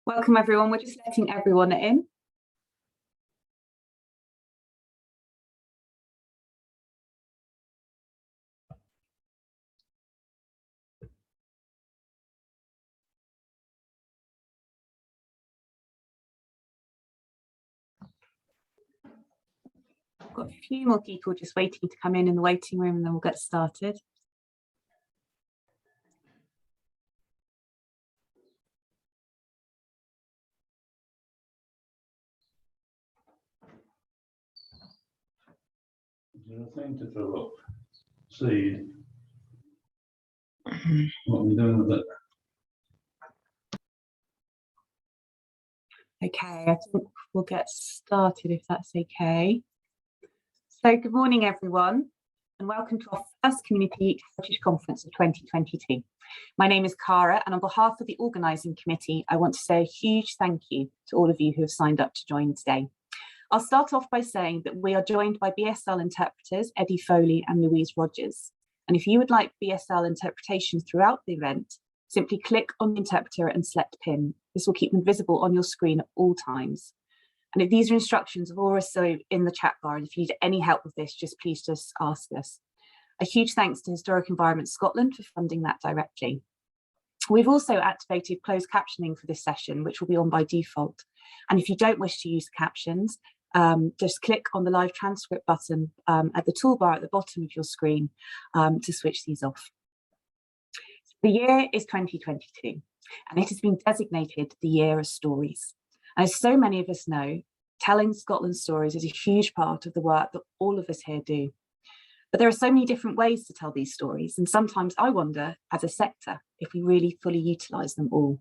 Welcome everyone, we're just letting everyone in. I've got a few more people just waiting to come in the waiting room and then we'll get started. Is there a thing to throw up? See what we're doing with it. Okay, I think we'll get started if that's okay. So good morning everyone and welcome to our first Community Heritage Conference of 2022. My name is Cara and on behalf of the organising committee I want to say a huge thank you to all of you who have signed up to join today. I'll start off by saying that we are joined by BSL interpreters Eddie Foley and Louise Rogers. And if you would like BSL interpretation throughout the event, simply click on the interpreter and select PIN. This will keep them visible on your screen at all times. And if these are instructions are also in the chat bar, and if you need any help with this, please just ask us. A huge thanks to Historic Environment Scotland for funding that directly. We've also activated closed captioning for this session, which will be on by default. And if you don't wish to use captions, just click on the live transcript button at the toolbar at the bottom of your screen to switch these off. The year is 2022 and it has been designated the Year of Stories. As so many of us know, telling Scotland's stories is a huge part of the work that all of us here do. But there are so many different ways to tell these stories, and sometimes I wonder, as a sector, if we really fully utilise them all.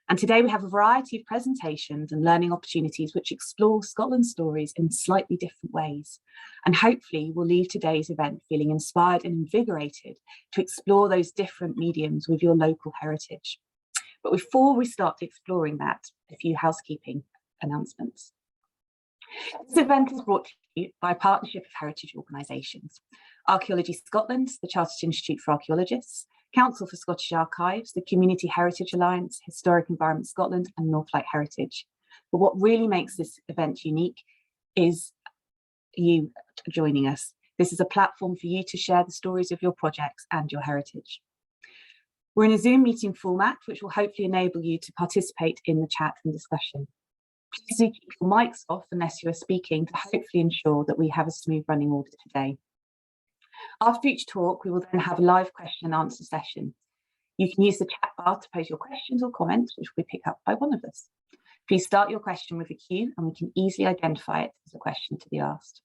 And today we have a variety of presentations and learning opportunities which explore Scotland's stories in slightly different ways. And hopefully we'll leave today's event feeling inspired and invigorated to explore those different mediums with your local heritage. But before we start exploring that, a few housekeeping announcements. This event is brought to you by a partnership of heritage organisations: Archaeology Scotland, the Chartered Institute for Archaeologists, Council for Scottish Archives, the Community Heritage Alliance, Historic Environment Scotland and Northlight Heritage. But what really makes this event unique is you joining us. This is a platform for you to share the stories of your projects and your heritage. We're in a Zoom meeting format, which will hopefully enable you to participate in the chat and discussion. Please do keep your mics off unless you are speaking to hopefully ensure that we have a smooth running order today. After each talk, we will then have a live question and answer session. You can use the chat bar to pose your questions or comments, which will be picked up by one of us. Please start your question with a Q and we can easily identify it as a question to be asked.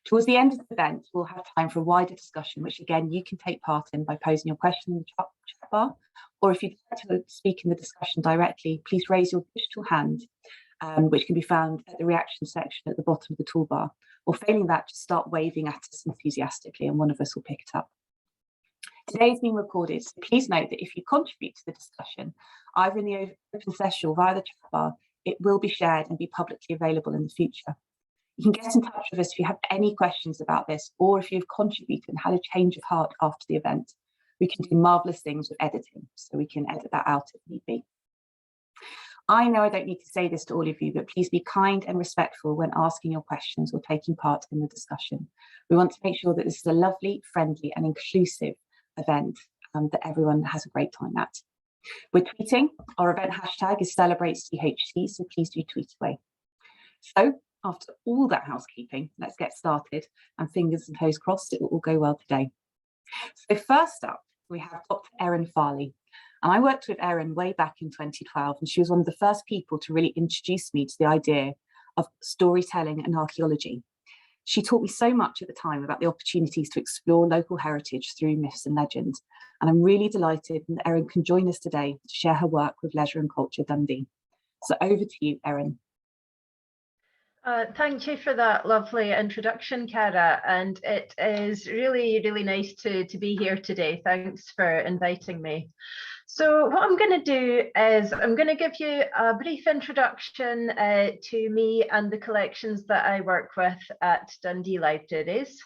Towards the end of the event, we'll have time for a wider discussion, which again, you can take part in by posing your question in the chat bar, or if you'd like to speak in the discussion directly, please raise your digital hand, which can be found at the reaction section at the bottom of the toolbar. Or failing that, just start waving at us enthusiastically and one of us will pick it up. Today is being recorded, so please note that if you contribute to the discussion, either in the open session or via the chat bar, it will be shared and be publicly available in the future. You can get in touch with us if you have any questions about this, or if you've contributed and had a change of heart after the event. We can do marvellous things with editing, so we can edit that out if need be. I know I don't need to say this to all of you, but please be kind and respectful when asking your questions or taking part in the discussion. We want to make sure that this is a lovely, friendly and inclusive event that everyone has a great time at. We're tweeting. Our event hashtag is CelebrateCHC, so please do tweet away. So after all that housekeeping, let's get started, and fingers and toes crossed it will all go well today. So first up, we have Dr. Erin Farley. And I worked with Erin way back in 2012, and she was one of the first people to really introduce me to the idea of storytelling and archaeology. She taught me so much at the time about the opportunities to explore local heritage through myths and legends. And I'm really delighted that Erin can join us today to share her work with Leisure and Culture Dundee. So over to you, Erin. Thank you for that lovely introduction, Cara, and it is really, really nice to be here today. Thanks for inviting me. So what I'm going to do is I'm going to give you a brief introduction to me and the collections that I work with at Dundee Libraries.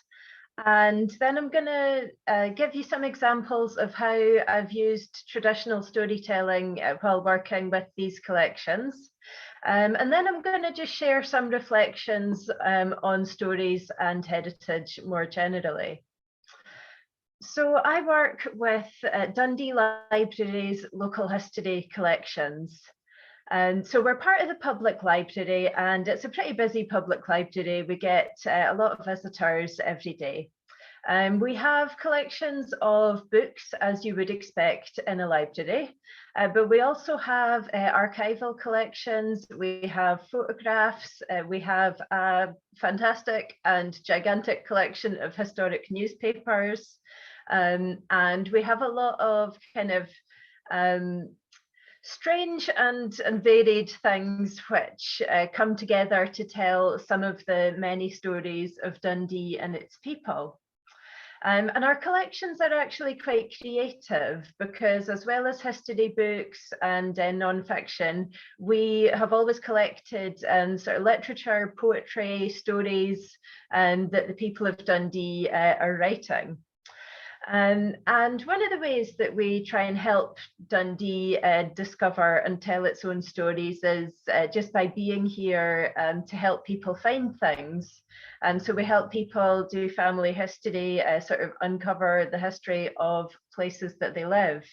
And then I'm going to give you some examples of how I've used traditional storytelling while working with these collections. And then I'm going to just share some reflections on stories and heritage more generally. So I work with Dundee Library's local history collections. And so we're part of the public library, and it's a pretty busy public library. We get a lot of visitors every day. We have collections of books, as you would expect in a library, but we also have archival collections, we have photographs, we have a fantastic and gigantic collection of historic newspapers, and we have a lot of kind of strange and varied things which come together to tell some of the many stories of Dundee and its people. And our collections are actually quite creative because, as well as history books and non-fiction, we have always collected sort of literature, poetry, stories that the people of Dundee are writing. And one of the ways that we try and help Dundee discover and tell its own stories is just by being here to help people find things. And so we help people do family history, sort of uncover the history of places that they live.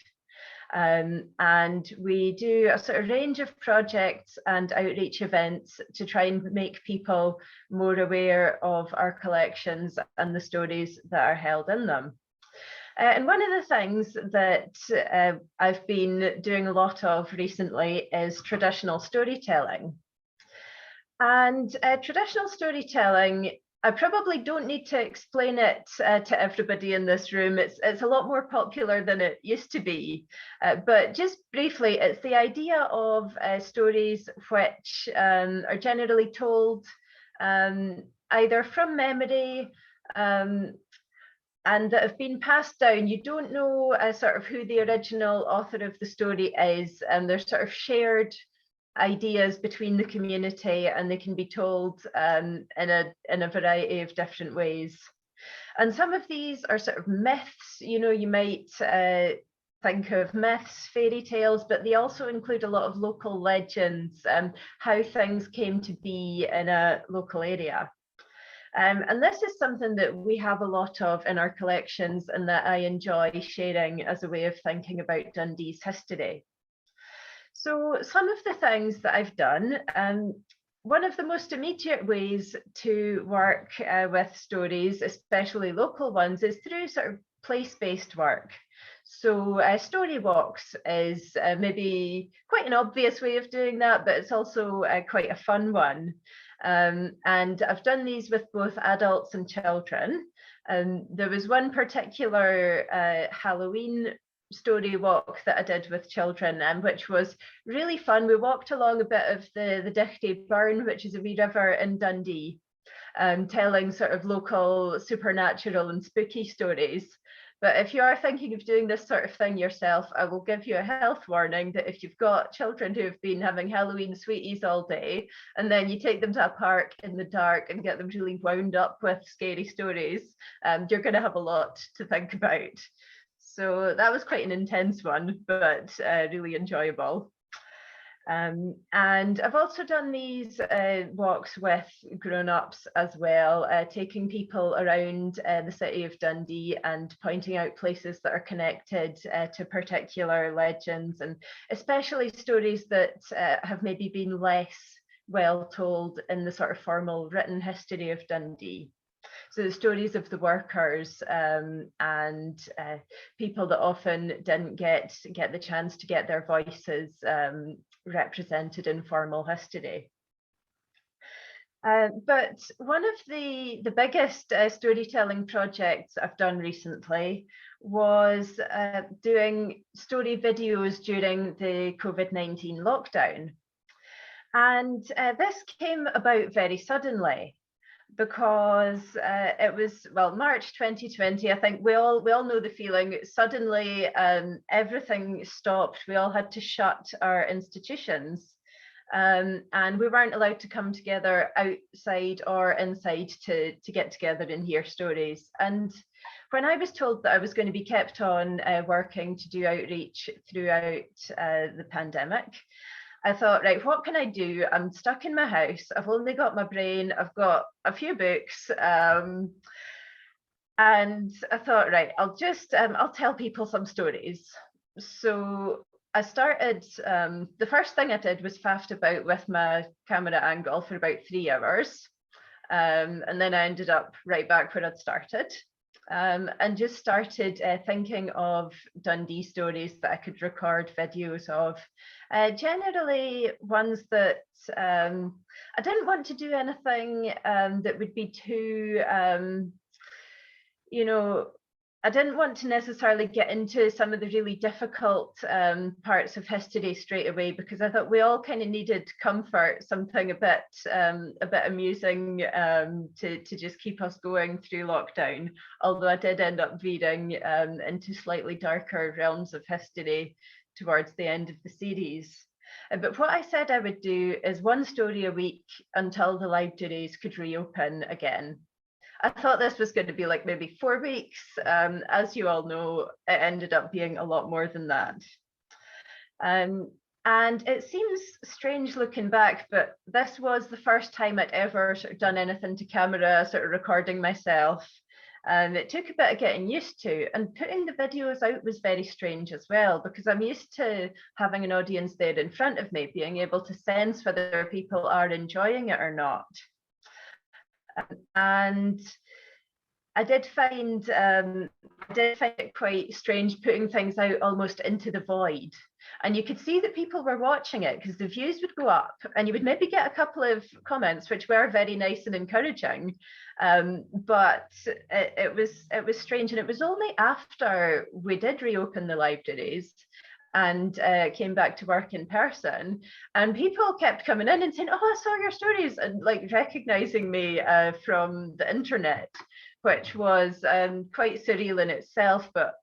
And we do a sort of range of projects and outreach events to try and make people more aware of our collections and the stories that are held in them. And one of the things that I've been doing a lot of recently is traditional storytelling. And traditional storytelling, I probably don't need to explain it to everybody in this room. It's a lot more popular than it used to be. But just briefly, it's the idea of stories which are generally told either from memory, and that have been passed down. You don't know sort of who the original author of the story is, and they're sort of shared ideas between the community, and they can be told in a variety of different ways. And some of these are sort of myths, you know, you might think of myths, fairy tales, but they also include a lot of local legends, how things came to be in a local area. And this is something that we have a lot of in our collections and that I enjoy sharing as a way of thinking about Dundee's history. So some of the things that I've done, one of the most immediate ways to work with stories, especially local ones, is through sort of place-based work. So story walks is maybe quite an obvious way of doing that, but it's also quite a fun one. And I've done these with both adults and children. There was one particular Halloween story walk that I did with children, which was really fun. We walked along a bit of the Dichty Burn, which is a wee river in Dundee, telling sort of local supernatural and spooky stories. But if you are thinking of doing this sort of thing yourself, I will give you a health warning that if you've got children who have been having Halloween sweeties all day, and then you take them to a park in the dark and get them really wound up with scary stories, you're going to have a lot to think about. So that was quite an intense one, but really enjoyable. And I've also done these walks with grown-ups as well, taking people around the city of Dundee and pointing out places that are connected to particular legends, and especially stories that have maybe been less well told in the sort of formal written history of Dundee. So the stories of the workers and people that often didn't get the chance to get their voices represented in formal history. But one of the biggest storytelling projects I've done recently was doing story videos during the COVID-19 lockdown. And this came about very suddenly, because it was, well, March 2020. I think we all know the feeling. Suddenly everything stopped. We all had to shut our institutions. And we weren't allowed to come together outside or inside to get together and hear stories. And when I was told that I was going to be kept on working to do outreach throughout the pandemic, I thought, right, what can I do? I'm stuck in my house. I've only got my brain. I've got a few books. And I thought, right, I'll tell people some stories. So I started, the first thing I did was faffed about with my camera angle for about 3 hours. And then I ended up right back where I'd started. And just started thinking of Dundee stories that I could record videos of. Generally ones that I didn't want to do anything that would be too, you know, I didn't want to necessarily get into some of the really difficult parts of history straight away, because I thought we all kind of needed comfort, something a bit amusing to just keep us going through lockdown. Although I did end up veering into slightly darker realms of history towards the end of the series. But what I said I would do is one story a week until the libraries could reopen again. I thought this was going to be like maybe 4 weeks. As you all know, it ended up being a lot more than that. And it seems strange looking back, but this was the first time I'd ever sort of done anything to camera, sort of recording myself. It took a bit of getting used to, and putting the videos out was very strange as well, because I'm used to having an audience there in front of me, being able to sense whether people are enjoying it or not. And I did find it quite strange putting things out almost into the void. And you could see that people were watching it because the views would go up and you would maybe get a couple of comments, which were very nice and encouraging. But it was strange. And it was only after we did reopen the libraries and came back to work in person, and people kept coming in and saying, oh, I saw your stories, and like recognizing me from the internet, which was quite surreal in itself. But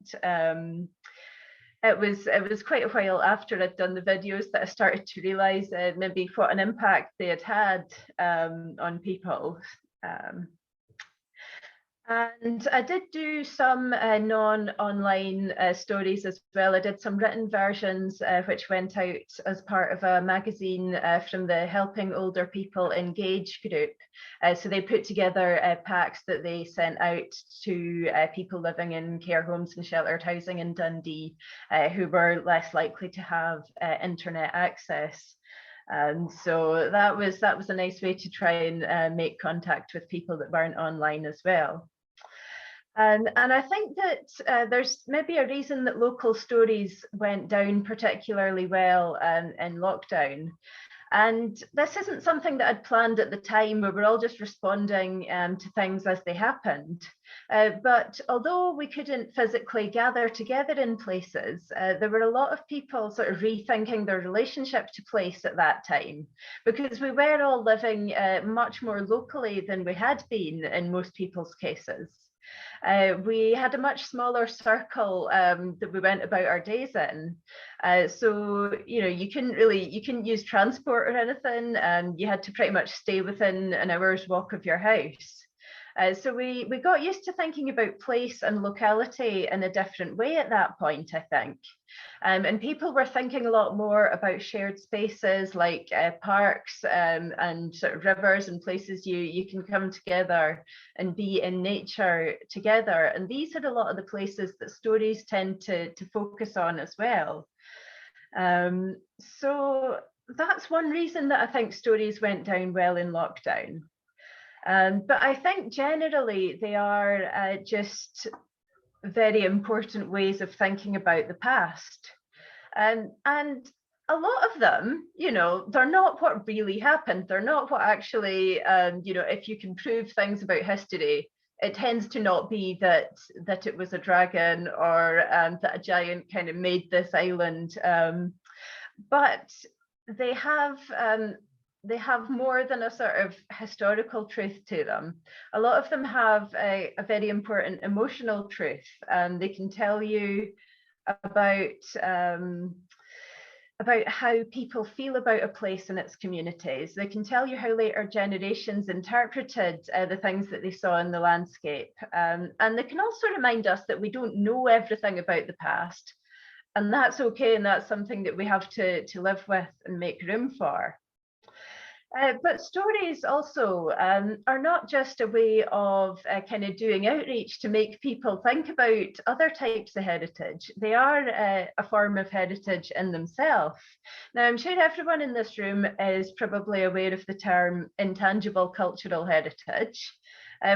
it was quite a while after I'd done the videos that I started to realize maybe what an impact they had on people. And I did do some non-online stories as well. I did some written versions which went out as part of a magazine from the Helping Older People Engage group. So they put together packs that they sent out to people living in care homes and sheltered housing in Dundee who were less likely to have internet access. And so that was a nice way to try and make contact with people that weren't online as well. And I think that there's maybe a reason that local stories went down particularly well in lockdown. And this isn't something that I'd planned at the time. We were all just responding to things as they happened. But although we couldn't physically gather together in places, there were a lot of people sort of rethinking their relationship to place at that time, because we were all living much more locally than we had been in most people's cases. We had a much smaller circle that we went about our days in. So, you know, you couldn't use transport or anything, and you had to pretty much stay within an hour's walk of your house. So we got used to thinking about place and locality in a different way at that point, I think. And people were thinking a lot more about shared spaces like parks and sort of rivers and places you can come together and be in nature together. And these had a lot of the places that stories tend to focus on as well. So that's one reason that I think stories went down well in lockdown. But I think generally they are just very important ways of thinking about the past. And a lot of them, you know, they're not what really happened. They're not what actually, you know, if you can prove things about history, it tends to not be that it was a dragon or that a giant kind of made this island. But they have more than a sort of historical truth to them. A lot of them have a very important emotional truth. They can tell you about about how people feel about a place and its communities. They can tell you how later generations interpreted the things that they saw in the landscape. And they can also remind us that we don't know everything about the past. And that's okay, and that's something that we have to live with and make room for. But stories also are not just a way of kind of doing outreach to make people think about other types of heritage. They are a form of heritage in themselves. Now, I'm sure everyone in this room is probably aware of the term intangible cultural heritage,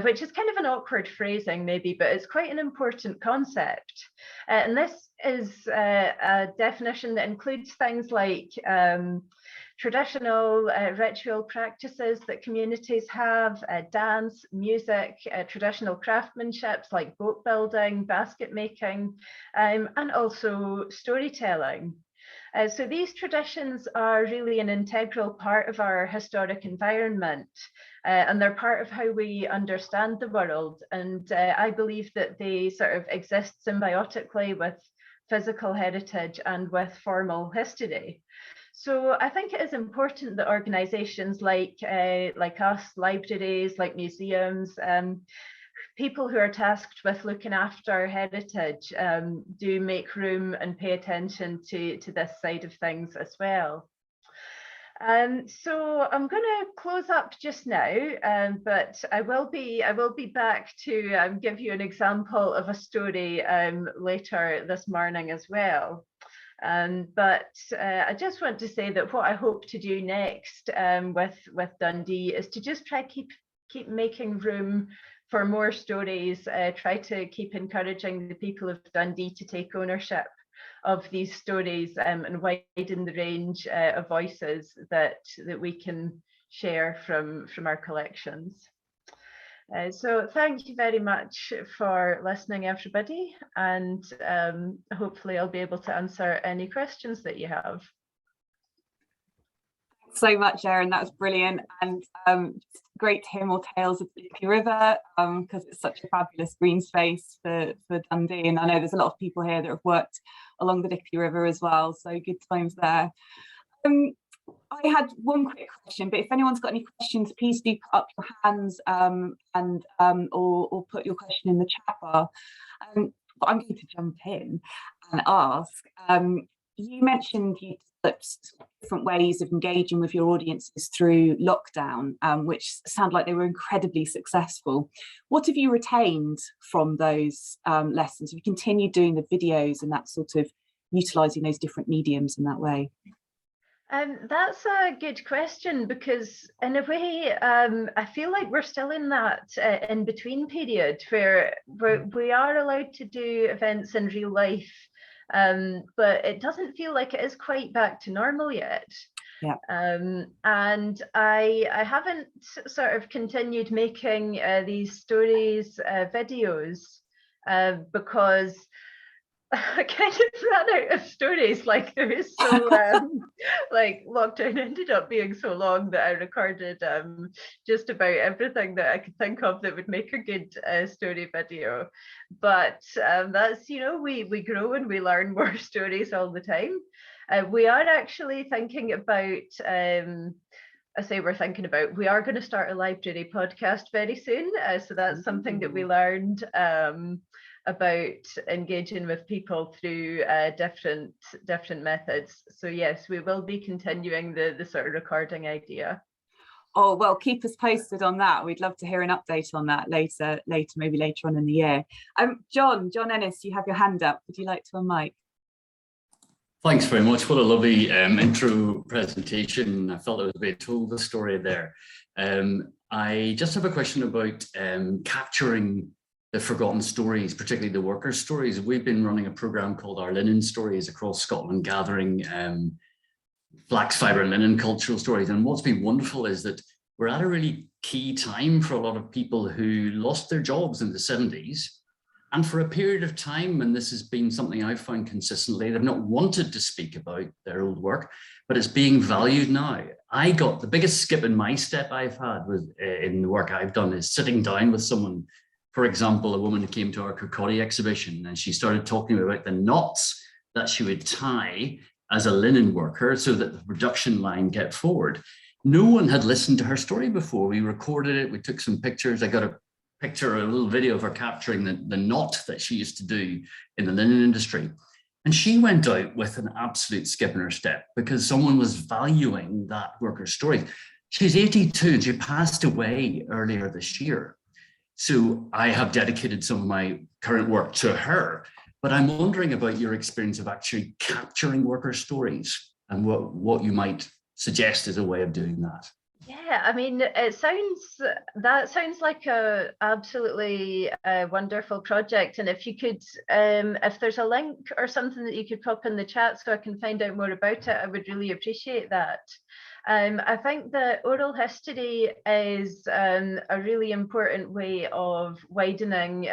which is kind of an awkward phrasing maybe, but it's quite an important concept. And this is a definition that includes things like traditional ritual practices that communities have, dance, music, traditional craftsmanships like boat building, basket making, and also storytelling. So these traditions are really an integral part of our historic environment, and they're part of how we understand the world. And I believe that they sort of exist symbiotically with physical heritage and with formal history. So I think it is important that organisations like us, libraries, like museums, people who are tasked with looking after heritage do make room and pay attention to this side of things as well. So I'm going to close up just now, but I will be back to give you an example of a story later this morning as well. But I just want to say that what I hope to do next with Dundee is to just try keep making room for more stories, try to keep encouraging the people of Dundee to take ownership of these stories and widen the range of voices that we can share from our collections. So thank you very much for listening, everybody, and hopefully I'll be able to answer any questions that you have. Thanks so much, Erin. That was brilliant, and great to hear more tales of the Liffey River, because it's such a fabulous green space for Dundee, and I know there's a lot of people here that have worked along the Liffey River as well, so good times there. I had one quick question, but if anyone's got any questions, please do put up your hands or put your question in the chat bar. But I'm going to jump in and ask. You mentioned you developed different ways of engaging with your audiences through lockdown, which sound like they were incredibly successful. What have you retained from those lessons? Have you continued doing the videos and that sort of utilising those different mediums in that way? That's a good question, because in a way, I feel like we're still in that in between period where we are allowed to do events in real life, but it doesn't feel like it is quite back to normal yet. Yeah. And I haven't sort of continued making these stories videos because I kind of ran out of stories. Like there is so like lockdown ended up being so long that I recorded just about everything that I could think of that would make a good story video. But that's, you know, we grow and we learn more stories all the time. We are actually thinking about we are going to start a library podcast very soon. So that's something that we learned about engaging with people through different methods. So yes, we will be continuing the sort of recording idea. Oh, well, keep us posted on that. We'd love to hear an update on that maybe later on in the year. John Ennis, you have your hand up. Would you like to unmic? Thanks very much. What a lovely intro presentation. I felt I was being told the story there. I just have a question about capturing the forgotten stories, particularly the workers' stories. We've been running a programme called Our Linen Stories across Scotland, gathering flax fibre and linen cultural stories. And what's been wonderful is that we're at a really key time for a lot of people who lost their jobs in the 70s. And for a period of time, and this has been something I've found consistently, they've not wanted to speak about their old work, but it's being valued now. I got the biggest skip in my step I've had with in the work I've done is sitting down with someone. For example, a woman who came to our Kirkcaldy exhibition and she started talking about the knots that she would tie as a linen worker so that the production line get forward. No one had listened to her story before. We recorded it, we took some pictures. I got a little video of her capturing the knot that she used to do in the linen industry. And she went out with an absolute skip in her step because someone was valuing that worker's story. She's 82 and she passed away earlier this year. So I have dedicated some of my current work to her, but I'm wondering about your experience of actually capturing worker stories and what you might suggest as a way of doing that. Yeah, I mean, that sounds like a absolutely wonderful project. And if you could, if there's a link or something that you could pop in the chat so I can find out more about it, I would really appreciate that. I think that oral history is a really important way of widening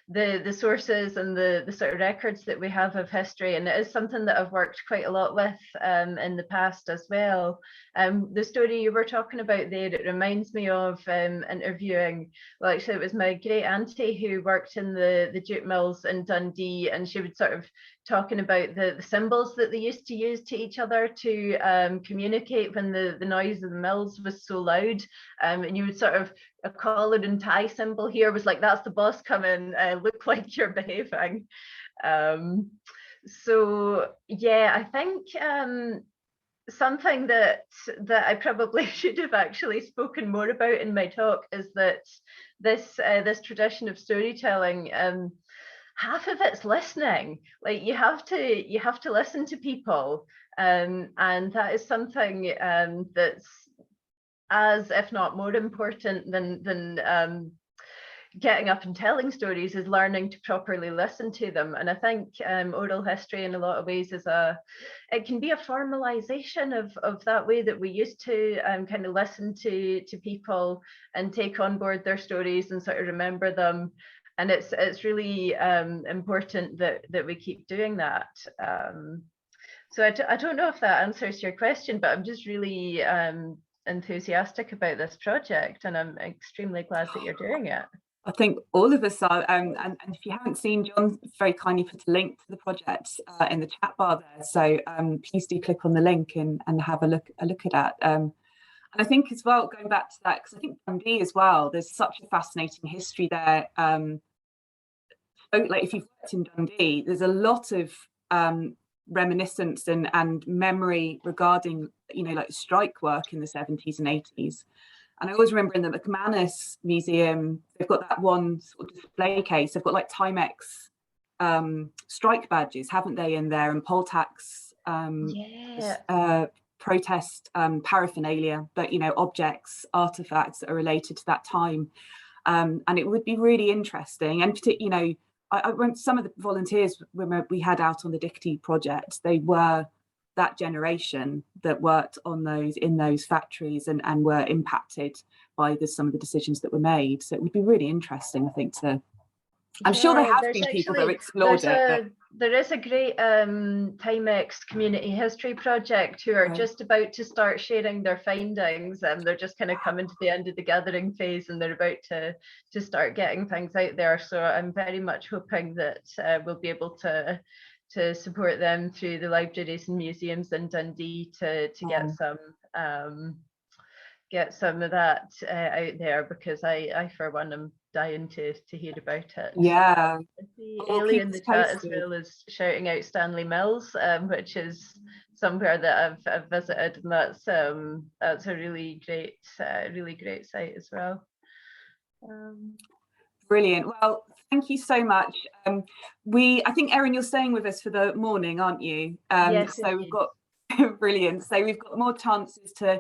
the sources and the sort of records that we have of history, and it is something that I've worked quite a lot with in the past as well. The story you were talking about there, it reminds me of interviewing, well, actually it was my great auntie who worked in the jute mills in Dundee, and she would sort of talking about the symbols that they used to use to each other to communicate when the noise of the mills was so loud. And you would sort of, a collar and tie symbol here was like, that's the boss coming, look like you're behaving. So yeah, I think something that I probably should have actually spoken more about in my talk is that this tradition of storytelling, half of it's listening. Like you have to listen to people, and that is something that's as, if not more important than getting up and telling stories, is learning to properly listen to them. And I think oral history in a lot of ways it can be a formalization of that way that we used to kind of listen to people and take on board their stories and sort of remember them. And it's really important that we keep doing that. So I don't know if that answers your question, but I'm just really enthusiastic about this project, and I'm extremely glad that you're doing it. I think all of us are, and if you haven't seen, John very kindly put a link to the project in the chat bar there, so please do click on the link and have a look at that. And I think as well, going back to that, because I think Dundee as well, there's such a fascinating history there. Like if you've worked in Dundee, there's a lot of reminiscence and memory regarding, like strike work in the 70s and 80s. And I always remember in the McManus Museum, they've got that one sort of display case. They've got like Timex strike badges, haven't they, in there, and poll tax protest paraphernalia, but objects, artifacts that are related to that time. And it would be really interesting. And I went, some of the volunteers when we had out on the Dickety project, they were that generation that worked on in those factories and were impacted by some of the decisions that were made. So it would be really interesting, I think, I'm sure there have been people that have explored it. There is a great Timex community history project who are just about to start sharing their findings, and they're just kind of coming to the end of the gathering phase, and they're about to start getting things out there. So I'm very much hoping that we'll be able to support them through the libraries and museums in Dundee to get some of that out there, because I for one am dying to hear about it. Yeah. Ellie in the chat as well is shouting out Stanley Mills, which is somewhere that I've visited, and that's a really great site as well. Brilliant. Well, thank you so much. I think, Erin, you're staying with us for the morning, aren't you? Yes. So we've got brilliant. So we've got more chances to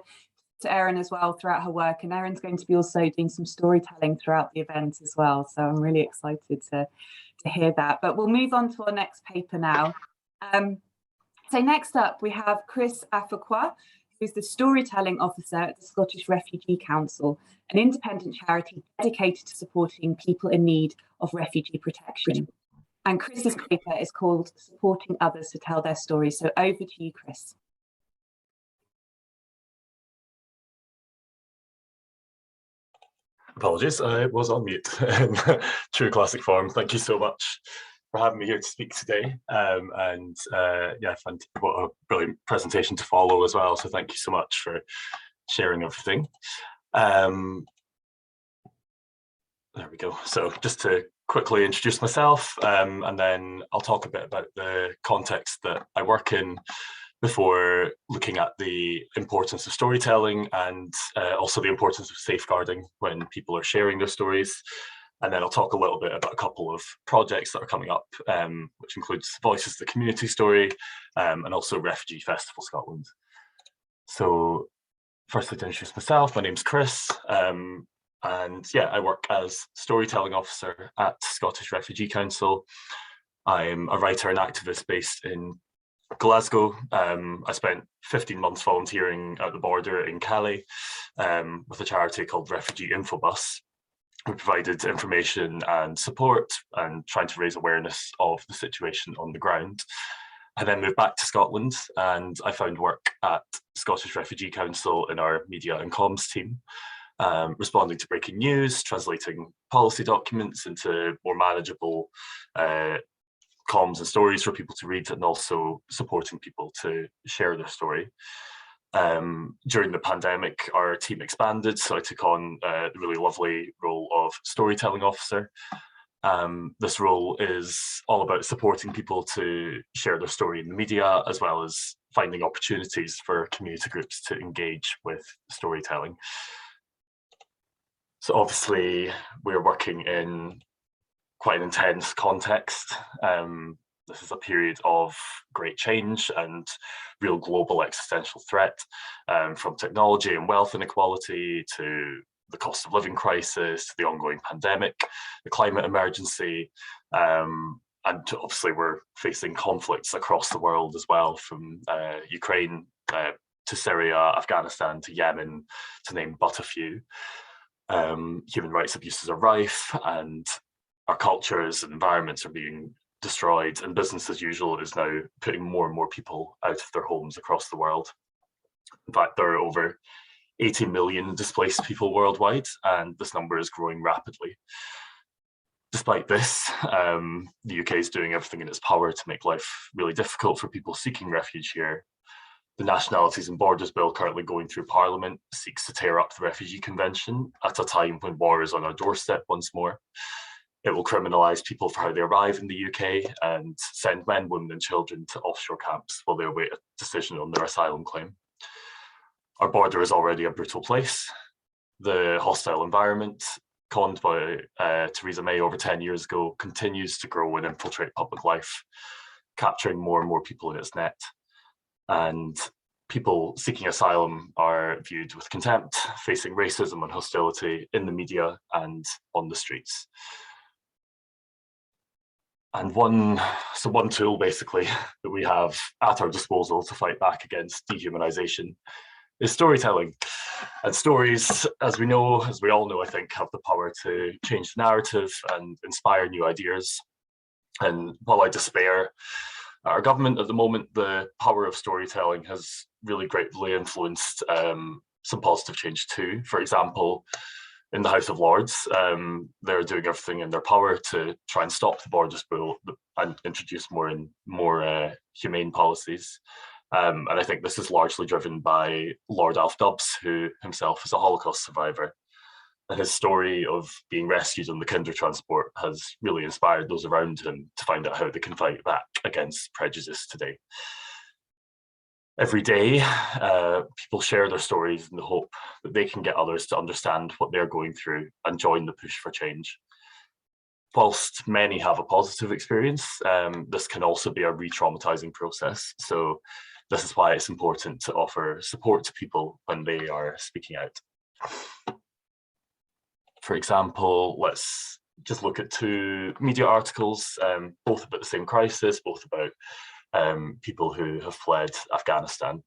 Erin as well throughout her work, and Erin's going to be also doing some storytelling throughout the event as well. So I'm really excited to hear that. But we'll move on to our next paper now. So next up we have Chris Afakwa, who's the storytelling officer at the Scottish Refugee Council, an independent charity dedicated to supporting people in need of refugee protection. And Chris's paper is called Supporting Others to Tell Their Stories. So over to you, Chris. Apologies, I was on mute in true classic form. Thank you so much. for having me here to speak today. Yeah, what a brilliant presentation to follow as well. So thank you so much for sharing everything. There we go. So just to quickly introduce myself, and then I'll talk a bit about the context that I work in before looking at the importance of storytelling and also the importance of safeguarding when people are sharing their stories. And then I'll talk a little bit about a couple of projects that are coming up, which includes Voices of the Community Story and also Refugee Festival Scotland. So firstly, to introduce myself, my name's Chris. And yeah, I work as storytelling officer at Scottish Refugee Council. I'm a writer and activist based in Glasgow. I spent 15 months volunteering at the border in Calais with a charity called Refugee Infobus. We provided information and support and trying to raise awareness of the situation on the ground. I then moved back to Scotland and I found work at Scottish Refugee Council in our media and comms team. Responding to breaking news, translating policy documents into more manageable comms and stories for people to read, and also supporting people to share their story. During the pandemic, our team expanded, so I took on the really lovely role of storytelling officer. This role is all about supporting people to share their story in the media, as well as finding opportunities for community groups to engage with storytelling. So obviously we're working in quite an intense context. This is a period of great change and real global existential threat, from technology and wealth inequality to the cost of living crisis, to the ongoing pandemic, the climate emergency, and obviously we're facing conflicts across the world as well, from Ukraine to Syria, Afghanistan to Yemen, to name but a few. Human rights abuses are rife, and our cultures and environments are being destroyed, and business as usual is now putting more and more people out of their homes across the world. In fact, there are over 80 million displaced people worldwide, and this number is growing rapidly. Despite this, the UK is doing everything in its power to make life really difficult for people seeking refuge here. The Nationalities and Borders Bill currently going through Parliament seeks to tear up the Refugee Convention at a time when war is on our doorstep once more. It will criminalise people for how they arrive in the UK and send men, women and children to offshore camps while they await a decision on their asylum claim. Our border is already a brutal place. The hostile environment, conned by Theresa May over 10 years ago, continues to grow and infiltrate public life, capturing more and more people in its net. And people seeking asylum are viewed with contempt, facing racism and hostility in the media and on the streets. And one tool basically that we have at our disposal to fight back against dehumanization is storytelling. And stories, as we all know, I think, have the power to change the narrative and inspire new ideas. And while I despair our government at the moment, the power of storytelling has really greatly influenced some positive change too. For example, in the House of Lords, they're doing everything in their power to try and stop the Borders Bill and introduce more humane policies. And I think this is largely driven by Lord Alf Dubs, who himself is a Holocaust survivor. And his story of being rescued on the Kinder transport has really inspired those around him to find out how they can fight back against prejudice today. Every day, people share their stories in the hope that they can get others to understand what they're going through and join the push for change. Whilst many have a positive experience, this can also be a re-traumatizing process. So this is why it's important to offer support to people when they are speaking out. For example, let's just look at two media articles, both about the same crisis, both about people who have fled Afghanistan.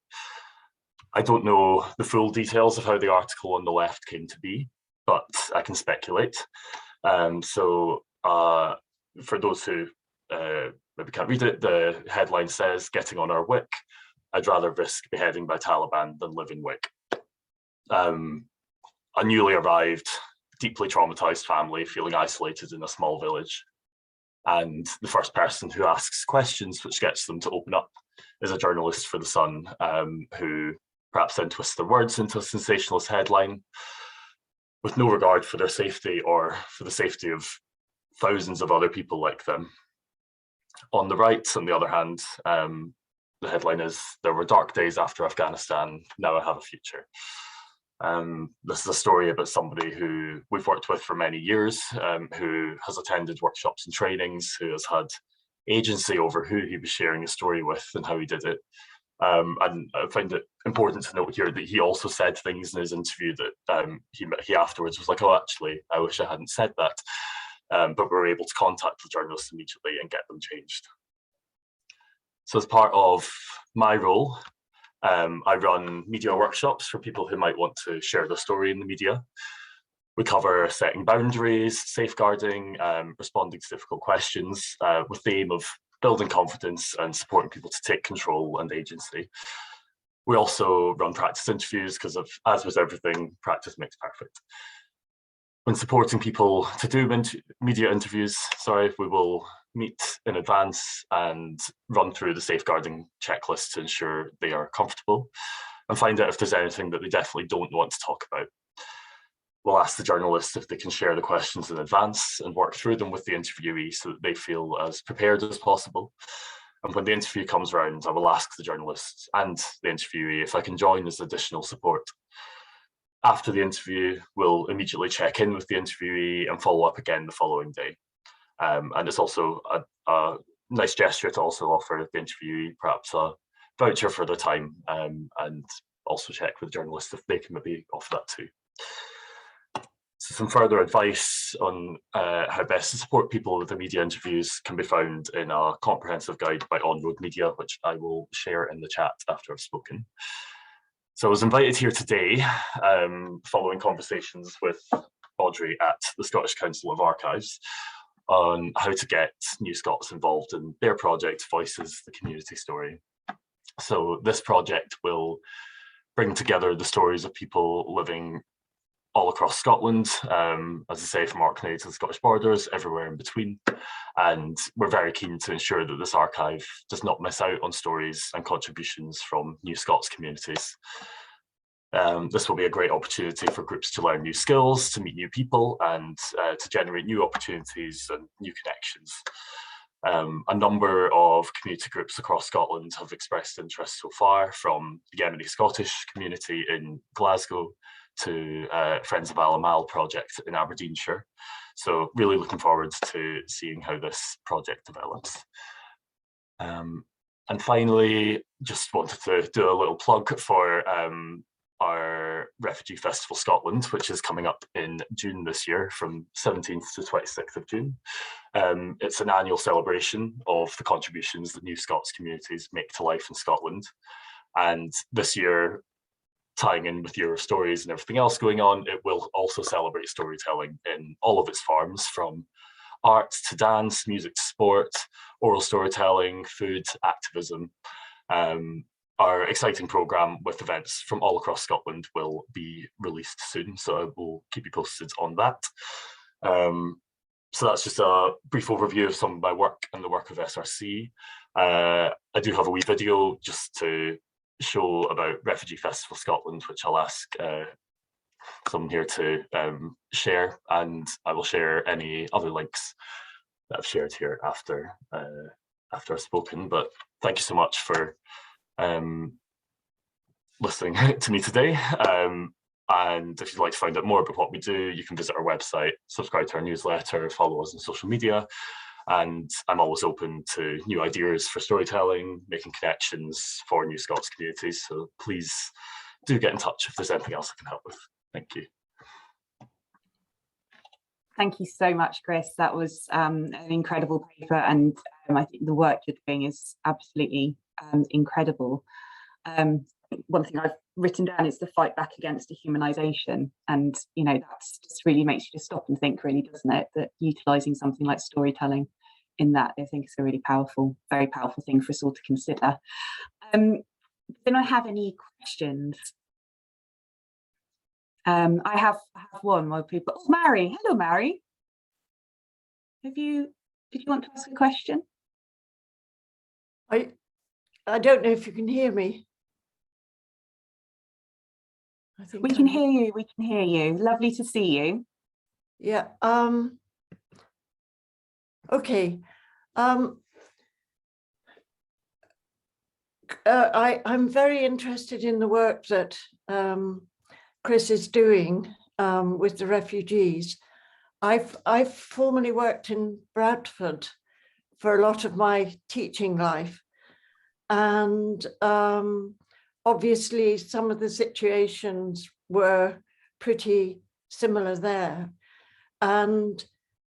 I don't know the full details of how the article on the left came to be, but I can speculate. For those who maybe can't read it, the headline says, "Getting on our Wick, I'd rather risk beheading by Taliban than live in Wick." A newly arrived, deeply traumatized family feeling isolated in a small village. And the first person who asks questions, which gets them to open up, is a journalist for The Sun, who perhaps then twists their words into a sensationalist headline with no regard for their safety or for the safety of thousands of other people like them. On the right, on the other hand, the headline is, "There were dark days after Afghanistan, now I have a future." This is a story about somebody who we've worked with for many years, who has attended workshops and trainings, who has had agency over who he was sharing a story with and how he did it. And I find it important to note here that he also said things in his interview that he afterwards was like, "Oh, actually, I wish I hadn't said that." But we were able to contact the journalists immediately and get them changed. So as part of my role, I run media workshops for people who might want to share their story in the media. We cover setting boundaries, safeguarding, responding to difficult questions, with the aim of building confidence and supporting people to take control and agency. We also run practice interviews because, as with everything, practice makes perfect. When supporting people to do media interviews, we will meet in advance and run through the safeguarding checklist to ensure they are comfortable and find out if there's anything that they definitely don't want to talk about. We'll ask the journalists if they can share the questions in advance and work through them with the interviewee so that they feel as prepared as possible. And when the interview comes around, I will ask the journalists and the interviewee if I can join as additional support. After the interview, we'll immediately check in with the interviewee and follow up again the following day. And it's also a nice gesture to also offer the interviewee perhaps a voucher for their time, and also check with journalists if they can maybe offer that too. So some further advice on how best to support people with the media interviews can be found in a comprehensive guide by On Road Media, which I will share in the chat after I've spoken. So I was invited here today following conversations with Audrey at the Scottish Council of Archives on how to get New Scots involved in their project, Voices, the Community Story. So this project will bring together the stories of people living all across Scotland, as I say, from Orkney to the Scottish borders, everywhere in between. And we're very keen to ensure that this archive does not miss out on stories and contributions from New Scots communities. This will be a great opportunity for groups to learn new skills, to meet new people, and to generate new opportunities and new connections. A number of community groups across Scotland have expressed interest so far, from the Yemeni Scottish community in Glasgow to Friends of Alamal project in Aberdeenshire. So really looking forward to seeing how this project develops. And finally, just wanted to do a little plug for our Refugee Festival Scotland, which is coming up in June this year, from 17th to 26th of June. It's an annual celebration of the contributions that New Scots communities make to life in Scotland. And this year, tying in with your stories and everything else going on, it will also celebrate storytelling in all of its forms, from art to dance, music to sport, oral storytelling, food, activism. Our exciting programme with events from all across Scotland will be released soon, so I will keep you posted on that. So that's just a brief overview of some of my work and the work of SRC. I do have a wee video just to show about Refugee Festival Scotland, which I'll ask someone here to share, and I will share any other links that I've shared here after I've spoken. But thank you so much for listening to me today. And if you'd like to find out more about what we do, you can visit our website, subscribe to our newsletter, follow us on social media. And I'm always open to new ideas for storytelling, making connections for New Scots communities. So please do get in touch if there's anything else I can help with. Thank you. Thank you so much, Chris. That was an incredible paper, and I think the work you're doing is absolutely incredible. One thing I've written down is the fight back against dehumanisation, and that's just really makes you just stop and think, really, doesn't it? That utilising something like storytelling in that, I think, is a really powerful, very powerful thing for us all to consider. Then I have any questions. I have one while people. Oh, Mary, hello, Mary. Have you Did you want to ask a question? I don't know if you can hear me. I think We can hear you. We can hear you. Lovely to see you. Yeah. Okay. I'm very interested in the work that Chris is doing with the refugees. I've formerly worked in Bradford for a lot of my teaching life, and obviously some of the situations were pretty similar there. And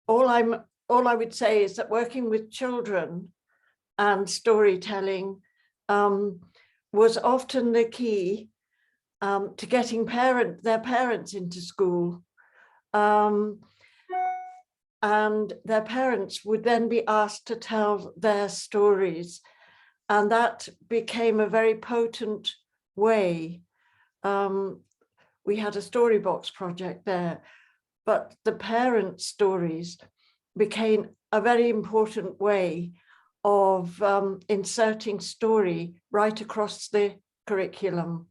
all I would say is that working with children and storytelling was often the key to getting their parents into school. And their parents would then be asked to tell their stories. And that became a very potent way. We had a Storybox project there, but the parents' stories became a very important way of inserting story right across the curriculum,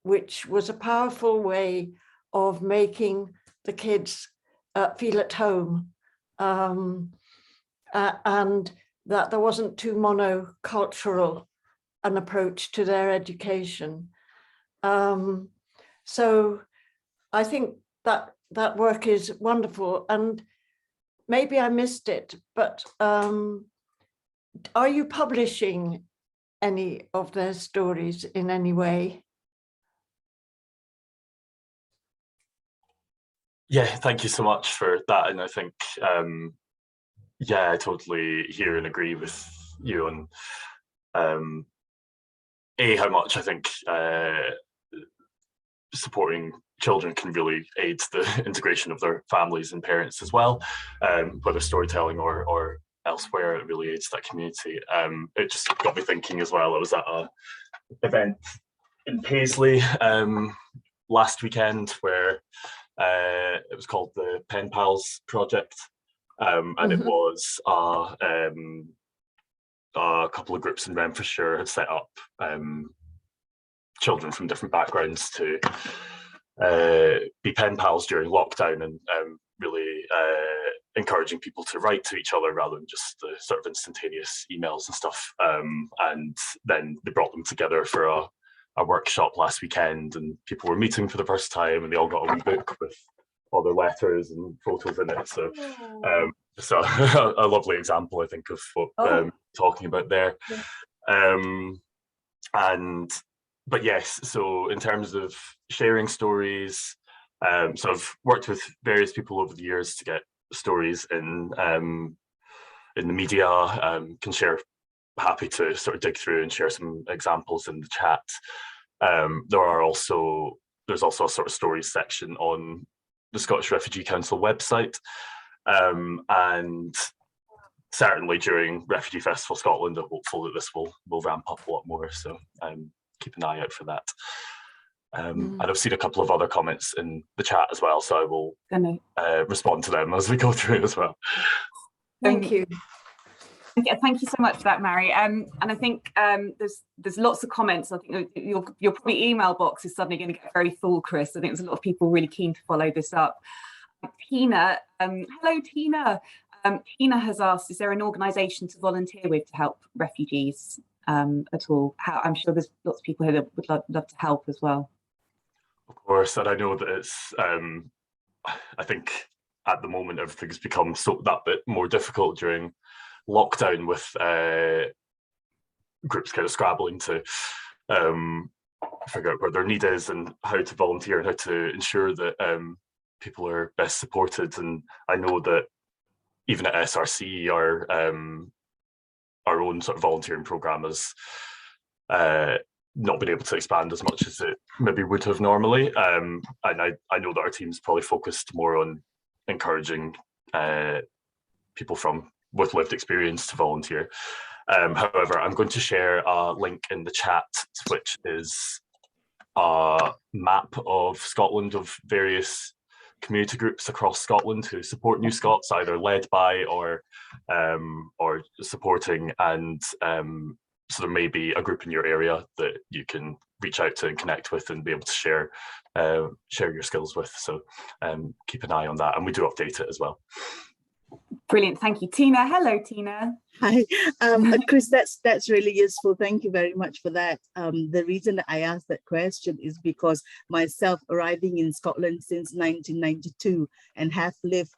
which was a powerful way of making the kids feel at home, and that there wasn't too monocultural an approach to their education. So I think that work is wonderful, and maybe I missed it, but are you publishing any of their stories in any way? Yeah, thank you so much for that. And I think, yeah, I totally hear and agree with you on how much I think supporting children can really aid the integration of their families and parents as well, whether storytelling or elsewhere, it really aids that community. It just got me thinking as well. I was at an event in Paisley last weekend where it was called the Pen Pals Project, and it was a couple of groups in Renfrewshire had set up children from different backgrounds to be pen pals during lockdown, and really encouraging people to write to each other rather than just the sort of instantaneous emails and stuff. And then they brought them together for a workshop last weekend, and people were meeting for the first time, and they all got a wee book with all their letters and photos in it. So so a lovely example, I think, of what talking about there. But yes, so in terms of sharing stories, so I've worked with various people over the years to get stories in the media. Can share, happy to sort of dig through and share some examples in the chat. There's also a sort of stories section on the Scottish Refugee Council website, and certainly during Refugee Festival Scotland, I'm hopeful that this will ramp up a lot more. So keep an eye out for that. And I've seen a couple of other comments in the chat as well, so I will respond to them as we go through as well. Thank you. Yeah, thank you so much for that, Mary. And I think there's lots of comments. I think your probably email box is suddenly going to get very full, Chris. I think there's a lot of people really keen to follow this up. Tina, hello, Tina. Tina has asked, is there an organisation to volunteer with to help refugees at all? I'm sure there's lots of people here that would love to help as well. Of course, and I know that it's, I think at the moment everything's become that bit more difficult during lockdown, with groups kind of scrabbling to figure out where their need is and how to volunteer and how to ensure that people are best supported. And I know that even at SRC, our own sort of volunteering programme has not been able to expand as much as it maybe would have normally. And I know that our team's probably focused more on encouraging people with lived experience to volunteer. However, I'm going to share a link in the chat, which is a map of Scotland of various community groups across Scotland who support New Scots, either led by or supporting, and so there may be a group in your area that you can reach out to and connect with and be able to share your skills with. So keep an eye on that, and we do update it as well. Brilliant, thank you. Tina, hello Tina. Hi, Chris, that's really useful. Thank you very much for that. The reason that I asked that question is because myself arriving in Scotland since 1992 and have lived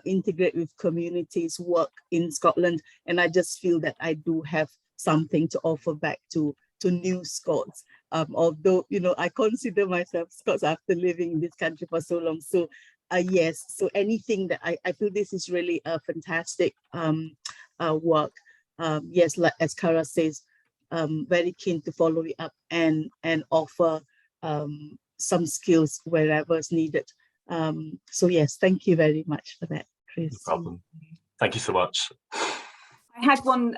integrate with communities, work in Scotland, and I just feel that I do have something to offer back to New Scots. Although, you know, I consider myself Scots after living in this country for so long. So yes, so anything that I feel this is really a fantastic work. Yes, like as Cara says, very keen to follow it up and offer some skills wherever it's needed. So yes, thank you very much for that, Chris. No problem. Thank you so much. I had one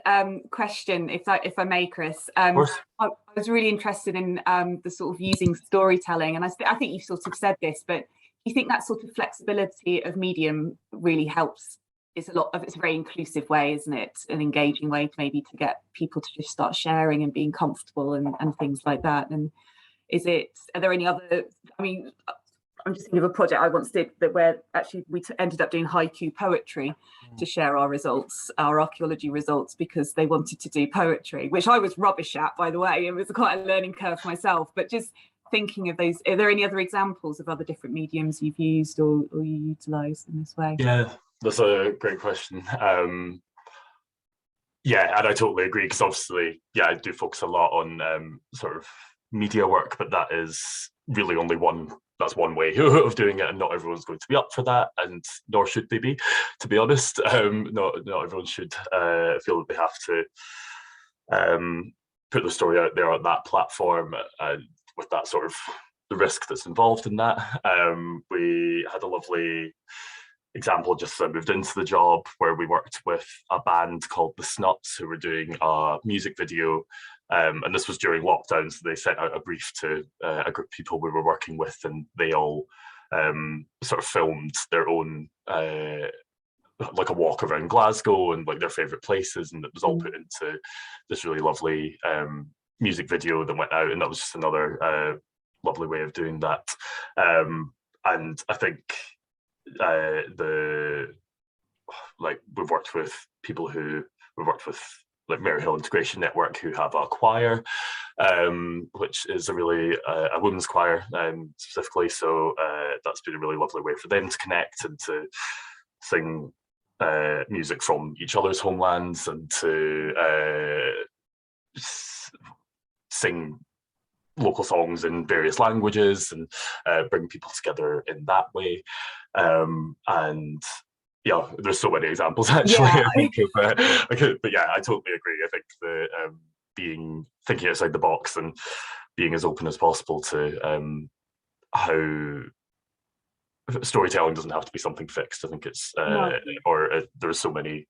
question, if I may, Chris. I was really interested in the sort of using storytelling, and I think you sort of said this, but you think that sort of flexibility of medium really helps? It's a very inclusive way, isn't it? An engaging way to maybe to get people to just start sharing and being comfortable and things like that. And are there any other, I mean, I'm just thinking of a project I once did where actually we ended up doing haiku poetry to share our results, our archaeology results, because they wanted to do poetry, which I was rubbish at, by the way. It was quite a learning curve for myself, but just thinking of those, are there any other examples of other different mediums you've used or you utilised in this way? Yeah, that's a great question. Yeah, and I totally agree, because obviously, yeah, I do focus a lot on sort of media work, but that is really only one way of doing it, and not everyone's going to be up for that, and nor should they be, to be honest. Not everyone should feel that they have to put the story out there on that platform, with that sort of the risk that's involved in that. We had a lovely example just as I moved into the job, where we worked with a band called The Snuts, who were doing a music video, and this was during lockdown, so they sent out a brief to a group of people we were working with, and they all sort of filmed their own like a walk around Glasgow and like their favourite places, and it was all put into this really lovely music video that went out, and that was just another lovely way of doing that. And I think we've worked with like Maryhill Integration Network, who have a choir, which is a really a women's choir specifically. So that's been a really lovely way for them to connect and to sing music from each other's homelands, and to sing local songs in various languages, and bring people together in that way. And yeah, there's so many examples actually. Yeah. I think but yeah, I totally agree. I think the thinking outside the box and being as open as possible to how storytelling doesn't have to be something fixed. I think it's there's so many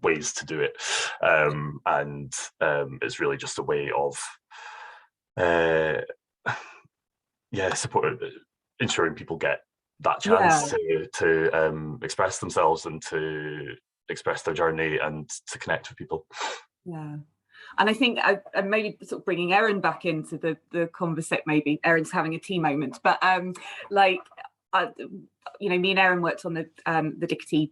ways to do it, and it's really just a way of ensuring people get that chance to express themselves and to express their journey and to connect with people. Yeah. And I think I'm maybe sort of bringing Erin back into the conversation. Maybe Erin's having a tea moment, but you know, me and Erin worked on the Dictee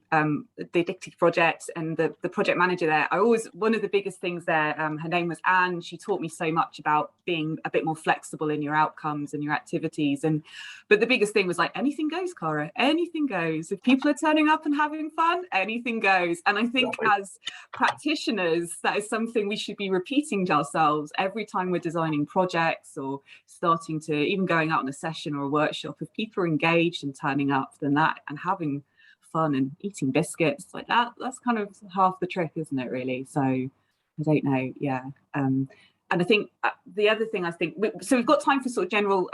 project, and the project manager there, one of the biggest things there, her name was Anne. She taught me so much about being a bit more flexible in your outcomes and your activities. But the biggest thing was like, anything goes, Cara, anything goes. If people are turning up and having fun, anything goes. And I think as practitioners, that is something we should be repeating to ourselves every time we're designing projects or starting to even going out on a session or a workshop. If people are engaged and turning up, then that and having fun and eating biscuits like that's kind of half the trick, isn't it, really? So I don't know. And I think the other thing, so we've got time for sort of general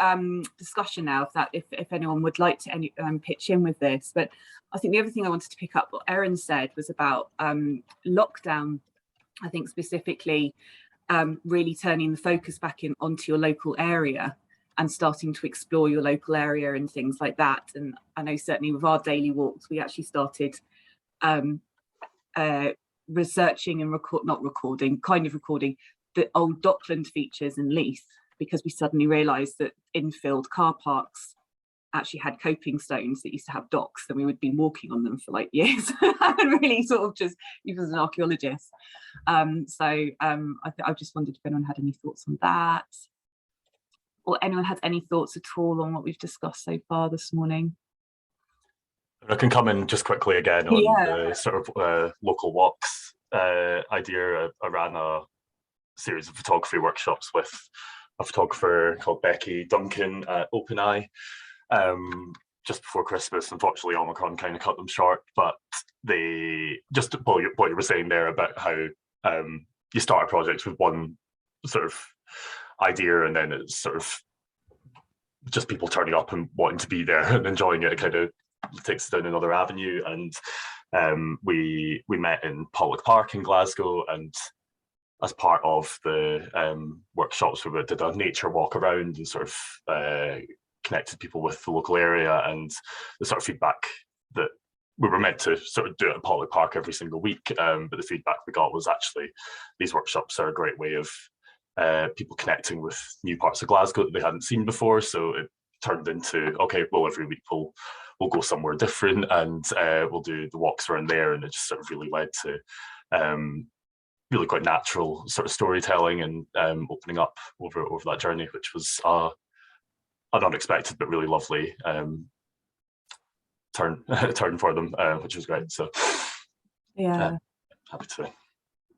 discussion now, if anyone would like to pitch in with this. But I think the other thing I wanted to pick up what Erin said was about lockdown. I think specifically really turning the focus back onto your local area and starting to explore your local area and things like that. And I know certainly with our daily walks, we actually started researching and recording the old Dockland features in Leith, because we suddenly realised that infilled car parks actually had coping stones that used to have docks, and we would be walking on them for like years and really sort of just, even as an archaeologist. I just wondered if anyone had any thoughts on that, or anyone had any thoughts at all on what we've discussed so far this morning. I can come in just quickly again on the sort of local walks idea. I ran a series of photography workshops with a photographer called Becky Duncan at OpenEye just before Christmas. Unfortunately, Omicron kind of cut them short, but they just what you were saying there about how you start a project with one sort of idea, and then it's sort of just people turning up and wanting to be there and enjoying it. It kind of takes us down another avenue. And we met in Pollock Park in Glasgow, and as part of the workshops, we did a nature walk around and sort of connected people with the local area. And the sort of feedback that we were meant to sort of do it at Pollock Park every single week, but the feedback we got was actually these workshops are a great way of people connecting with new parts of Glasgow that they hadn't seen before. So it turned into, okay, well, every week we'll go somewhere different, and we'll do the walks around there. And it just sort of really led to really quite natural sort of storytelling and opening up over that journey, which was an unexpected but really lovely turn for them, which was great. So Yeah, happy to.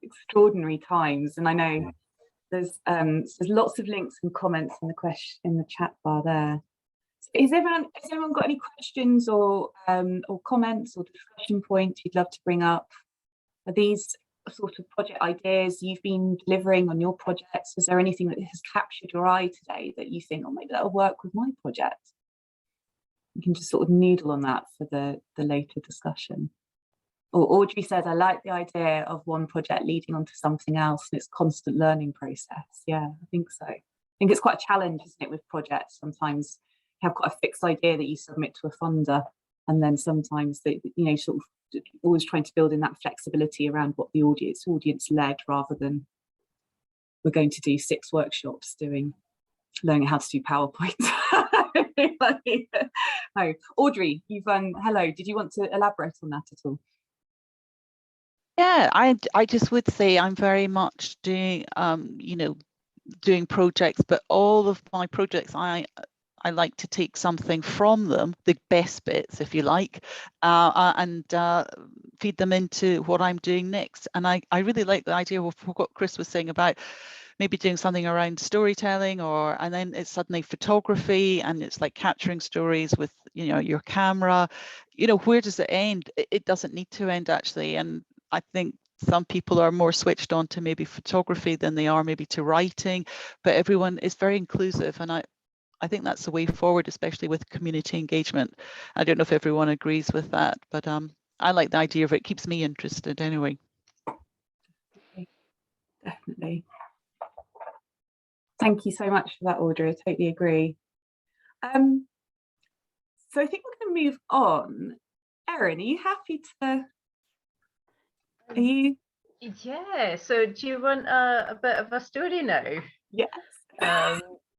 Extraordinary times, and I know there's lots of links and comments in the chat bar there. Has everyone got any questions or comments or discussion points you'd love to bring up? Are these sort of project ideas you've been delivering on your projects? Is there anything that has captured your eye today that you think, oh, maybe that'll work with my project? You can just sort of noodle on that for the later discussion. Or Audrey says, I like the idea of one project leading onto something else and it's constant learning process. Yeah, I think so. I think it's quite a challenge, isn't it, with projects? Sometimes you have quite a fixed idea that you submit to a funder, and then sometimes they, sort of always trying to build in that flexibility around what the audience led, rather than we're going to do 6 workshops learning how to do PowerPoint. Oh, Audrey, you've hello, did you want to elaborate on that at all? Yeah, I just would say I'm very much doing doing projects, but all of my projects I like to take something from them, the best bits, if you like, and feed them into what I'm doing next. And I really like the idea of what Chris was saying about maybe doing something around storytelling, and then it's suddenly photography, and it's like capturing stories with your camera. Where does it end? It doesn't need to end, actually. And I think some people are more switched on to maybe photography than they are maybe to writing, but everyone is very inclusive, and I think that's the way forward, especially with community engagement. I don't know if everyone agrees with that, but I like the idea of it. It keeps me interested anyway. Definitely. Thank you so much for that, Audrey. I totally agree. So I think we're going to move on. Erin, are you happy to? Are you? Yeah. So do you want a bit of a story now? Yes.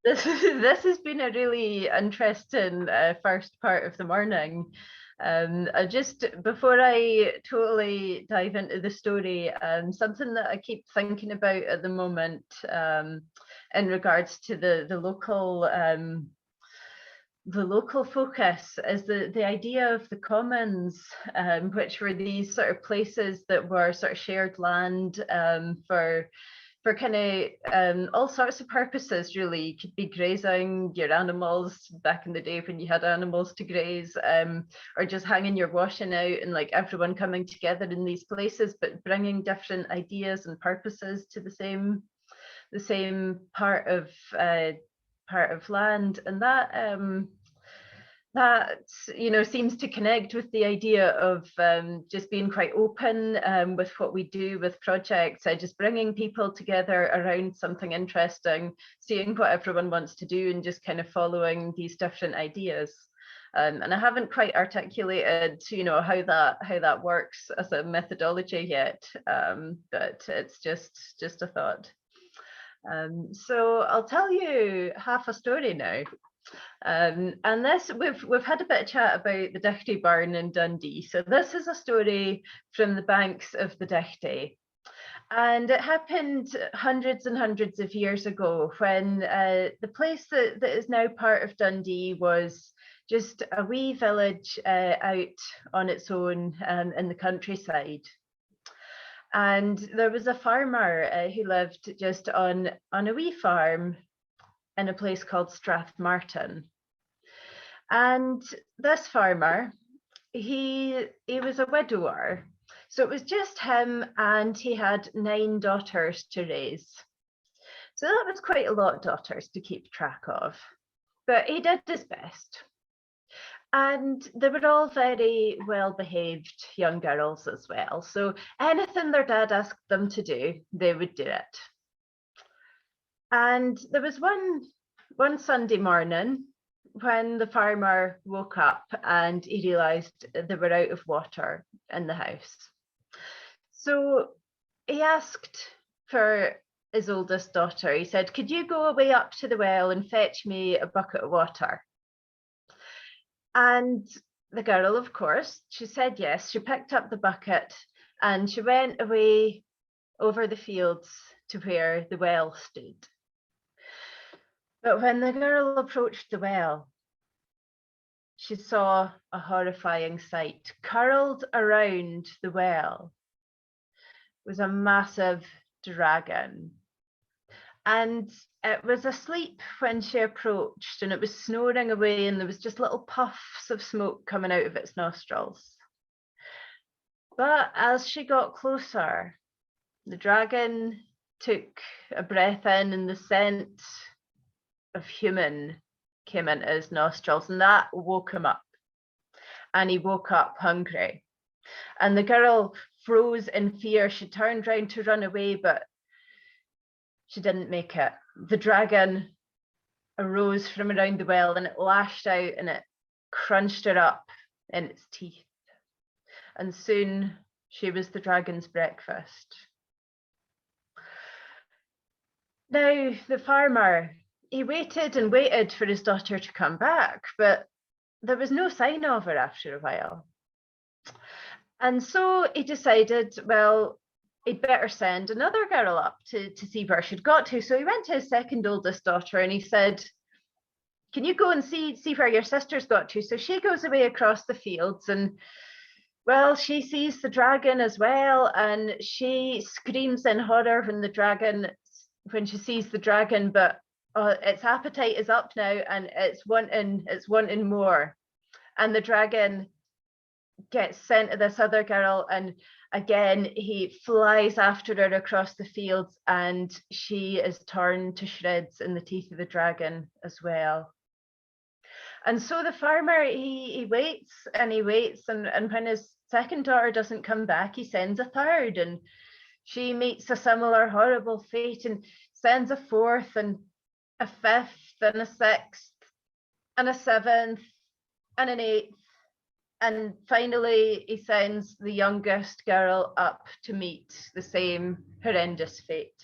This has been a really interesting first part of the morning. Before I totally dive into the story, something that I keep thinking about at the moment in regards to the local focus is the idea of the commons, which were these sort of places that were sort of shared land for kind of all sorts of purposes, really. You could be grazing your animals back in the day when you had animals to graze, or just hanging your washing out, and like everyone coming together in these places, but bringing different ideas and purposes to the same part of land. And that, you know, seems to connect with the idea of just being quite open with what we do with projects, just bringing people together around something interesting, seeing what everyone wants to do and just kind of following these different ideas. And I haven't quite articulated, you know, how that works as a methodology yet, but it's just a thought. So I'll tell you half a story now. And this, we've had a bit of chat about the Dichty Burn in Dundee. So this is a story from the banks of the Dichty. And it happened hundreds and hundreds of years ago when the place that is now part of Dundee was just a wee village out on its own in the countryside. And there was a farmer who lived just on a wee farm in a place called Strathmartin. And this farmer, he was a widower. So it was just him, and he had 9 daughters to raise. So that was quite a lot of daughters to keep track of, but he did his best. And they were all very well-behaved young girls as well. So anything their dad asked them to do, they would do it. And there was one Sunday morning when the farmer woke up and he realised they were out of water in the house. So he asked for his oldest daughter. He said, "Could you go away up to the well and fetch me a bucket of water?" And the girl, of course, she said yes. She picked up the bucket and she went away over the fields to where the well stood. But when the girl approached the well, she saw a horrifying sight. Curled around the well was a massive dragon. And it was asleep when she approached, and it was snoring away, and there was just little puffs of smoke coming out of its nostrils. But as she got closer, the dragon took a breath in, and the scent of human came into his nostrils, and that woke him up. And he woke up hungry. And the girl froze in fear. She turned round to run away, but she didn't make it. The dragon arose from around the well, and it lashed out and it crunched her up in its teeth. And soon she was the dragon's breakfast. Now, the farmer, he waited and waited for his daughter to come back, but there was no sign of her after a while. And so he decided, well, he'd better send another girl up to see where she'd got to. So he went to his second oldest daughter and he said, "Can you go and see where your sister's got to?" So she goes away across the fields, and well, she sees the dragon as well, and she screams in horror when she sees the dragon, but its appetite is up now and it's wanting more. And the dragon gets sent to this other girl, and again he flies after her across the fields, and she is torn to shreds in the teeth of the dragon as well. And so the farmer, he waits and he waits, and when his second daughter doesn't come back, he sends a third, and she meets a similar horrible fate, and sends a fourth and a fifth and a sixth and a seventh and an eighth. And finally, he sends the youngest girl up to meet the same horrendous fate.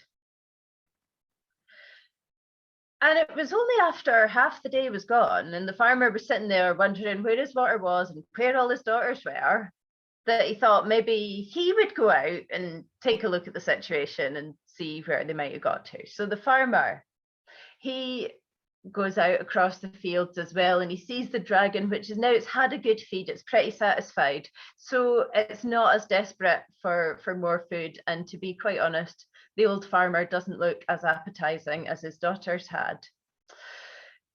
And it was only after half the day was gone and the farmer was sitting there wondering where his water was and where all his daughters were, that he thought maybe he would go out and take a look at the situation and see where they might have got to. So the farmer, he goes out across the fields as well, and he sees the dragon, which is now, it's had a good feed, it's pretty satisfied, so it's not as desperate for more food. And to be quite honest, the old farmer doesn't look as appetizing as his daughters had.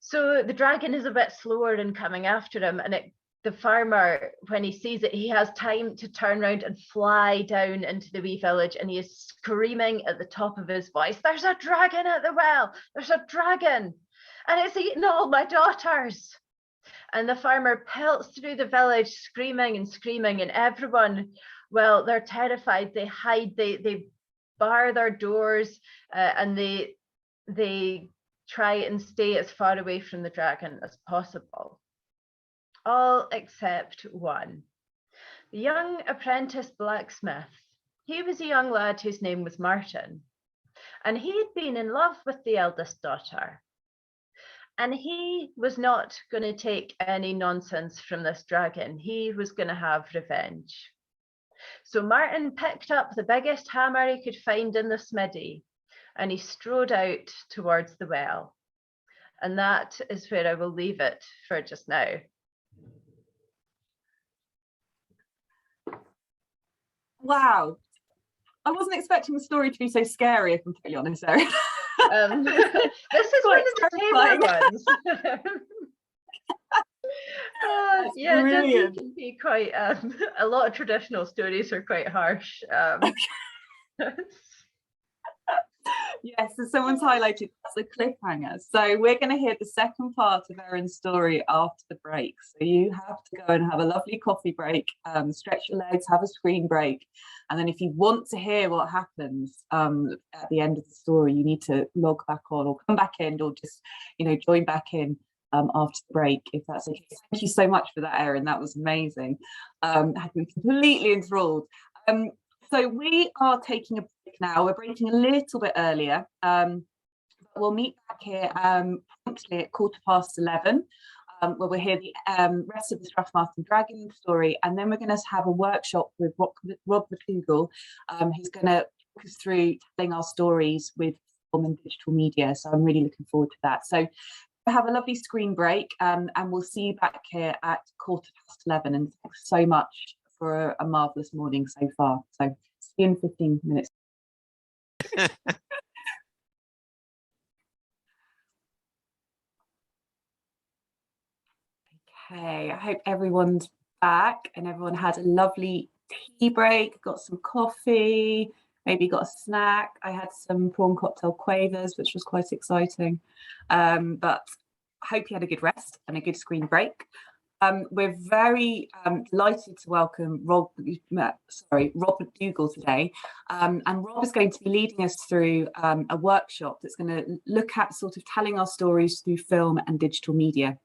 So the dragon is a bit slower in coming after him, and the farmer, when he sees it, he has time to turn around and fly down into the wee village, and he is screaming at the top of his voice, "There's a dragon at the well, there's a dragon, and it's eaten all my daughters." And the farmer pelts through the village screaming and screaming, and everyone, well, they're terrified. They hide, they bar their doors, and they try and stay as far away from the dragon as possible. All except one. The young apprentice blacksmith. He was a young lad whose name was Martin, and he had been in love with the eldest daughter. And he was not going to take any nonsense from this dragon. He was going to have revenge. So Martin picked up the biggest hammer he could find in the smithy, and he strode out towards the well. And that is where I will leave it for just now. Wow. I wasn't expecting the story to be so scary, if I'm totally honest, Erin. This is one of the tamer ones. Yeah, brilliant. Disney can be quite, a lot of traditional stories are quite harsh. Yes, so someone's highlighted that's a cliffhanger. So we're going to hear the second part of Erin's story after the break. So you have to go and have a lovely coffee break, stretch your legs, have a screen break. And then if you want to hear what happens at the end of the story, you need to log back on or come back in or just, join back in after the break, if that's okay. Thank you so much for that, Erin. That was amazing. Had me completely enthralled. So we are taking a break now. We're breaking a little bit earlier. We'll meet back here promptly at 11:15, where we'll hear the rest of the Strathmartin Dragon story, and then we're going to have a workshop with Rob McDougall, who's going to walk us through telling our stories with film and digital media. So I'm really looking forward to that. So have a lovely screen break, and we'll see you back here at 11:15. And thanks so much for a marvelous morning so far. So see you in 15 minutes. Okay, I hope everyone's back and everyone had a lovely tea break, got some coffee, maybe got a snack. I had some prawn cocktail quavers, which was quite exciting. But I hope you had a good rest and a good screen break. We're very delighted to welcome Rob McDougall today. And Rob is going to be leading us through a workshop that's going to look at sort of telling our stories through film and digital media.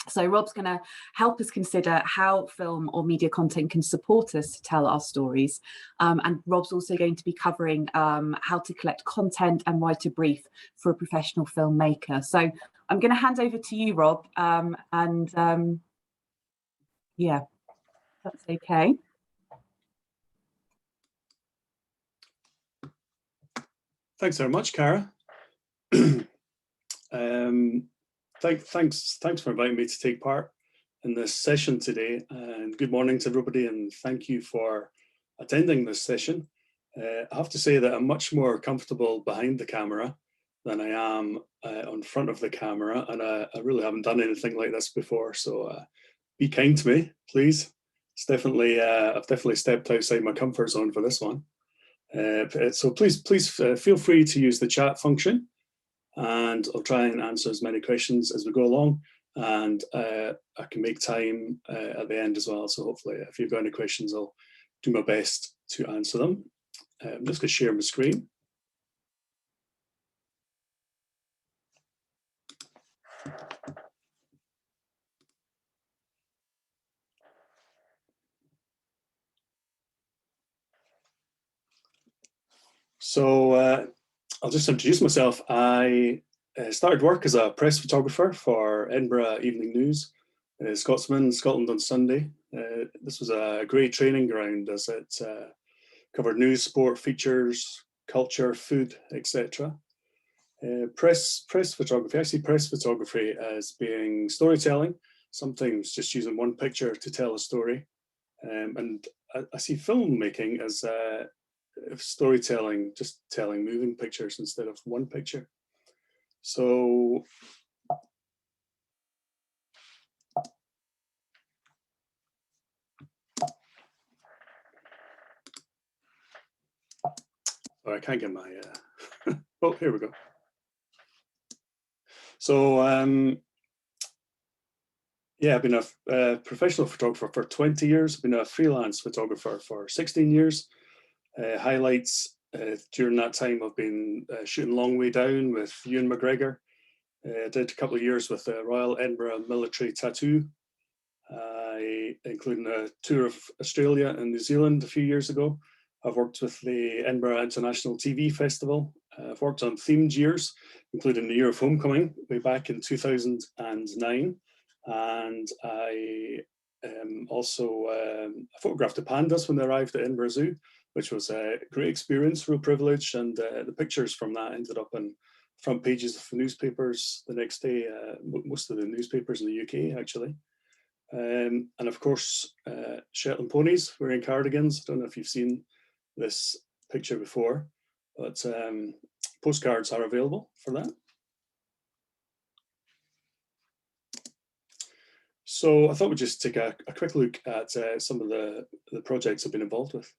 So Rob's going to help us consider how film or media content can support us to tell our stories. And Rob's also going to be covering how to collect content and write a brief for a professional filmmaker. So I'm going to hand over to you, Rob, yeah, that's okay. Thanks very much, Cara. Thanks for inviting me to take part in this session today, and good morning to everybody, and thank you for attending this session. I have to say that I'm much more comfortable behind the camera than I am on front of the camera, and I really haven't done anything like this before, so be kind to me, please. It's definitely I've definitely stepped outside my comfort zone for this one. So please feel free to use the chat function, and I'll try and answer as many questions as we go along, and I can make time at the end as well. So hopefully if you've got any questions, I'll do my best to answer them. I'm just going to share my screen. So I'll just introduce myself. I started work as a press photographer for Edinburgh Evening News, Scotsman, Scotland on Sunday. This was a great training ground as it covered news, sport, features, culture, food, etc. Press photography, I see press photography as being storytelling, sometimes just using one picture to tell a story. And I see filmmaking as storytelling, just telling moving pictures instead of one picture. So I can't get my oh, here we go. So Yeah, I've been a professional photographer for 20 years. I've been a freelance photographer for 16 years. Highlights during that time, I've been shooting Long Way Down with Ewan McGregor. Did a couple of years with the Royal Edinburgh Military Tattoo, including a tour of Australia and New Zealand a few years ago. I've worked with the Edinburgh International TV Festival. I've worked on themed years, including the Year of Homecoming way back in 2009. And I also photographed the pandas when they arrived at Edinburgh Zoo, which was a great experience, real privilege. And the pictures from that ended up on front pages of newspapers the next day, most of the newspapers in the UK, actually. And of course, Shetland ponies wearing cardigans. I don't know if you've seen this picture before, but postcards are available for that. So I thought we'd just take a quick look at some of the projects I've been involved with.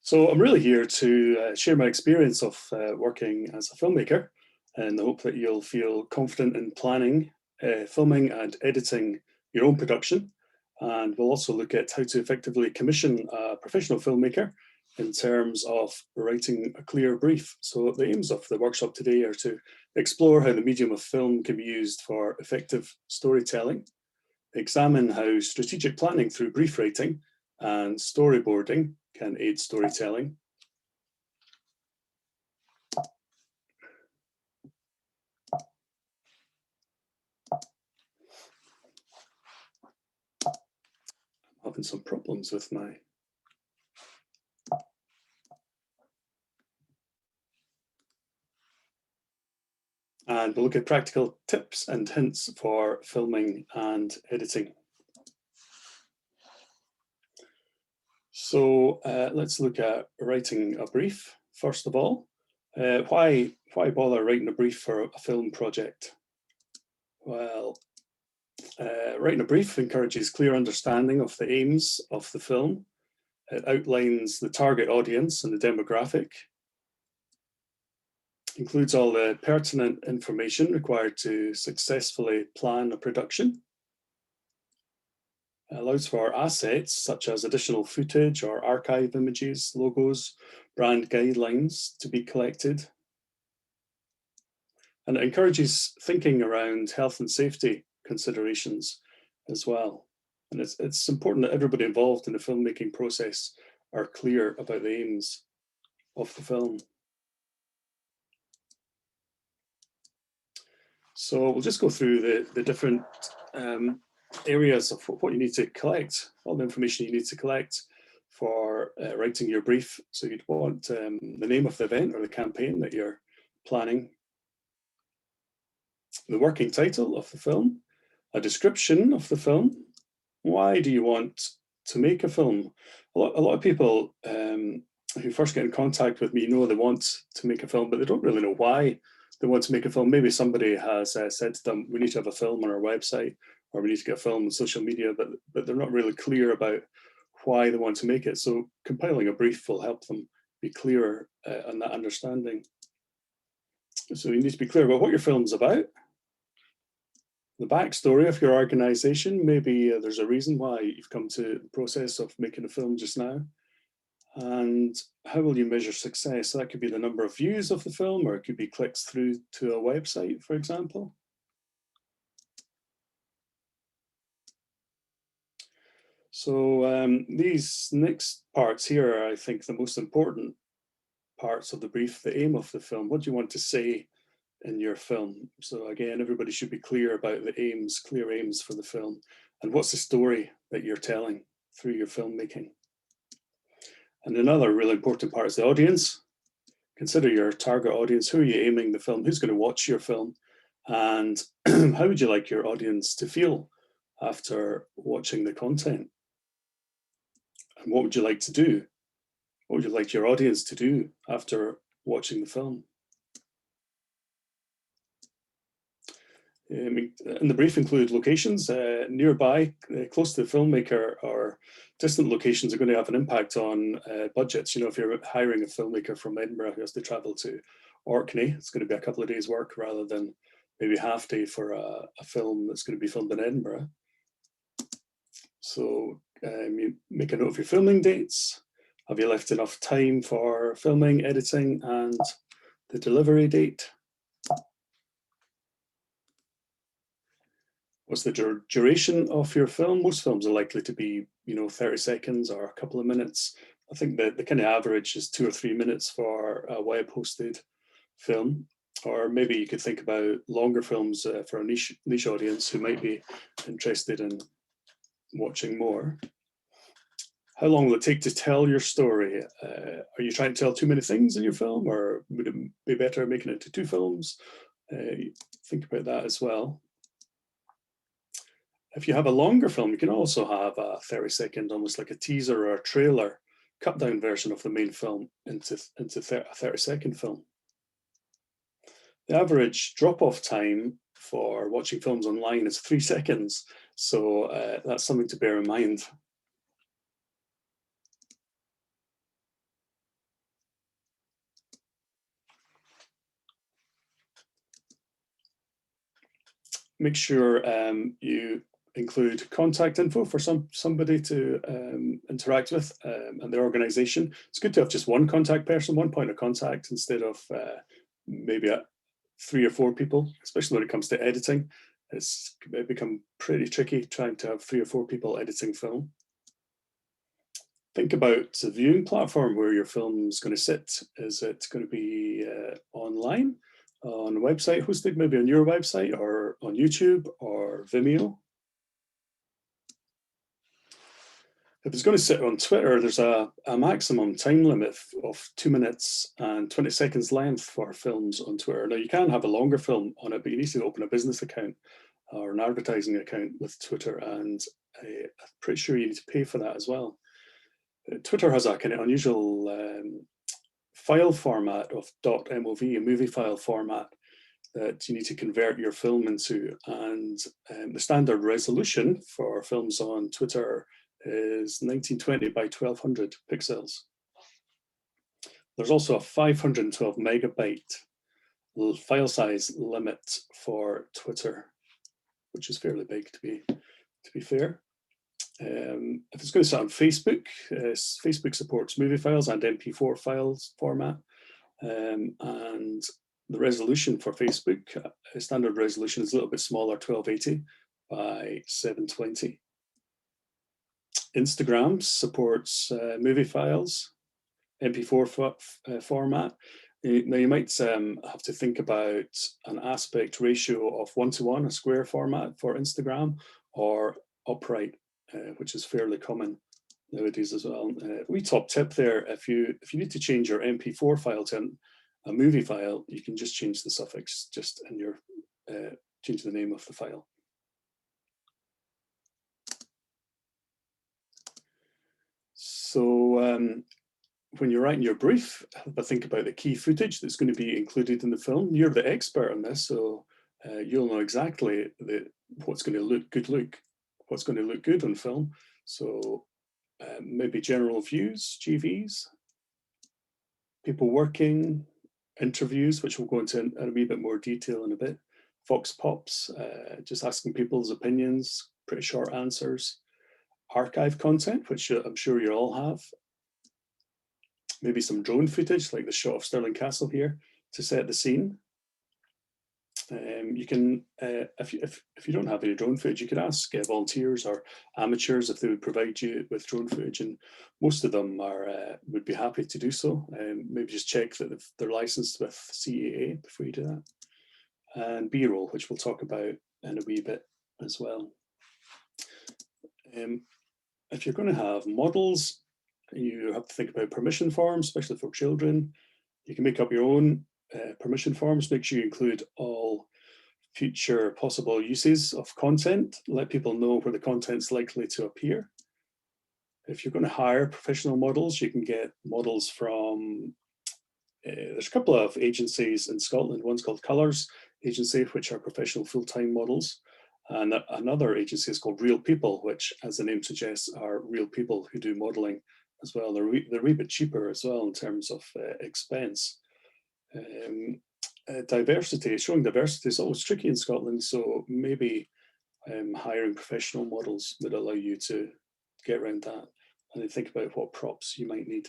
So I'm really here to share my experience of working as a filmmaker, in the hope that you'll feel confident in planning, filming and editing your own production. And we'll also look at how to effectively commission a professional filmmaker in terms of writing a clear brief. So the aims of the workshop today are to explore how the medium of film can be used for effective storytelling, examine how strategic planning through brief writing and storyboarding can aid storytelling. I'm having some problems with my... And we'll look at practical tips and hints for filming and editing. So let's look at writing a brief. First of all, why bother writing a brief for a film project? Well, writing a brief encourages clear understanding of the aims of the film. It outlines the target audience and the demographic, includes all the pertinent information required to successfully plan a production, allows for assets such as additional footage or archive images, logos, brand guidelines to be collected. And it encourages thinking around health and safety considerations as well. And it's important that everybody involved in the filmmaking process are clear about the aims of the film. So we'll just go through the different areas of what you need to collect, all the information you need to collect for writing your brief. So you'd want the name of the event or the campaign that you're planning, the working title of the film, a description of the film. Why do you want to make a film? A lot of people who first get in contact with me know they want to make a film, but they don't really know why they want to make a film. Maybe somebody has said to them, we need to have a film on our website, or we need to get a film on social media, but they're not really clear about why they want to make it. So compiling a brief will help them be clearer on that understanding. So you need to be clear about what your film's about, the backstory of your organization. Maybe there's a reason why you've come to the process of making a film just now. And how will you measure success? So that could be the number of views of the film, or it could be clicks through to a website, for example. So these next parts here are, I think, the most important parts of the brief, the aim of the film. What do you want to say in your film? So again, everybody should be clear about the aims, clear aims for the film. And what's the story that you're telling through your filmmaking? And another really important part is the audience. Consider your target audience. Who are you aiming the film? Who's going to watch your film? And how would you like your audience to feel after watching the content? And what would you like to do? What would you like your audience to do after watching the film? And the brief include locations nearby, close to the filmmaker, or distant locations are going to have an impact on budgets. You know, if you're hiring a filmmaker from Edinburgh who has to travel to Orkney, it's going to be a couple of days' work rather than maybe half day for a film that's going to be filmed in Edinburgh. So you make a note of your filming dates. Have you left enough time for filming, editing, and the delivery date? What's the duration of your film? Most films are likely to be, 30 seconds or a couple of minutes. I think the kind of average is 2 or 3 minutes for a web-hosted film. Or maybe you could think about longer films for a niche audience who might be interested in watching more. How long will it take to tell your story? Are you trying to tell too many things in your film, or would it be better making it to 2 films? Think about that as well. If you have a longer film, you can also have a 30-second, almost like a teaser or a trailer, cut down version of the main film into a 30-second film. The average drop-off time for watching films online is 3 seconds. So that's something to bear in mind. Make sure you include contact info for somebody to interact with and their organization. It's good to have just one contact person, one point of contact, instead of maybe 3 or 4 people, especially when it comes to editing. It's become pretty tricky trying to have 3 or 4 people editing film. Think about the viewing platform where your film is going to sit. Is it going to be online, on a website hosted, maybe on your website, or on YouTube or Vimeo? If it's going to sit on Twitter, there's a maximum time limit of 2 minutes and 20 seconds length for films on Twitter. Now, you can have a longer film on it, but you need to open a business account or an advertising account with Twitter, and I'm pretty sure you need to pay for that as well. Twitter has a kind of unusual file format of .mov, a movie file format that you need to convert your film into, and the standard resolution for films on Twitter is 1920 by 1200 pixels. There's also a 512 megabyte file size limit for Twitter, which is fairly big to be fair. If it's going to sit on Facebook, Facebook supports movie files and MP4 files format, and the resolution for Facebook, standard resolution, is a little bit smaller, 1280 by 720. Instagram supports movie files, MP4 format. Now you might have to think about an aspect ratio of 1:1, a square format for Instagram, or upright, which is fairly common nowadays as well. Wee top tip there: if you need to change your MP4 file to a movie file, you can just change the suffix just in your change the name of the file. So when you're writing your brief, think about the key footage that's going to be included in the film. You're the expert on this, so you'll know exactly what's going to look good on film. So maybe general views, GVs, people working, interviews, which we'll go into in a wee bit more detail in a bit, Vox Pops, just asking people's opinions, pretty short answers. Archive content, which I'm sure you all have. Maybe some drone footage, like the shot of Stirling Castle here, to set the scene. You can, if you don't have any drone footage, you could ask volunteers or amateurs if they would provide you with drone footage, and most of them would be happy to do so. Maybe just check that they're licensed with CAA before you do that. And B-roll, which we'll talk about in a wee bit as well. If you're going to have models, you have to think about permission forms, especially for children. You can make up your own permission forms. Make sure you include all future possible uses of content. Let people know where the content's likely to appear. If you're going to hire professional models, you can get models from, there's a couple of agencies in Scotland. One's called Colours Agency, which are professional full-time models. And another agency is called Real People, which, as the name suggests, are real people who do modelling as well. They're a wee bit cheaper as well in terms of expense. Diversity, showing diversity is always tricky in Scotland, so maybe hiring professional models would allow you to get around that, and then think about what props you might need.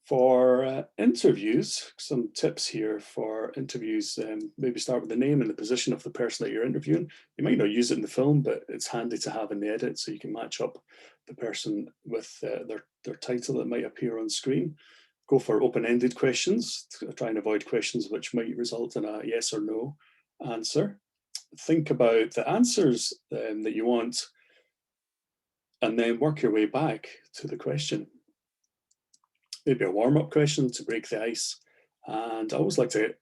For interviews, some tips here for interviews. Maybe start with the name and the position of the person that you're interviewing. You might not use it in the film, but it's handy to have in the edit so you can match up the person with their title that might appear on screen. Go for open-ended questions to try and avoid questions which might result in a yes or no answer. Think about the answers that you want, and then work your way back to the question. Maybe a warm-up question to break the ice. And I always like to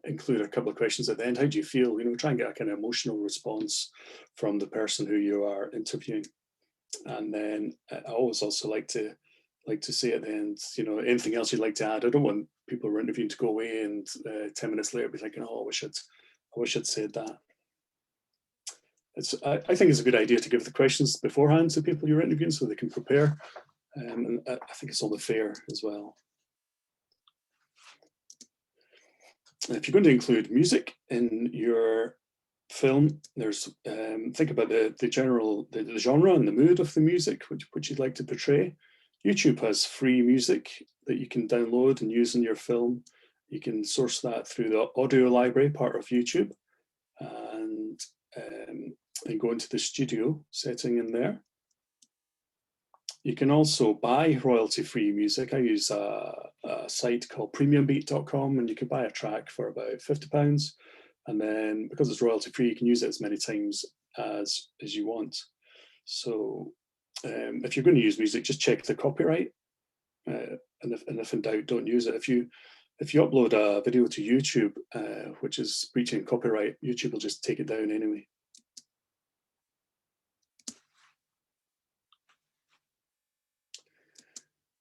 include a couple of questions at the end. How do you feel? Try and get a kind of emotional response from the person who you are interviewing. And then I always also like to say at the end, anything else you'd like to add. I don't want people who are interviewing to go away and 10 minutes later be thinking, oh, I wish I'd said that. I think it's a good idea to give the questions beforehand to people you're interviewing so they can prepare. And I think it's only fair as well. If you're going to include music in your film, there's think about the genre and the mood of the music which you'd like to portray. YouTube has free music that you can download and use in your film. You can source that through the audio library part of YouTube, and go into the studio setting in there. You can also buy royalty-free music. I use a site called premiumbeat.com, and you can buy a track for about £50. And then because it's royalty-free, you can use it as many times as you want. So if you're going to use music, just check the copyright. And if in doubt, don't use it. If you upload a video to YouTube, which is breaching copyright, YouTube will just take it down anyway.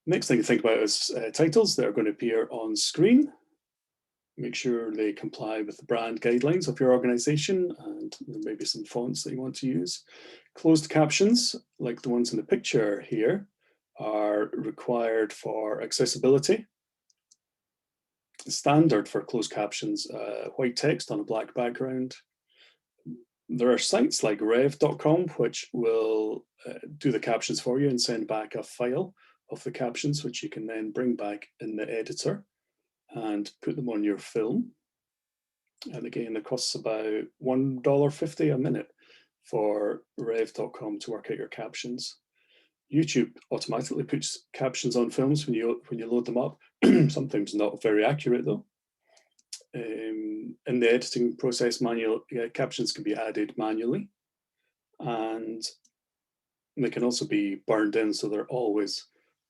Next thing to think about is titles that are going to appear on screen. Make sure they comply with the brand guidelines of your organization, and there may be some fonts that you want to use. Closed captions, like the ones in the picture here, are required for accessibility. Standard for closed captions, white text on a black background. There are sites like rev.com which will do the captions for you and send back a file of the captions, which you can then bring back in the editor and put them on your film. And again, it costs about $1.50 a minute for rev.com to work out your captions. YouTube automatically puts captions on films when you load them up. Sometimes not very accurate though. In the editing process, captions can be added manually, and they can also be burned in, so they're always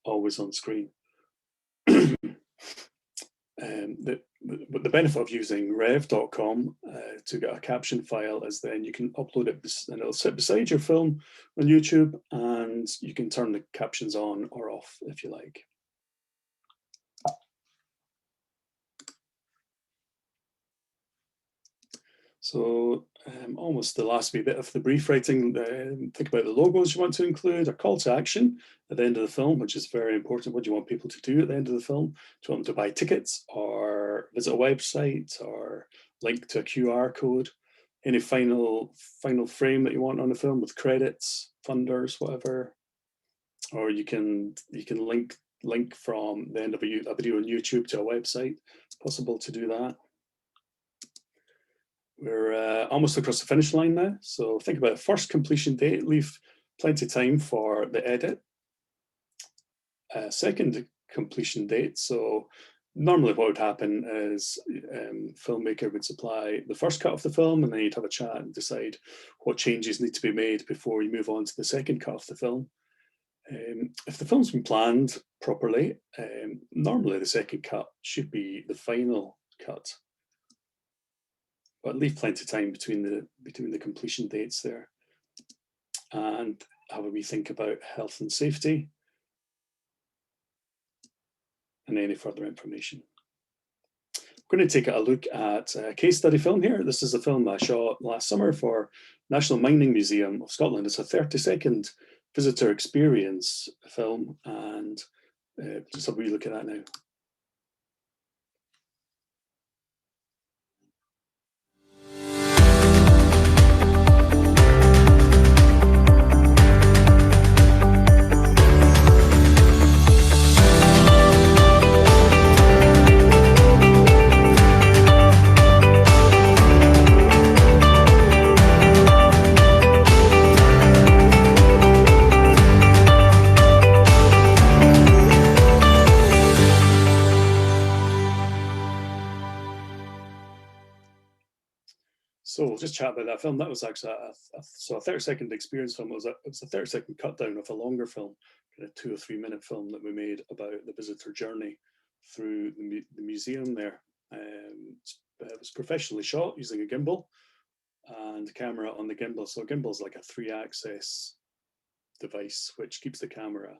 on screen. The benefit of using rev.com to get a caption file is then you can upload it and it'll sit beside your film on YouTube, and you can turn the captions on or off if you like. So almost the last wee bit of the brief writing, think about the logos you want to include, a call to action at the end of the film, which is very important. What do you want people to do at the end of the film? Do you want them to buy tickets or visit a website or link to a QR code? Any final frame that you want on the film with credits, funders, whatever. Or you can link from the end of a video on YouTube to a website. It's possible to do that. We're almost across the finish line now. So think about first completion date, leave plenty of time for the edit. Second completion date. So normally what would happen is filmmaker would supply the first cut of the film, and then you'd have a chat and decide what changes need to be made before you move on to the second cut of the film. If the film's been planned properly, normally the second cut should be the final cut. But leave plenty of time between the completion dates there. And have a wee think about health and safety and any further information. We're going to take a look at a case study film here. This is a film I shot last summer for National Mining Museum of Scotland. It's a 30-second visitor experience film, and just have a wee look at that now. So we'll just chat about that film. That was actually a 30-second experience film. It was a 30-second cut down of a longer film, kind of 2 or 3 minute film that we made about the visitor journey through the museum there. It was professionally shot using a gimbal and a camera on the gimbal. So a gimbal is like a 3-axis device which keeps the camera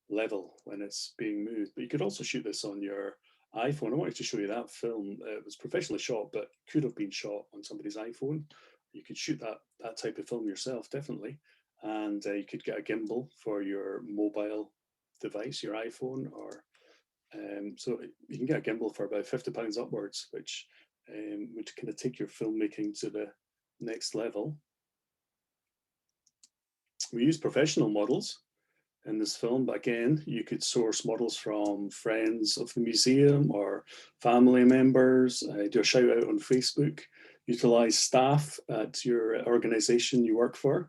level when it's being moved. But you could also shoot this on your iPhone. I wanted to show you that film. It was professionally shot, but could have been shot on somebody's iPhone. You could shoot that type of film yourself, definitely. And you could get a gimbal for your mobile device, your iPhone, or so you can get a gimbal for about £50 upwards, which would kind of take your filmmaking to the next level. We use professional models in this film, but again, you could source models from friends of the museum or family members, do a shout out on Facebook, utilize staff at your organization you work for.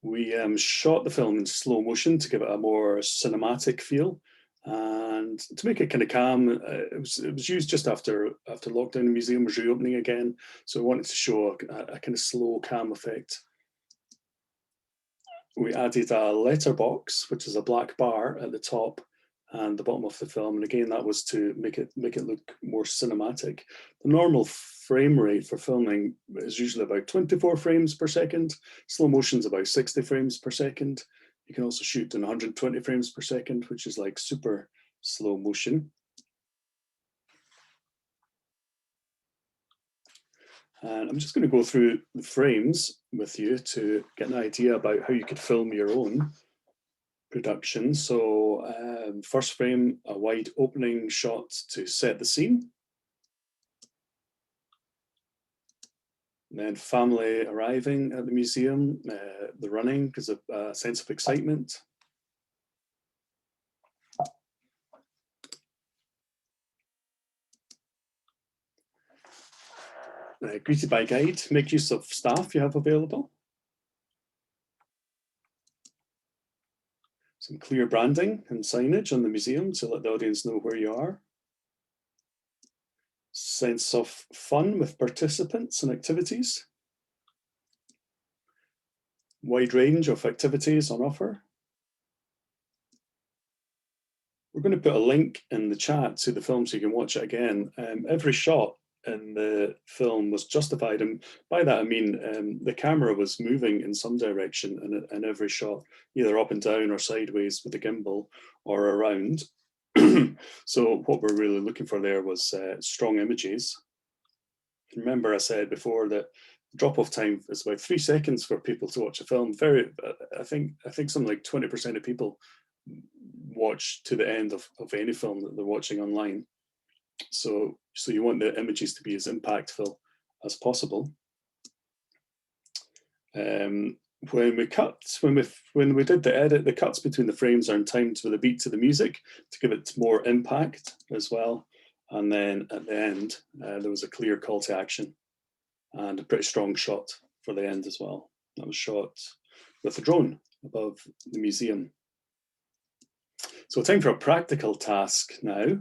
We shot the film in slow motion to give it a more cinematic feel, and to make it kind of calm. It was used just after lockdown. The museum was reopening again, so we wanted to show a kind of slow, calm effect. We added a letterbox, which is a black bar at the top and the bottom of the film, and again that was to make it look more cinematic. The normal frame rate for filming is usually about 24 frames per second. Slow motion is about 60 frames per second. You can also shoot in 120 frames per second, which is like super slow motion. And I'm just going to go through the frames with you to get an idea about how you could film your own production. So first frame, a wide opening shot to set the scene. And then family arriving at the museum, the running because of a sense of excitement. Greeted by guide, make use of staff you have available. Some clear branding and signage on the museum to let the audience know where you are. Sense of fun with participants and activities. Wide range of activities on offer. We're going to put a link in the chat to the film so you can watch it again. Every shot in the film was justified, and by that I mean the camera was moving in some direction in every shot, either up and down or sideways with the gimbal or around. So what we're really looking for there was strong images. Remember I said before that drop-off time is about 3 seconds for people to watch a film. I think something like 20% of people watch to the end of any film that they're watching online. So you want the images to be as impactful as possible. When we did the edit, the cuts between the frames are in time with a beat to the music to give it more impact as well. And then at the end, there was a clear call to action and a pretty strong shot for the end as well. That was shot with a drone above the museum. So time for a practical task now.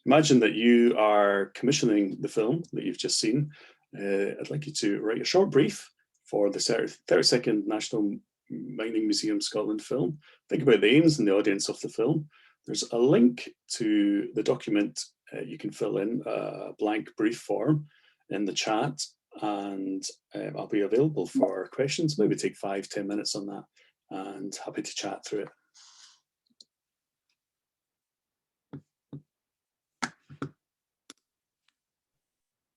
Imagine that you are commissioning the film that you've just seen. I'd like you to write a short brief for the 32nd National Mining Museum Scotland film. Think about the aims and the audience of the film. There's a link to the document you can fill in a blank brief form in the chat, and I'll be available for questions. Maybe take 5-10 minutes on that, and happy to chat through it.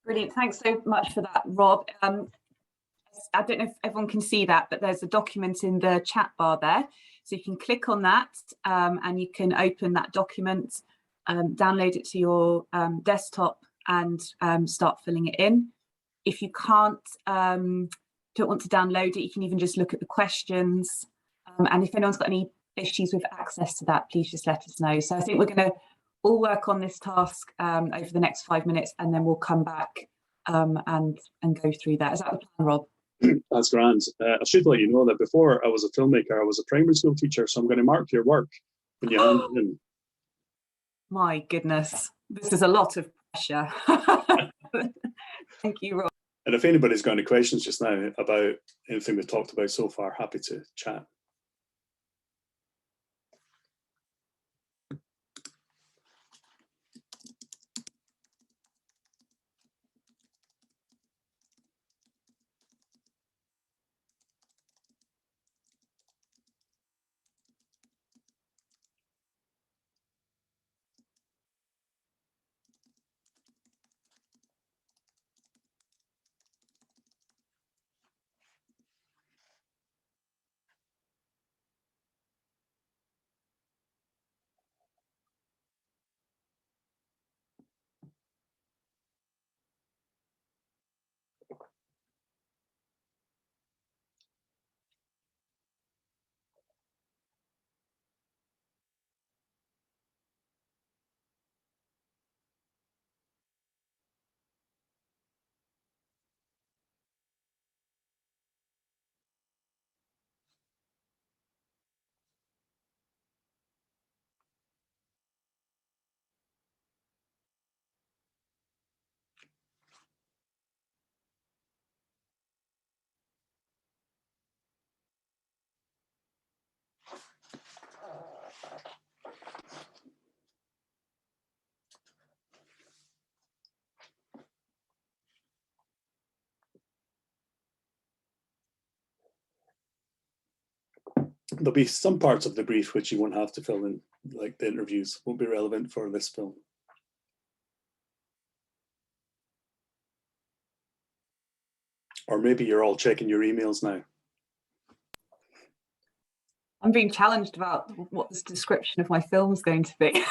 Brilliant. Thanks so much for that, Rob. I don't know if everyone can see that, but there's a document in the chat bar there. So you can click on that and you can open that document, download it to your desktop and start filling it in. If you can't, don't want to download it, you can even just look at the questions. And if anyone's got any issues with access to that, please just let us know. So I think we're going to all work on this task over the next 5 minutes, and then we'll come back and go through that. Is that the plan, Rob? That's grand. I should let you know that before I was a filmmaker, I was a primary school teacher, so I'm going to mark your work when you hand it in. My goodness, this is a lot of pressure. Thank you, Rob. And if anybody's got any questions just now about anything we've talked about so far, happy to chat. There'll be some parts of the brief which you won't have to fill in, like the interviews won't be relevant for this film. Or maybe you're all checking your emails now. I'm being challenged about what this description of my film is going to be.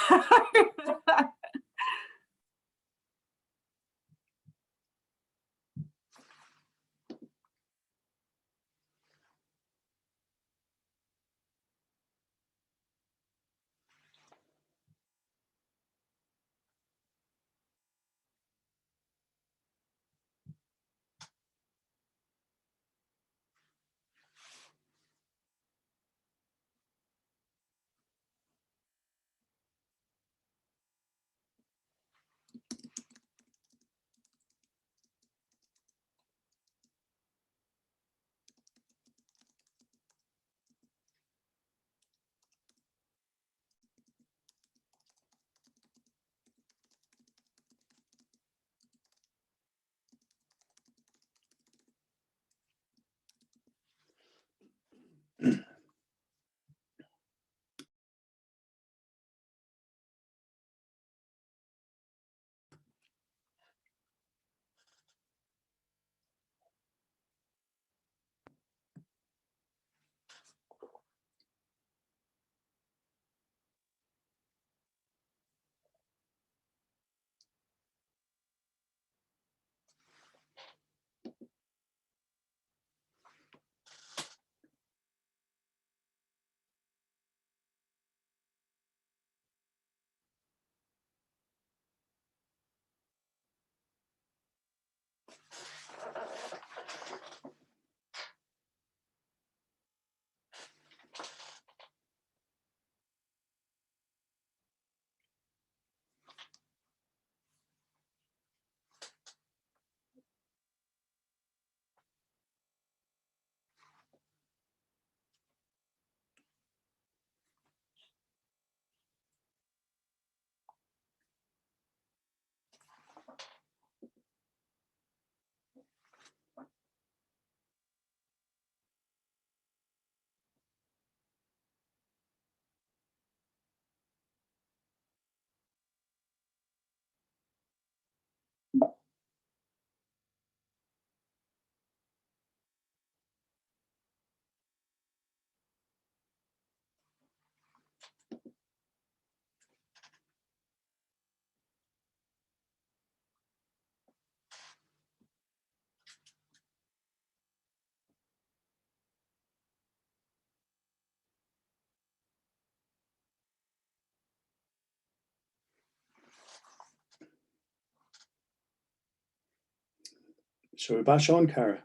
Shall we bash on, Cara?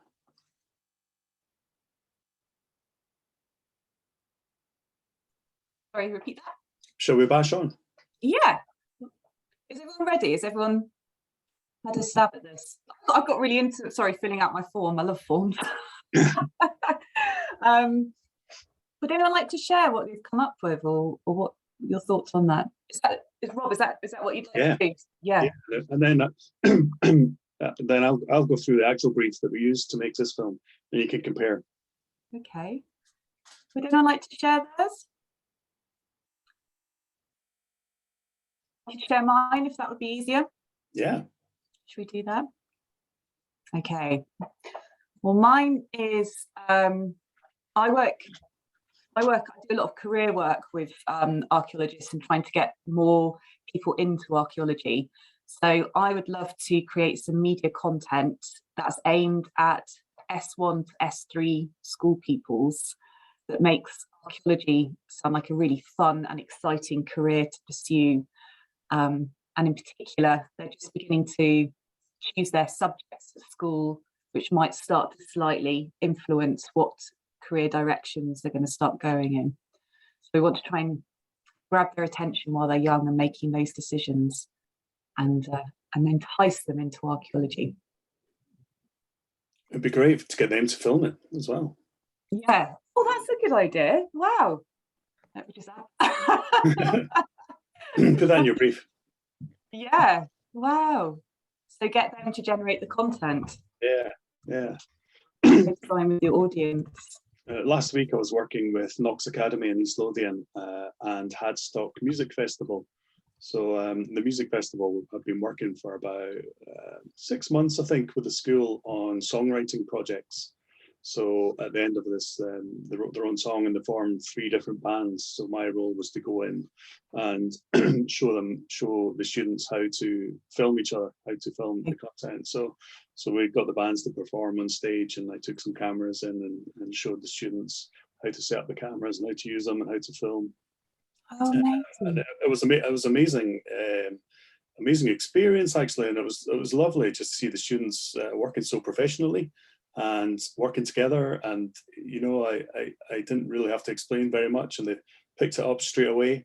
Sorry, repeat that. Shall we bash on? Yeah. Is everyone ready? Is everyone had a stab at this? I got really into filling out my form. I love forms. Would anyone like to share what you've come up with, or what your thoughts on that? Rob, is that what you'd like to do? Yeah. And then I'll go through the actual brief that we used to make this film, and you can compare. Okay. Would anyone like to share theirs? I can share mine if that would be easier. Yeah. Should we do that? Okay. Well, mine is I do a lot of career work with archaeologists and trying to get more people into archaeology. So I would love to create some media content that's aimed at S1 to S3 school pupils that makes archaeology sound like a really fun and exciting career to pursue. And in particular, they're just beginning to choose their subjects at school, which might start to slightly influence what career directions they're going to start going in. So we want to try and grab their attention while they're young and making those decisions, and entice them into archaeology. It'd be great to get them to film it as well. Yeah. Oh, that's a good idea. Wow. Let me just add. Put that in your brief. Yeah. Wow. So get them to generate the content. Yeah. Time with the audience. Last week I was working with Knox Academy in East Lothian and Hadstock Music Festival. So the music festival, I've been working for about 6 months, I think, with the school on songwriting projects. So at the end of this, they wrote their own song and they formed 3 different bands. So my role was to go in and show the students how to film each other, how to film the content. So we got the bands to perform on stage, and I took some cameras in and showed the students how to set up the cameras and how to use them and how to film. Oh, amazing. And it was amazing. Amazing experience, actually, and it was lovely just to see the students working so professionally and working together. And I didn't really have to explain very much, and they picked it up straight away,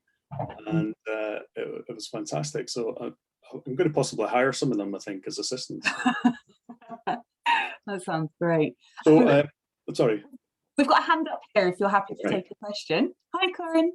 and it was fantastic. So I'm going to possibly hire some of them, I think, as assistants. That sounds great. So sorry, we've got a hand up here if you're happy to take a question. Hi, Corinne.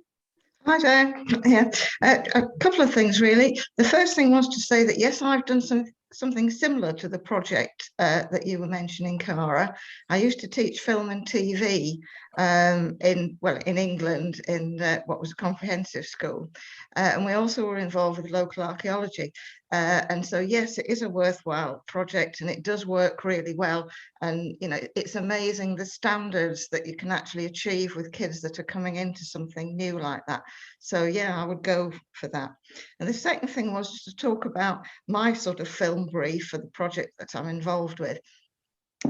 Hi there. Yeah, a couple of things really. The first thing was to say that yes, I've done something similar to the project that you were mentioning, Cara. I used to teach film and TV in England in what was a comprehensive school, and we also were involved with local archaeology. And so yes, it is a worthwhile project, and it does work really well. And it's amazing the standards that you can actually achieve with kids that are coming into something new like that. So yeah, I would go for that. And the second thing was just to talk about my sort of film brief for the project that I'm involved with.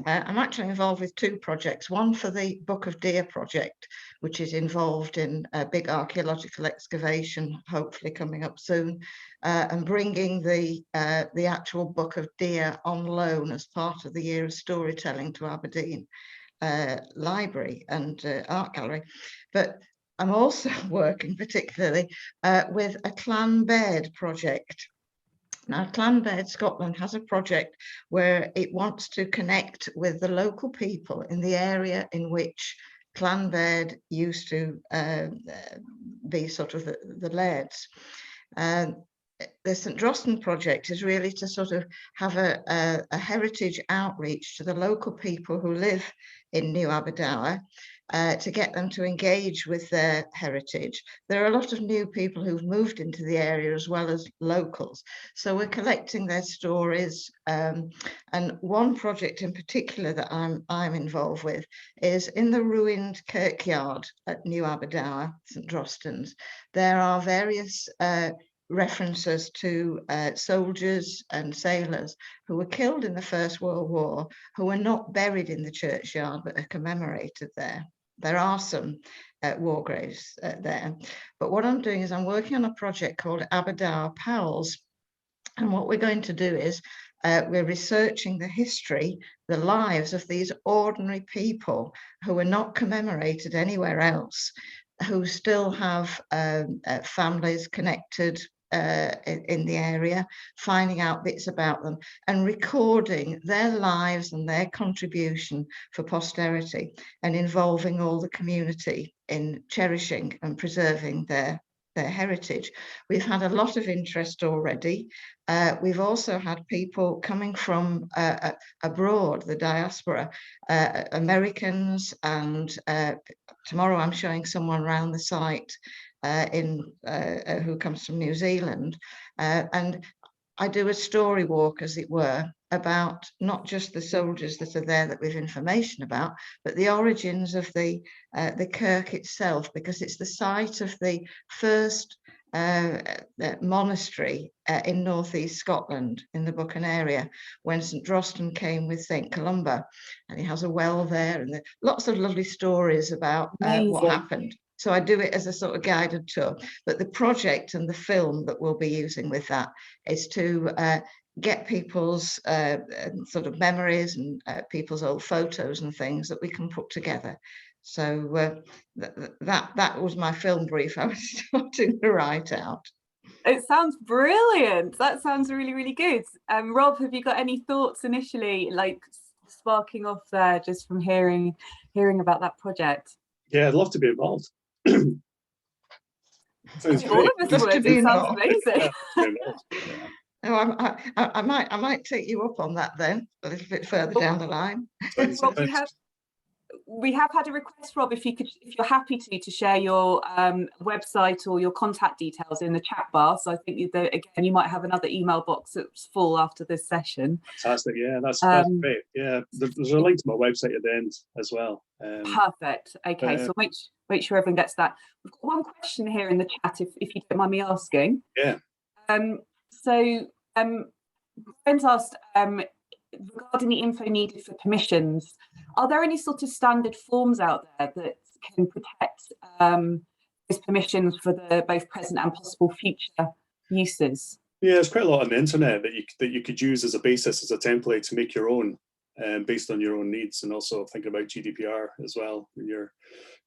I'm actually involved with 2 projects, one for the Book of Deer project, which is involved in a big archaeological excavation, hopefully coming up soon, and bringing the actual Book of Deer on loan as part of the Year of Storytelling to Aberdeen Library and Art Gallery. But I'm also working particularly with a Clan Baird project. Now, Clan Baird Scotland has a project where it wants to connect with the local people in the area in which Clan Baird used to be sort of the lairds. The St Drosten project is really to sort of have a heritage outreach to the local people who live in New Aberdour, to get them to engage with their heritage. There are a lot of new people who've moved into the area as well as locals. So we're collecting their stories. And one project in particular that I'm involved with is in the ruined kirkyard at New Aberdour, St Drosten's. There are various references to soldiers and sailors who were killed in the First World War, who were not buried in the churchyard but are commemorated there. There are some war graves there. But what I'm doing is I'm working on a project called Aberdour Pals. And what we're going to do is we're researching the history, the lives of these ordinary people who are not commemorated anywhere else, who still have families connected in the area, finding out bits about them and recording their lives and their contribution for posterity, and involving all the community in cherishing and preserving their heritage. We've had a lot of interest already. We've also had people coming from abroad, the diaspora, Americans, and tomorrow I'm showing someone around the site who comes from New Zealand, and I do a story walk, as it were, about not just the soldiers that are there that we've information about, but the origins of the kirk itself, because it's the site of the first monastery in northeast Scotland, in the Buchan area, when St Drosten came with St Columba, and he has a well there, and lots of lovely stories about what happened. So I do it as a sort of guided tour, but the project and the film that we'll be using with that is to get people's sort of memories and people's old photos and things that we can put together. So that was my film brief I was starting to write out. It sounds brilliant. That sounds really, really good. Rob, have you got any thoughts initially, like sparking off there just from hearing about that project? Yeah, I'd love to be involved. Sounds All great. of us would. It sounds amazing. Oh, I might take you up on that then, a little bit further down the line. Rob, we have had a request, Rob, if you're happy to share your website or your contact details in the chat bar. So I think again, you might have another email box that's full after this session. Fantastic. Yeah, that's great. Yeah, there's a link to my website at the end as well. Perfect. Okay, so make sure everyone gets that. We've got one question here in the chat, if you don't mind me asking. Yeah. Friends asked, regarding the info needed for permissions, are there any sort of standard forms out there that can protect those permissions for the both present and possible future uses? Yeah, there's quite a lot on the internet that you could use as a basis, as a template to make your own, based on your own needs, and also thinking about GDPR as well when you're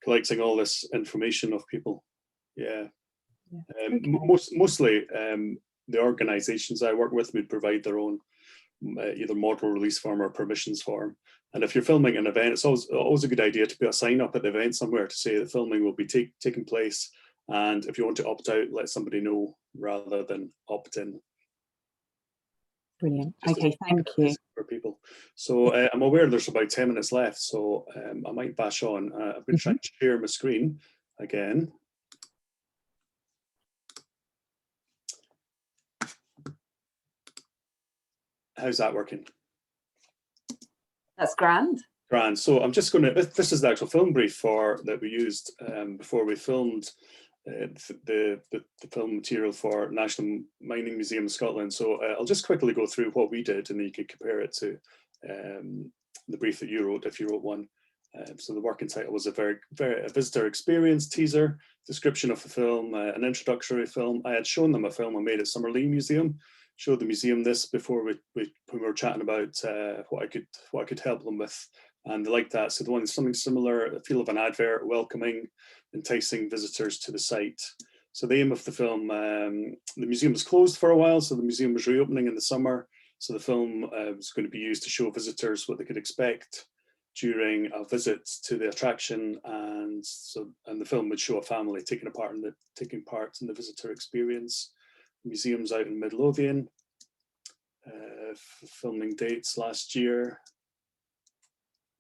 collecting all this information of people. Yeah, okay. Mostly the organisations I work with would provide their own either model release form or permissions form. And if you're filming an event, it's always a good idea to put a sign up at the event somewhere to say that filming will be taking place. And if you want to opt out, let somebody know rather than opt in. Brilliant. Okay, thank you. For people. So I'm aware there's about 10 minutes left, so I might bash on. I've been trying to share my screen again. How's that working? That's grand. Grand. So I'm just going to, this is the actual film brief that we used before we filmed the film material for National Mining Museum of Scotland. So I'll just quickly go through what we did, and then you could compare it to the brief that you wrote, if you wrote one. So the working title was a visitor experience teaser, description of the film, an introductory film. I had shown them a film I made at Summerlee Museum, showed the museum this before when we were chatting about what I could help them with, and they liked that. So they wanted something similar, a feel of an advert, welcoming, enticing visitors to the site. So the aim of the film, the museum was closed for a while, so the museum was reopening in the summer. So the film was going to be used to show visitors what they could expect during a visit to the attraction, and the film would show a family taking part in the visitor experience. The museum's out in Midlothian. Filming dates last year.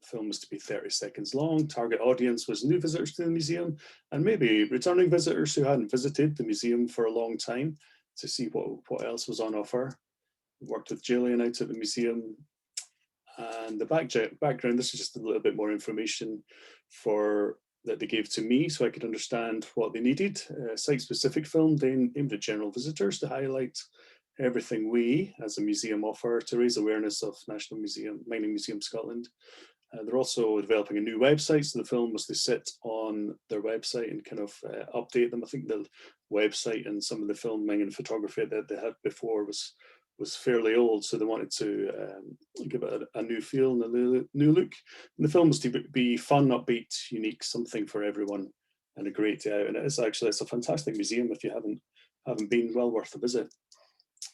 The film was to be 30 seconds long. Target audience was new visitors to the museum and maybe returning visitors who hadn't visited the museum for a long time to see what else was on offer. Worked with Gillian out at the museum. And the background, this is just a little bit more information that they gave to me so I could understand what they needed. Site-specific film aimed at general visitors to highlight everything we as a museum offer to raise awareness of National Mining Museum Scotland. They're also developing a new website, so the film was to sit on their website and kind of update them. I think the website and some of the filming and photography that they had before was was fairly old, so they wanted to give it a new feel and a new look. And the film was to be fun, upbeat, unique, something for everyone, and a great day out. And it's a fantastic museum. If you haven't been, well worth a visit.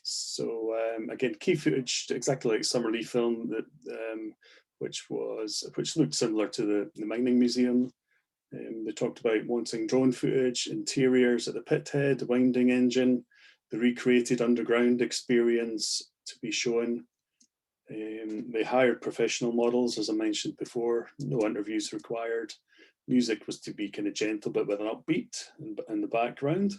So again, key footage, exactly like Summerlee film, that which looked similar to the mining museum. They talked about wanting drone footage, interiors at the pit head, the winding engine, the recreated underground experience to be shown. They hired professional models, as I mentioned before, no interviews required. Music was to be kind of gentle, but with an upbeat in the background.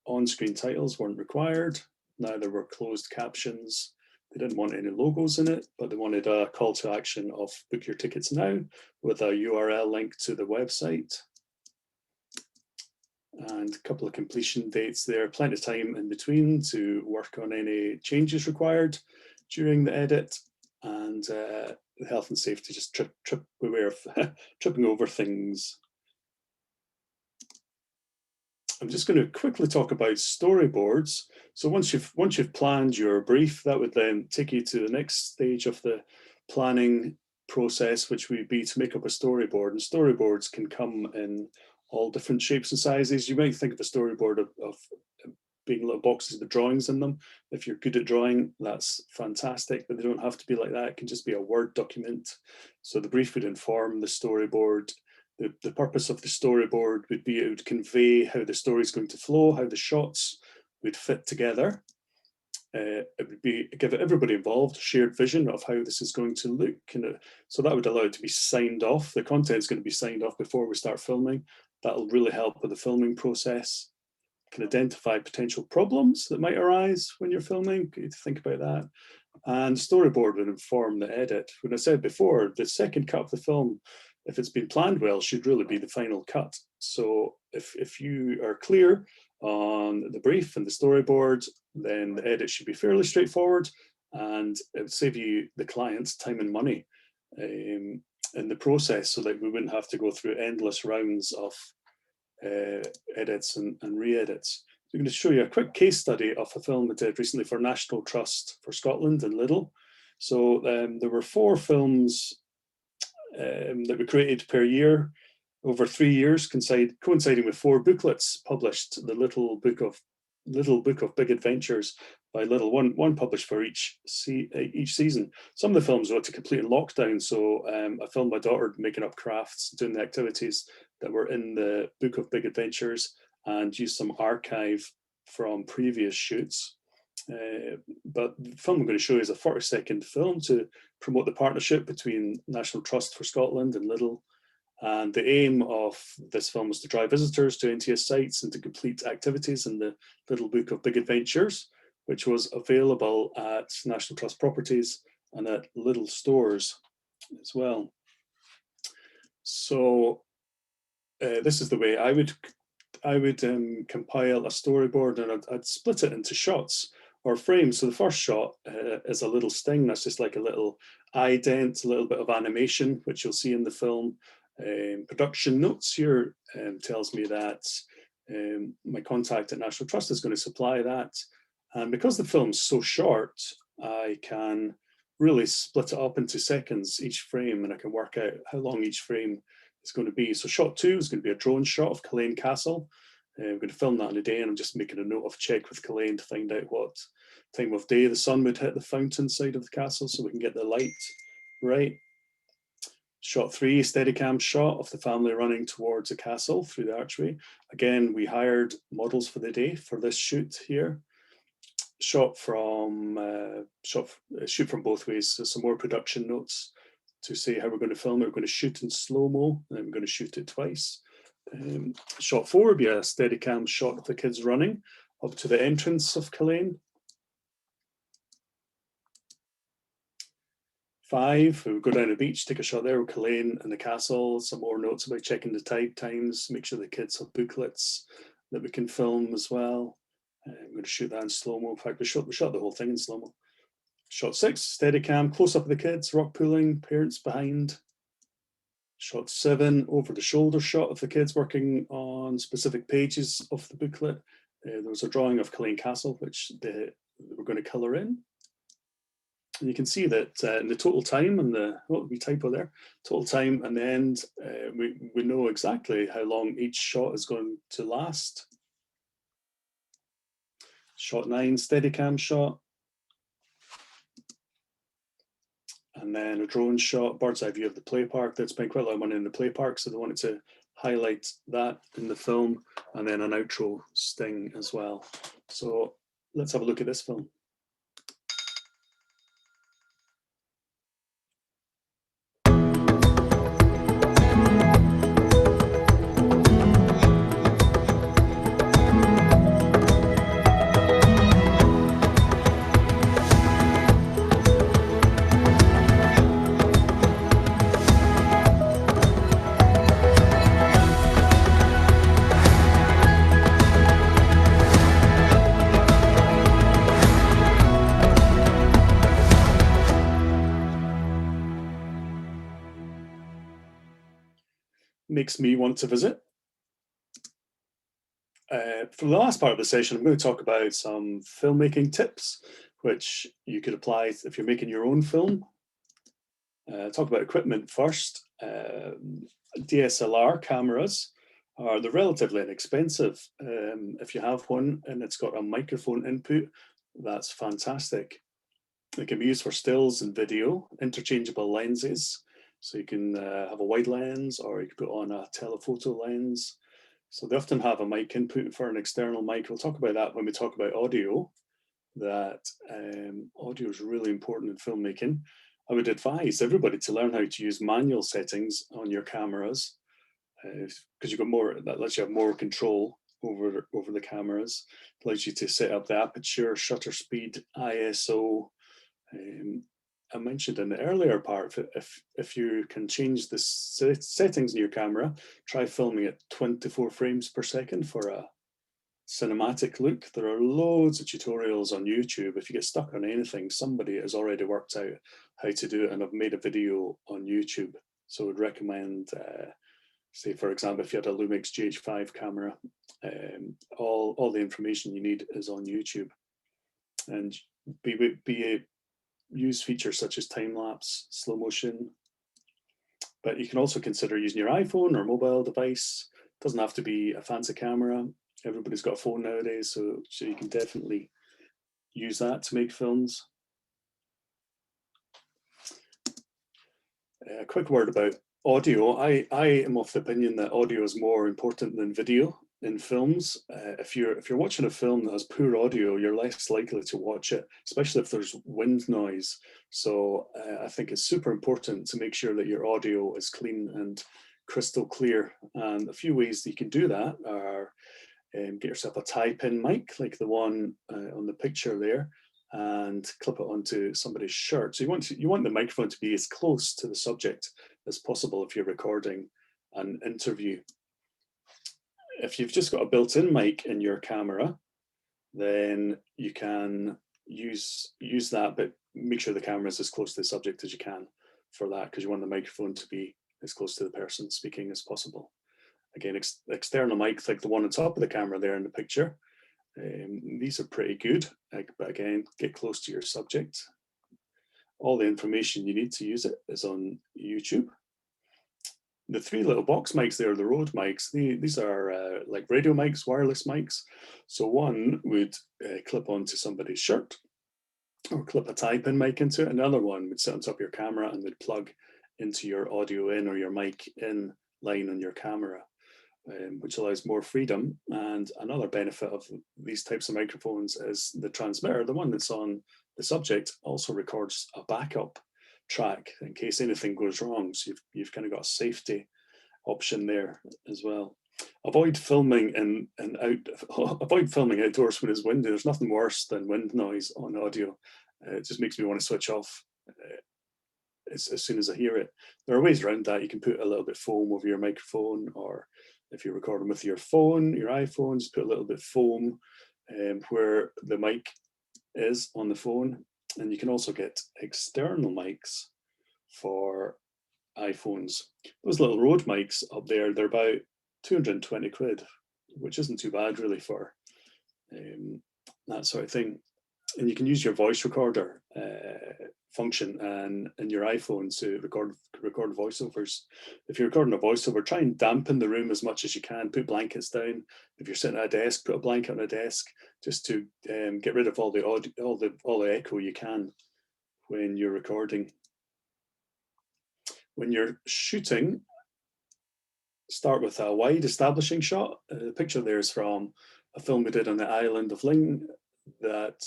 On-screen titles weren't required, neither were closed captions. They didn't want any logos in it, but they wanted a call to action of book your tickets now with a URL link to the website. And a couple of completion dates there, plenty of time in between to work on any changes required during the edit, and the health and safety, just beware of tripping over things. I'm just going to quickly talk about storyboards. So once you've planned your brief, that would then take you to the next stage of the planning process, which would be to make up a storyboard. And storyboards can come in all different shapes and sizes. You might think of a storyboard of being little boxes with drawings in them. If you're good at drawing, that's fantastic, but they don't have to be like that. It can just be a Word document. So the brief would inform the storyboard. The purpose of the storyboard would be it would convey how the story is going to flow, how the shots would fit together. It would be give everybody involved a shared vision of how this is going to look. So that would allow it to be signed off. The content is going to be signed off before we start filming. That'll really help with the filming process. Can identify potential problems that might arise when you're filming. You need to think about that. And storyboard would inform the edit. When I said before, the second cut of the film, if it's been planned well, should really be the final cut. So if you are clear on the brief and the storyboard, then the edit should be fairly straightforward, and it would save you, the client's, time and money in the process, so that we wouldn't have to go through endless rounds of edits and re-edits. I'm going to show you a quick case study of a film I did recently for National Trust for Scotland in Liddell. So there were 4 films that we created per year over 3 years, coinciding with 4 booklets published. The Little Book of Big Adventures by Liddell, one published for each season. Some of the films we had to complete in lockdown, so I filmed my daughter making up crafts, doing the activities that were in the Book of Big Adventures, and used some archive from previous shoots. But the film I'm going to show you is a 40-second film to promote the partnership between National Trust for Scotland and Liddell. And the aim of this film was to drive visitors to NTS sites and to complete activities in the Little Book of Big Adventures, which was available at National Trust properties and at Liddell stores as well. So this is the way I would compile a storyboard, and I'd split it into shots or frames. So the first shot is a little sting. That's just like a little ident, a little bit of animation, which you'll see in the film. Production notes here tells me that my contact at National Trust is going to supply that. And because the film's so short, I can really split it up into seconds, each frame, and I can work out how long each frame is going to be. So shot 2 is going to be a drone shot of Culzean Castle. I'm going to film that in a day, and I'm just making a note of check with Culzean to find out what time of day the sun would hit the fountain side of the castle, so we can get the light right. Shot 3, Steadicam shot of the family running towards the castle through the archway. Again, we hired models for the day for this shoot here. Shoot from both ways. So some more production notes to say how we're going to film it. We're going to shoot in slow-mo, and then we're going to shoot it twice. Shot 4 would be a Steadicam shot of the kids running up to the entrance of Culzean. 5, we'll go down the beach, take a shot there with Culzean and the castle. Some more notes about checking the tide times, make sure the kids have booklets that we can film as well. I'm going to shoot that in slow-mo. In fact, we shot the whole thing in slow-mo. Shot 6, Steadicam, close-up of the kids, rock pooling, parents behind. Shot 7, over-the-shoulder shot of the kids working on specific pages of the booklet. There was a drawing of Culzean Castle, which the we're going to colour in. And you can see that in the total time and the, what would be typo there, total time and the end, we know exactly how long each shot is going to last. Shot 9, Steadicam shot. And then a drone shot, bird's eye view of the play park. They'd spent quite a lot of money in the play park, so they wanted to highlight that in the film, and then an outro sting as well. So let's have a look at this film. Makes me want to visit. For the last part of the session, I'm going to talk about some filmmaking tips, which you could apply if you're making your own film. Talk about equipment first. DSLR cameras they're relatively inexpensive. If you have one and it's got a microphone input, that's fantastic. It can be used for stills and video, interchangeable lenses. So you can have a wide lens, or you can put on a telephoto lens. So they often have a mic input for an external mic. We'll talk about that when we talk about audio, that audio is really important in filmmaking. I would advise everybody to learn how to use manual settings on your cameras, because you've got more, that lets you have more control over the cameras. Allows you to set up the aperture, shutter speed, ISO. I mentioned in the earlier part, if you can change the settings in your camera, try filming at 24 frames per second for a cinematic look. There are loads of tutorials on YouTube. If you get stuck on anything, somebody has already worked out how to do it, and I've made a video on YouTube. So I would recommend, say for example, if you had a Lumix GH5 camera, all the information you need is on YouTube. And use features such as time-lapse, slow motion, but you can also consider using your iPhone or mobile device. It doesn't have to be a fancy camera. Everybody's got a phone nowadays, so you can definitely use that to make films. A quick word about audio. I am of the opinion that audio is more important than video in films. If you're watching a film that has poor audio, you're less likely to watch it, especially if there's wind noise. So I think it's super important to make sure that your audio is clean and crystal clear. And a few ways that you can do that are get yourself a tie-pin mic like the one on the picture there, and clip it onto somebody's shirt. So you want the microphone to be as close to the subject as possible if you're recording an interview. If you've just got a built-in mic in your camera, then you can use that, but make sure the camera is as close to the subject as you can for that, because you want the microphone to be as close to the person speaking as possible. Again, external mics like the one on top of the camera there in the picture, these are pretty good, but again, get close to your subject. All the information you need to use it is on YouTube. The three little box mics there, the Rode mics, these are like radio mics, wireless mics. So one would clip onto somebody's shirt or clip a tie-pin mic into it. Another one would sit on top of your camera and would plug into your audio in or your mic in line on your camera, which allows more freedom. And another benefit of these types of microphones is the transmitter, the one that's on the subject, also records a backup track in case anything goes wrong. So you've kind of got a safety option there as well. Avoid filming outdoors when it's windy. There's nothing worse than wind noise on audio. It just makes me want to switch off as soon as I hear it. There are ways around that. You can put a little bit of foam over your microphone, or if you're recording with your phone, your iPhone, just put a little bit of foam where the mic is on the phone. And you can also get external mics for iPhones. Those little Rode mics up there, they're about 220 quid, which isn't too bad really for that sort of thing. And you can use your voice recorder function and in your iPhone to record voiceovers. If you're recording a voiceover, try and dampen the room as much as you can. Put blankets down. If you're sitting at a desk, put a blanket on a desk just to get rid of all the audio, all the echo you can when you're recording. When you're shooting, start with a wide establishing shot. The picture there is from a film we did on the island of Ling, that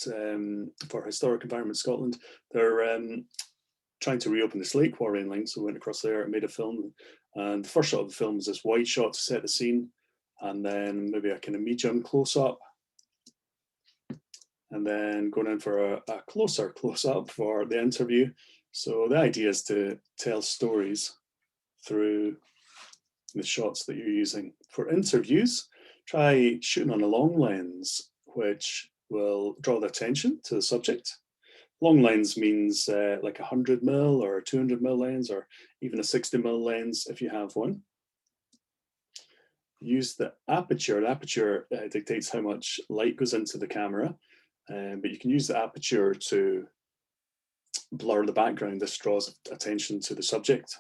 for Historic Environment Scotland. They're trying to reopen this lake, Quarry and Ling, so we went across there and made a film. And the first shot of the film is this wide shot to set the scene, and then maybe a kind of medium close up, and then going in for a closer close up for the interview. So the idea is to tell stories through the shots that you're using. For interviews, try shooting on a long lens, which will draw the attention to the subject. Long lens means like 100mm or 200mm lens, or even a 60mm lens if you have one. Use the aperture. The aperture dictates how much light goes into the camera, but you can use the aperture to blur the background. This draws attention to the subject.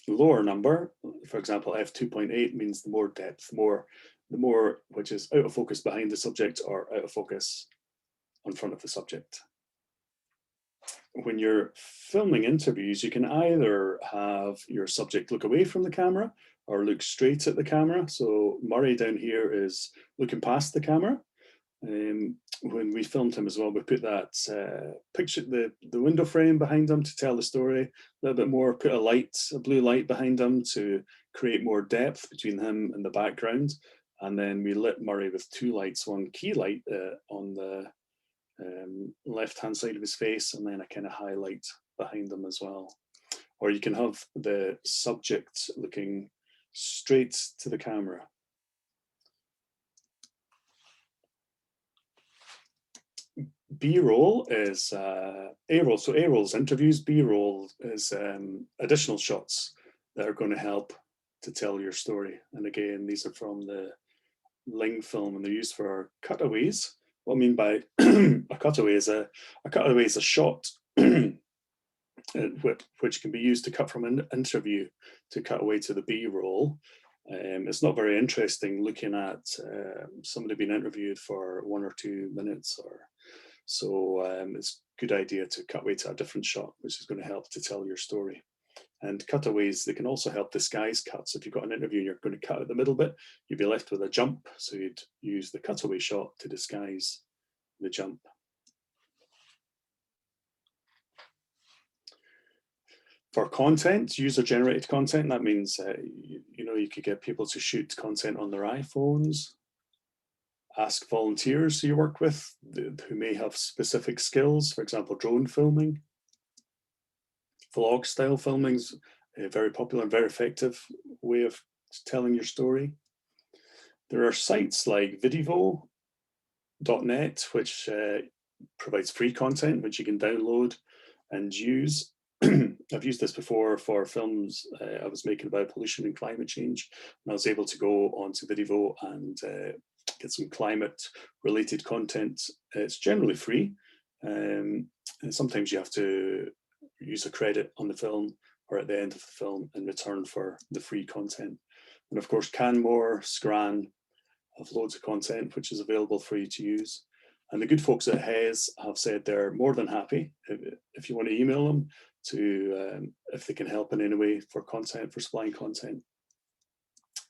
Lower number, for example, f2.8 means the more depth, the more which is out of focus behind the subject or out of focus in front of the subject. When you're filming interviews, you can either have your subject look away from the camera or look straight at the camera. So Murray down here is looking past the camera. When we filmed him as well, we put that picture, the window frame behind him to tell the story a little bit more, put a blue light behind him to create more depth between him and the background. And then we lit Murray with two lights, one key light on the left-hand side of his face, and then a kind of highlight behind him as well. Or you can have the subject looking straight to the camera. B-roll is A-roll. So A-roll is interviews, B-roll is additional shots that are going to help to tell your story. And again, these are from the Ling film, and they're used for cutaways. What I mean by a cutaway is a shot which can be used to cut from an interview to cut away to the B-roll. It's not very interesting looking at somebody being interviewed for 1 or 2 minutes, or so it's a good idea to cut away to a different shot, which is going to help to tell your story. And cutaways, they can also help disguise cuts. If you've got an interview and you're going to cut at the middle bit, you'd be left with a jump. So you'd use the cutaway shot to disguise the jump. For content, user-generated content, that means you could get people to shoot content on their iPhones, ask volunteers you work with who may have specific skills, for example, drone filming. Vlog style filming is a very popular and very effective way of telling your story. There are sites like Vidivo.net, which provides free content which you can download and use. I've used this before for films I was making about pollution and climate change, and I was able to go onto Vidivo and get some climate related content. It's generally free, and sometimes you have to use a credit on the film or at the end of the film in return for the free content. And of course, Canmore, Scran have loads of content which is available for you to use. And the good folks at HES have said they're more than happy if you want to email them to if they can help in any way for content, for supplying content.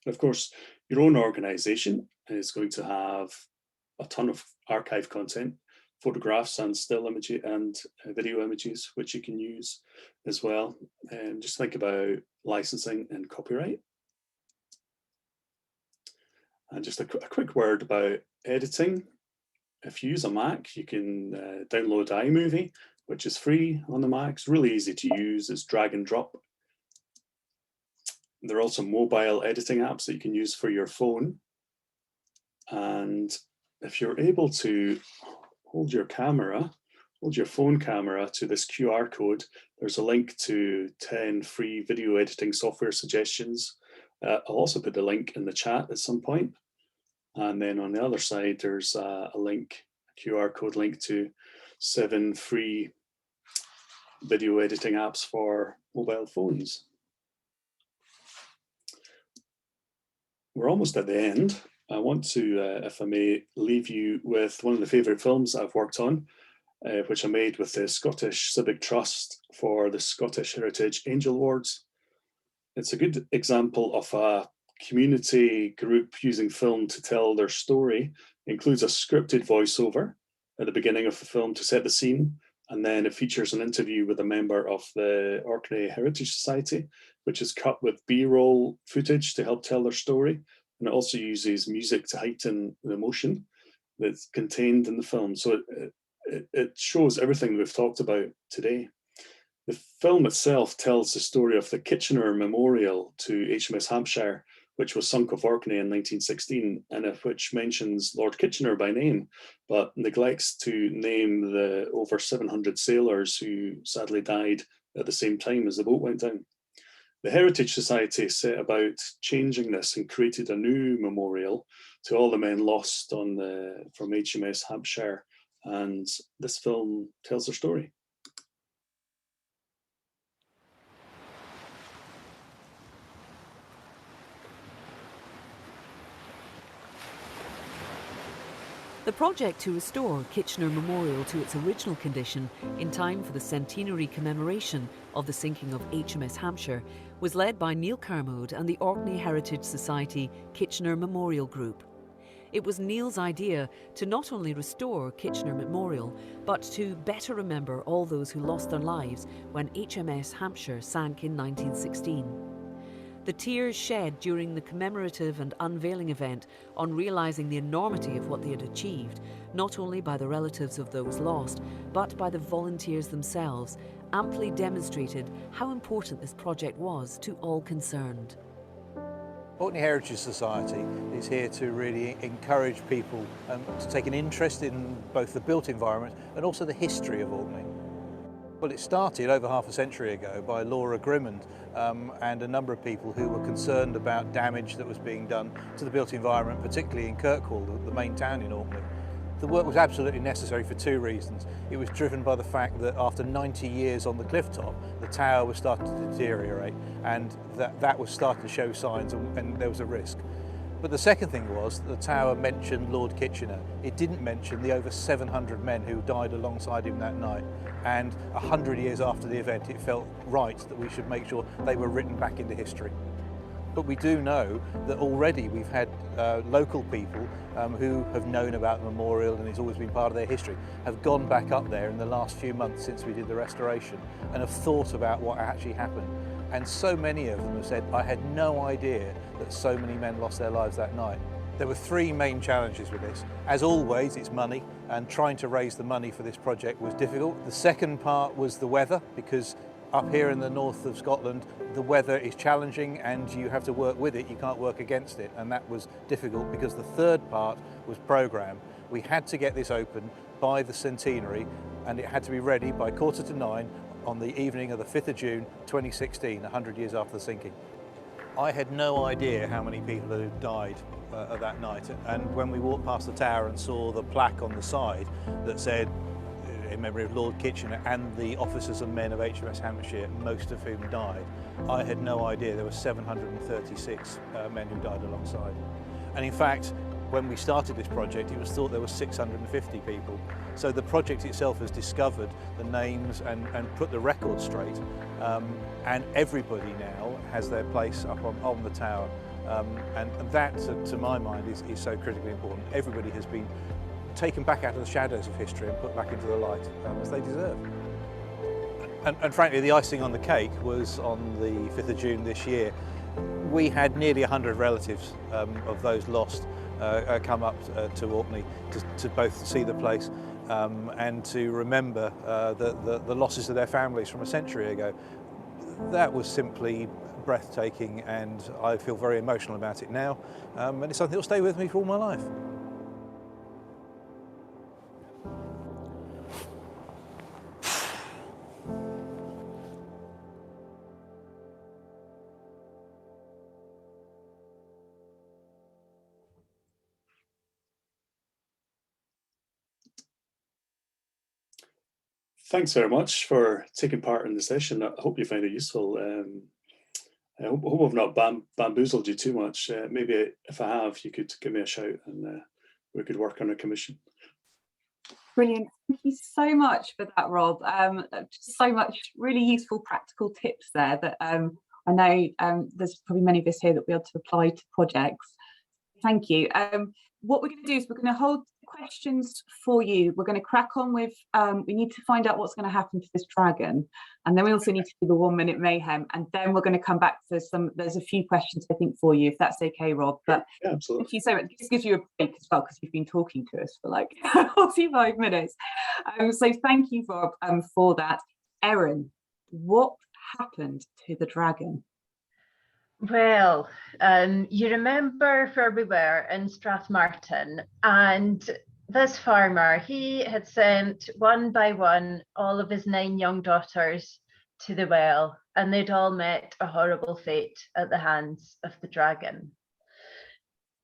And of course, your own organization is going to have a ton of archive content, photographs and still images and video images, which you can use as well. And just think about licensing and copyright. And just a quick word about editing. If you use a Mac, you can download iMovie, which is free on the Mac. It's really easy to use. It's drag and drop. There are also mobile editing apps that you can use for your phone. And if you're able to hold your phone camera to this QR code, there's a link to 10 free video editing software suggestions. I'll also put the link in the chat at some point. And then on the other side, there's a link, a QR code link to 7 free video editing apps for mobile phones. We're almost at the end. I want to, if I may, leave you with one of the favourite films I've worked on, which I made with the Scottish Civic Trust for the Scottish Heritage Angel Awards. It's a good example of a community group using film to tell their story. It includes a scripted voiceover at the beginning of the film to set the scene, and then it features an interview with a member of the Orkney Heritage Society, which is cut with B-roll footage to help tell their story. And it also uses music to heighten the emotion that's contained in the film. So it shows everything we've talked about today. The film itself tells the story of the Kitchener Memorial to HMS Hampshire, which was sunk off Orkney in 1916, and which mentions Lord Kitchener by name, but neglects to name the over 700 sailors who sadly died at the same time as the boat went down. The Heritage Society set about changing this and created a new memorial to all the men lost from HMS Hampshire, and this film tells their story. The project to restore Kitchener Memorial to its original condition in time for the centenary commemoration of the sinking of HMS Hampshire was led by Neil Kermode and the Orkney Heritage Society Kitchener Memorial Group. It was Neil's idea to not only restore Kitchener Memorial, but to better remember all those who lost their lives when HMS Hampshire sank in 1916. The tears shed during the commemorative and unveiling event on realising the enormity of what they had achieved, not only by the relatives of those lost, but by the volunteers themselves, amply demonstrated how important this project was to all concerned. Orkney Heritage Society is here to really encourage people to take an interest in both the built environment and also the history of Orkney. Well, it started over half a century ago by Laura Grimmond and a number of people who were concerned about damage that was being done to the built environment, particularly in Kirkwall, the main town in Orkney. The work was absolutely necessary for two reasons. It was driven by the fact that after 90 years on the cliff top, the tower was starting to deteriorate, and that was starting to show signs, and there was a risk. But the second thing was the tower mentioned Lord Kitchener. It didn't mention the over 700 men who died alongside him that night. And 100 years after the event, it felt right that we should make sure they were written back into history. But we do know that already we've had local people who have known about the memorial, and it's always been part of their history, have gone back up there in the last few months since we did the restoration and have thought about what actually happened. And so many of them have said, I had no idea that so many men lost their lives that night. There were three main challenges with this. As always, it's money, and trying to raise the money for this project was difficult. The second part was the weather, because up here in the north of Scotland, the weather is challenging and you have to work with it, you can't work against it, and that was difficult because the third part was programme. We had to get this open by the centenary, and it had to be ready by 9:15 on the evening of the 5th of June 2016, 100 years after the sinking. I had no idea how many people had died that night, and when we walked past the tower and saw the plaque on the side that said in memory of Lord Kitchener and the officers and men of HMS Hampshire, most of whom died, I had no idea there were 736 men who died alongside. And in fact, when we started this project, it was thought there were 650 people. So the project itself has discovered the names and put the record straight. And everybody now has their place up on the tower. And that, to my mind, is so critically important. Everybody has been taken back out of the shadows of history and put back into the light, as they deserve. And frankly, the icing on the cake was on the 5th of June this year. We had nearly 100 relatives of those lost come up to Orkney to both see the place and to remember the losses of their families from a century ago. That was simply breathtaking, and I feel very emotional about it now, and it's something that will stay with me for all my life. Thanks very much for taking part in the session. I hope you find it useful. I hope I've not bamboozled you too much. Maybe if I have, you could give me a shout and we could work on a commission. Brilliant. Thank you so much for that, Rob. Just so much really useful practical tips there that I know there's probably many of us here that will be able to apply to projects. Thank you. What we're going to do is we're going to hold questions for you. We're going to crack on with, we need to find out what's going to happen to this dragon. And then we also need to do the 1 minute mayhem. And then we're going to come back for there's a few questions, I think, for you, if that's okay, Rob. But yeah, absolutely. Thank you so much. This gives you a break as well, because you've been talking to us for like 45 minutes. So thank you, Rob, for that. Erin, what happened to the dragon? Well, you remember where we were in Strathmartin, and this farmer, he had sent one by one all of his 9 young daughters to the well, and they'd all met a horrible fate at the hands of the dragon.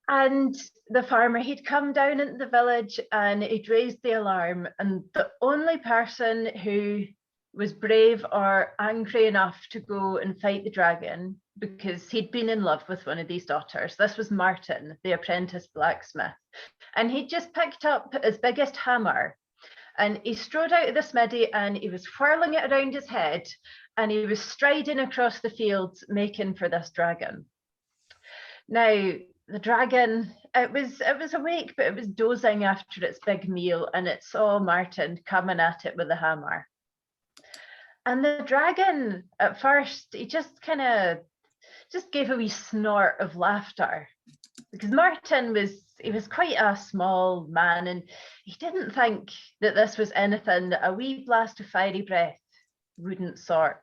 And the farmer, he'd come down into the village and he'd raised the alarm, and the only person who was brave or angry enough to go and fight the dragon, because he'd been in love with one of these daughters. This was Martin, the apprentice blacksmith. And he'd just picked up his biggest hammer and he strode out of the smithy and he was whirling it around his head and he was striding across the fields making for this dragon. Now, the dragon, it was awake, but it was dozing after its big meal, and it saw Martin coming at it with a hammer. And the dragon, at first, he just gave a wee snort of laughter, because Martin was quite a small man, and he didn't think that this was anything that a wee blast of fiery breath wouldn't sort.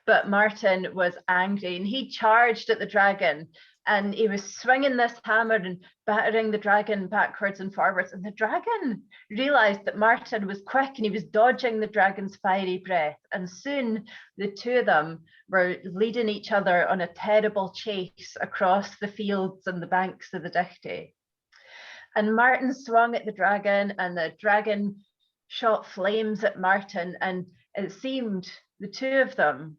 But Martin was angry, and he charged at the dragon, and he was swinging this hammer and battering the dragon backwards and forwards. And the dragon realized that Martin was quick and he was dodging the dragon's fiery breath. And soon the two of them were leading each other on a terrible chase across the fields and the banks of the Dichty. And Martin swung at the dragon, and the dragon shot flames at Martin. And it seemed the two of them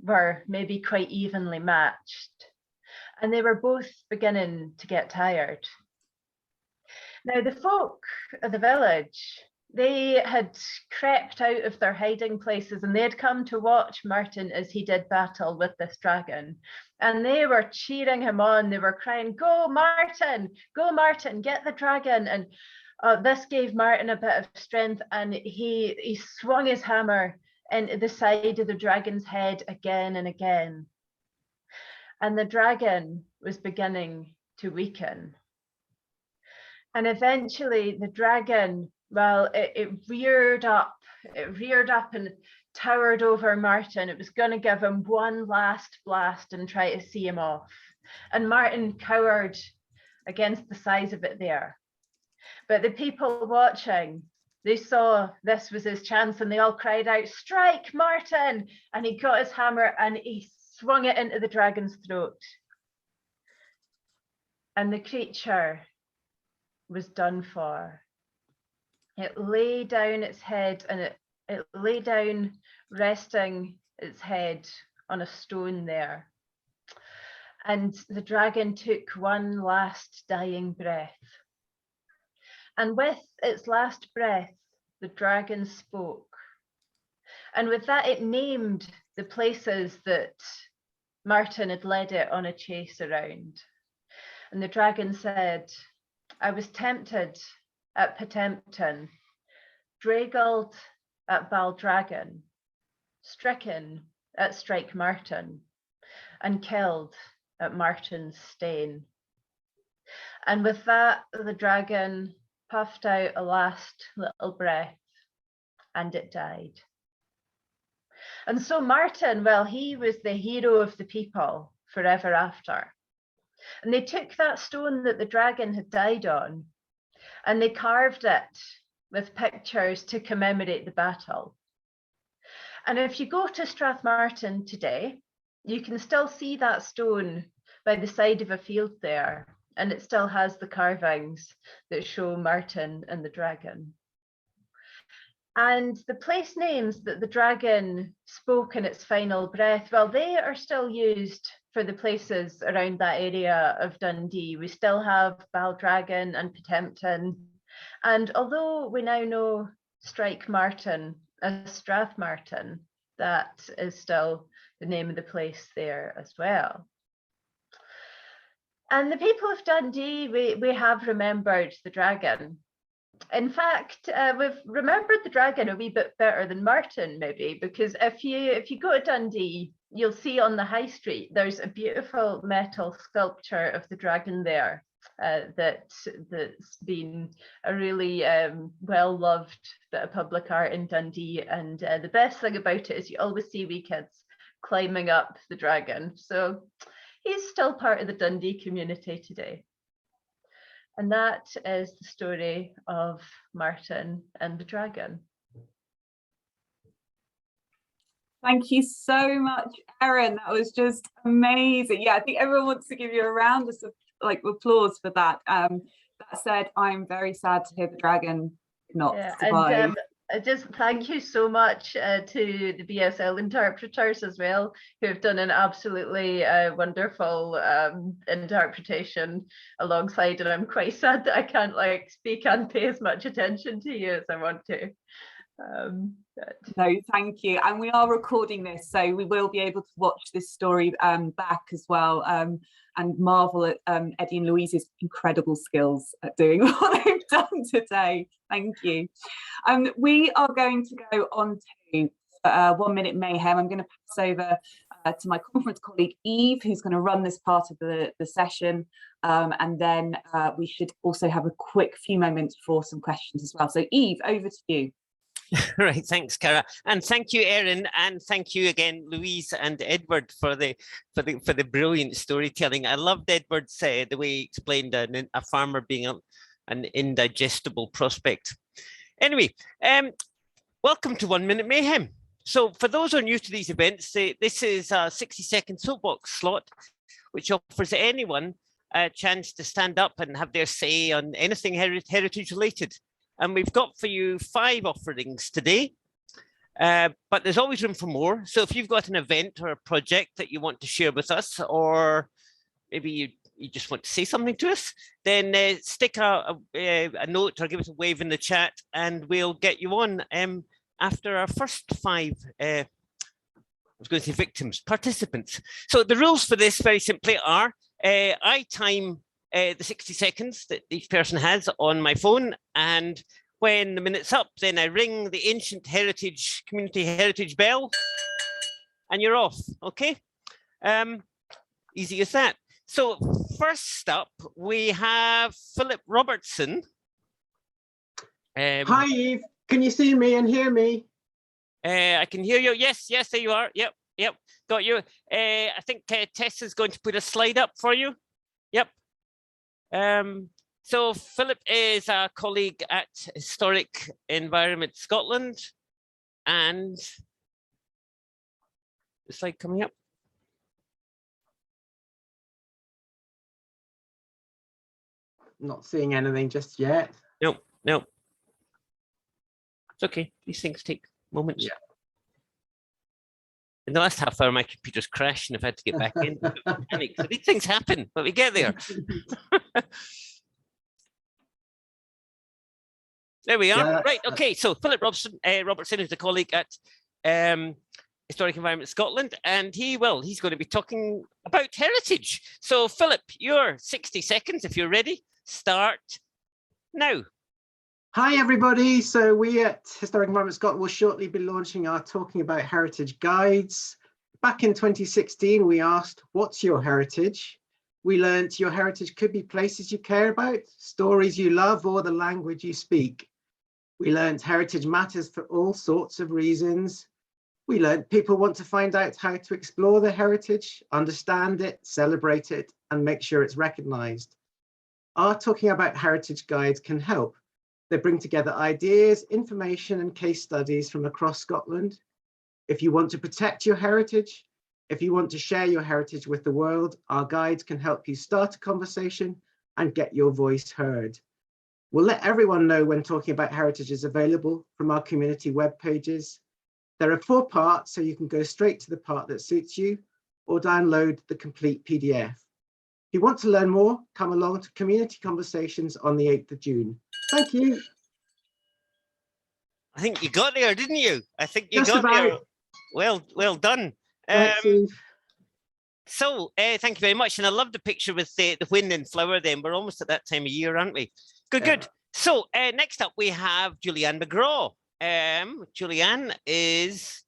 were maybe quite evenly matched. And they were both beginning to get tired. Now, the folk of the village, they had crept out of their hiding places and they had come to watch Martin as he did battle with this dragon. And they were cheering him on. They were crying, go Martin, get the dragon. And this gave Martin a bit of strength, and he swung his hammer into the side of the dragon's head again and again. And the dragon was beginning to weaken. And eventually the dragon, well, it reared up and towered over Martin. It was going to give him one last blast and try to see him off. And Martin cowered against the size of it there. But the people watching, they saw this was his chance, and they all cried out, strike Martin! And he got his hammer and he swung it into the dragon's throat. And the creature was done for. It lay down its head, and it lay down, resting its head on a stone there. And the dragon took one last dying breath. And with its last breath, the dragon spoke. And with that, it named the places that Martin had led it on a chase around. And the dragon said, I was tempted at Potempton, draggled at Baldragon, stricken at Strike Martin, and killed at Martin's Stane. And with that, the dragon puffed out a last little breath, and it died. And so Martin, well, he was the hero of the people forever after. And they took that stone that the dragon had died on, and they carved it with pictures to commemorate the battle. And if you go to Strathmartin today, you can still see that stone by the side of a field there, and it still has the carvings that show Martin and the dragon. And the place names that the dragon spoke in its final breath, well, they are still used for the places around that area of Dundee. We still have Baldragon and Potemkin. And although we now know Strike Martin as Strathmartin, that is still the name of the place there as well. And the people of Dundee, we have remembered the dragon. In fact, we've remembered the dragon a wee bit better than Martin, maybe, because if you go to Dundee, you'll see on the high street, there's a beautiful metal sculpture of the dragon there that's been a really well-loved bit of public art in Dundee. And the best thing about it is you always see wee kids climbing up the dragon. So he's still part of the Dundee community today. And that is the story of Martin and the dragon. Thank you so much, Erin. That was just amazing. Yeah, I think everyone wants to give you a round of applause for that. That said, I'm very sad to hear the dragon not survive. And just thank you so much to the BSL interpreters as well, who have done an absolutely wonderful interpretation alongside. And I'm quite sad that I can't speak and pay as much attention to you as I want to. No, thank you. And we are recording this, so we will be able to watch this story back as well, and marvel at Eddie and Louise's incredible skills at doing what they've done today. Thank you. We are going to go on to 1 Minute Mayhem. I'm going to pass over to my conference colleague Eve, who's going to run this part of the session, and then we should also have a quick few moments for some questions as well. So Eve, over to you. Right, thanks, Cara, and thank you, Erin, and thank you again, Louise and Edward, for the brilliant storytelling. I loved Edward's the way he explained a farmer being an indigestible prospect. Anyway, welcome to 1 Minute Mayhem. So, for those who are new to these events, this is a 60-second soapbox slot, which offers anyone a chance to stand up and have their say on anything heritage related. And we've got for you 5 offerings today, but there's always room for more. So if you've got an event or a project that you want to share with us, or maybe you just want to say something to us, then stick a note or give us a wave in the chat, and we'll get you on after our first 5, I was going to say participants. So the rules for this very simply are, I time the 60 seconds that each person has on my phone, and when the minute's up, then I ring the ancient community heritage bell, and you're off. Okay, easy as that. So first up, we have Philip Robertson. Hi Eve, can you see me and hear me? I can hear you. Yes, there you are. Yep, got you. I think Tess is going to put a slide up for you. Yep. So Philip is a colleague at Historic Environment Scotland, and the slide coming up. Not seeing anything just yet. No. It's okay. These things take moments. Yeah. In the last half hour, my computer's crashed and I've had to get back in. Panic. So these things happen, but we get there. There we are. Yeah. Right. Okay. So Philip Robertson is a colleague at Historic Environment Scotland, and he's going to be talking about heritage. So Philip, your 60 seconds, if you're ready, start now. Hi everybody. So we at Historic Environment Scotland will shortly be launching our Talking About Heritage guides. Back in 2016, we asked, what's your heritage? We learned your heritage could be places you care about, stories you love, or the language you speak. We learned heritage matters for all sorts of reasons. We learned people want to find out how to explore their heritage, understand it, celebrate it, and make sure it's recognized. Our Talking About Heritage guides can help. They bring together ideas, information, and case studies from across Scotland. If you want to protect your heritage, if you want to share your heritage with the world, our guides can help you start a conversation and get your voice heard. We'll let everyone know when talking about heritage is available from our community web pages. There are 4 parts, so you can go straight to the part that suits you or download the complete PDF. If you want to learn more, come along to Community Conversations on the 8th of June. Thank you. I think you got there, didn't you? I think you Just got there. about. Well done. Thanks, Eve. So thank you very much. And I love the picture with the wind and flower then. We're almost at that time of year, aren't we? Good, Yeah. good. So next up, we have Julianne McGraw. Julianne is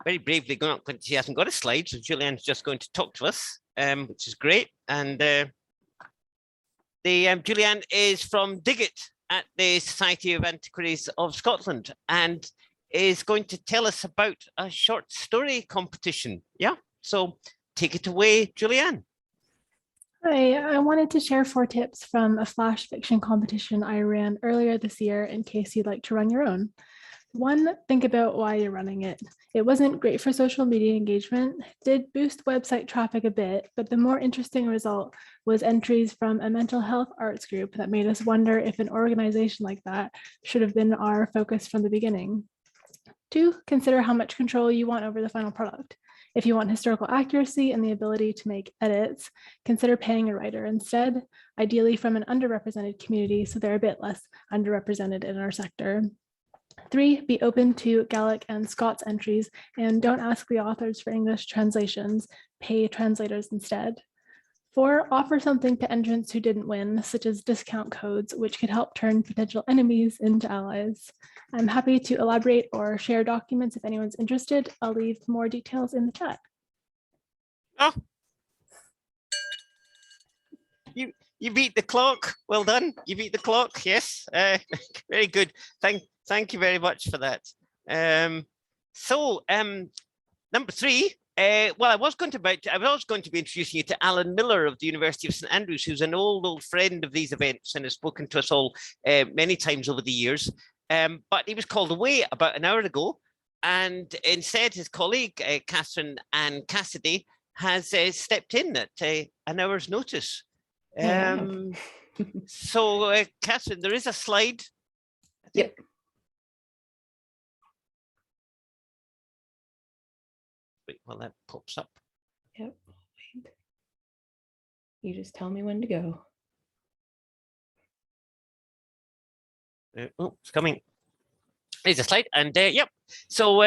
very bravely going up. She hasn't got a slide, so Julianne's just going to talk to us, which is great. And Julianne is from Diggit at the Society of Antiquaries of Scotland and is going to tell us about a short story competition. Yeah, so take it away, Julianne. Hi, I wanted to share 4 tips from a flash fiction competition I ran earlier this year in case you'd like to run your own. 1, think about why you're running it. It wasn't great for social media engagement, did boost website traffic a bit, but the more interesting result was entries from a mental health arts group that made us wonder if an organization like that should have been our focus from the beginning. 2, consider how much control you want over the final product. If you want historical accuracy and the ability to make edits, consider paying a writer instead, ideally from an underrepresented community so they're a bit less underrepresented in our sector. 3, be open to Gaelic and Scots entries and don't ask the authors for English translations, pay translators instead. 4, offer something to entrants who didn't win, such as discount codes, which could help turn potential enemies into allies. I'm happy to elaborate or share documents if anyone's interested. I'll leave more details in the chat. Oh, you beat the clock. Well done. You beat the clock. Yes, very good. Thank you very much for that. Number 3. Well, I was going to be introducing you to Alan Miller of the University of St Andrews, who's an old friend of these events and has spoken to us all many times over the years. But he was called away about an hour ago, and instead his colleague Catherine Ann Cassidy has stepped in at an hour's notice. So Catherine, there is a slide. Yep. Wait, well, that pops up. Yep. Wait. You just tell me when to go. Oh, it's coming. There's a slide, and yep. So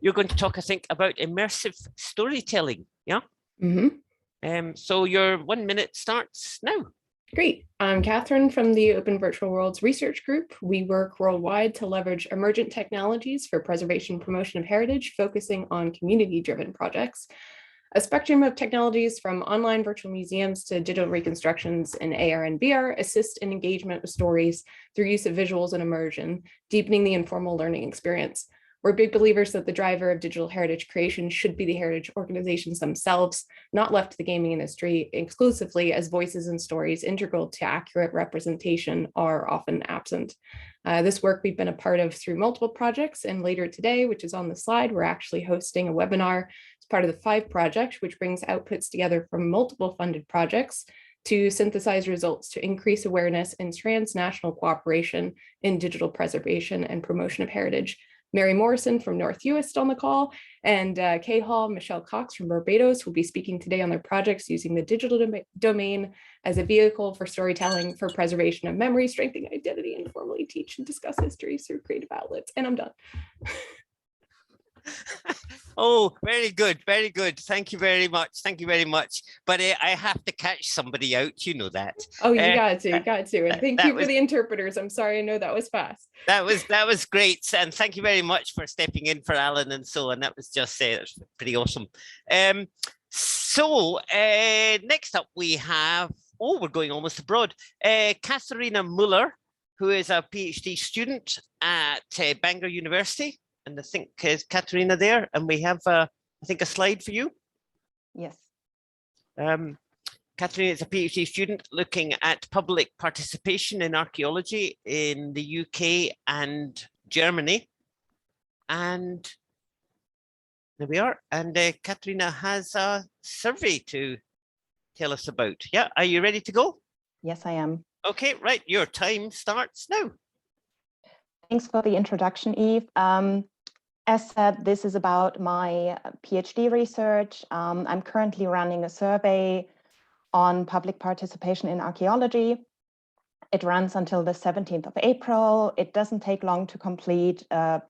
you're going to talk, I think, about immersive storytelling. Yeah. Mm-hmm. So your 1 minute starts now. Great. I'm Catherine from the Open Virtual Worlds Research Group. We work worldwide to leverage emergent technologies for preservation and promotion of heritage, focusing on community-driven projects. A spectrum of technologies from online virtual museums to digital reconstructions in AR and VR assist in engagement with stories through use of visuals and immersion, deepening the informal learning experience. We're big believers that the driver of digital heritage creation should be the heritage organizations themselves, not left to the gaming industry exclusively, as voices and stories integral to accurate representation are often absent. This work we've been a part of through multiple projects, and later today, which is on the slide, we're actually hosting a webinar as part of the FIVE project, which brings outputs together from multiple funded projects to synthesize results to increase awareness and transnational cooperation in digital preservation and promotion of heritage. Mary Morrison from North Uist on the call, and Kay Hall, Michelle Cox from Barbados will be speaking today on their projects using the digital domain as a vehicle for storytelling, for preservation of memory, strengthening identity, and formally teach and discuss history through creative outlets. And I'm done. Oh, very good, very good. Thank you very much. Thank you very much. But I have to catch somebody out, you know that. Oh, you got to. And thank you for was, the interpreters. I'm sorry, I know that was fast. That was great. And thank you very much for stepping in for Alan and so on. That was just pretty awesome. Next up we have, we're going almost abroad. Katharina Muller, who is a PhD student at Bangor University. And I think Katharina there, and we have, I think, a slide for you. Yes. Katharina is a PhD student looking at public participation in archaeology in the UK and Germany. And there we are. And Katharina has a survey to tell us about. Yeah, are you ready to go? Yes, I am. Okay, right, your time starts now. Thanks for the introduction, Eve. As said, this is about my PhD research. I'm currently running a survey on public participation in archaeology. It runs until the 17th of April. It doesn't take long to complete. 10-15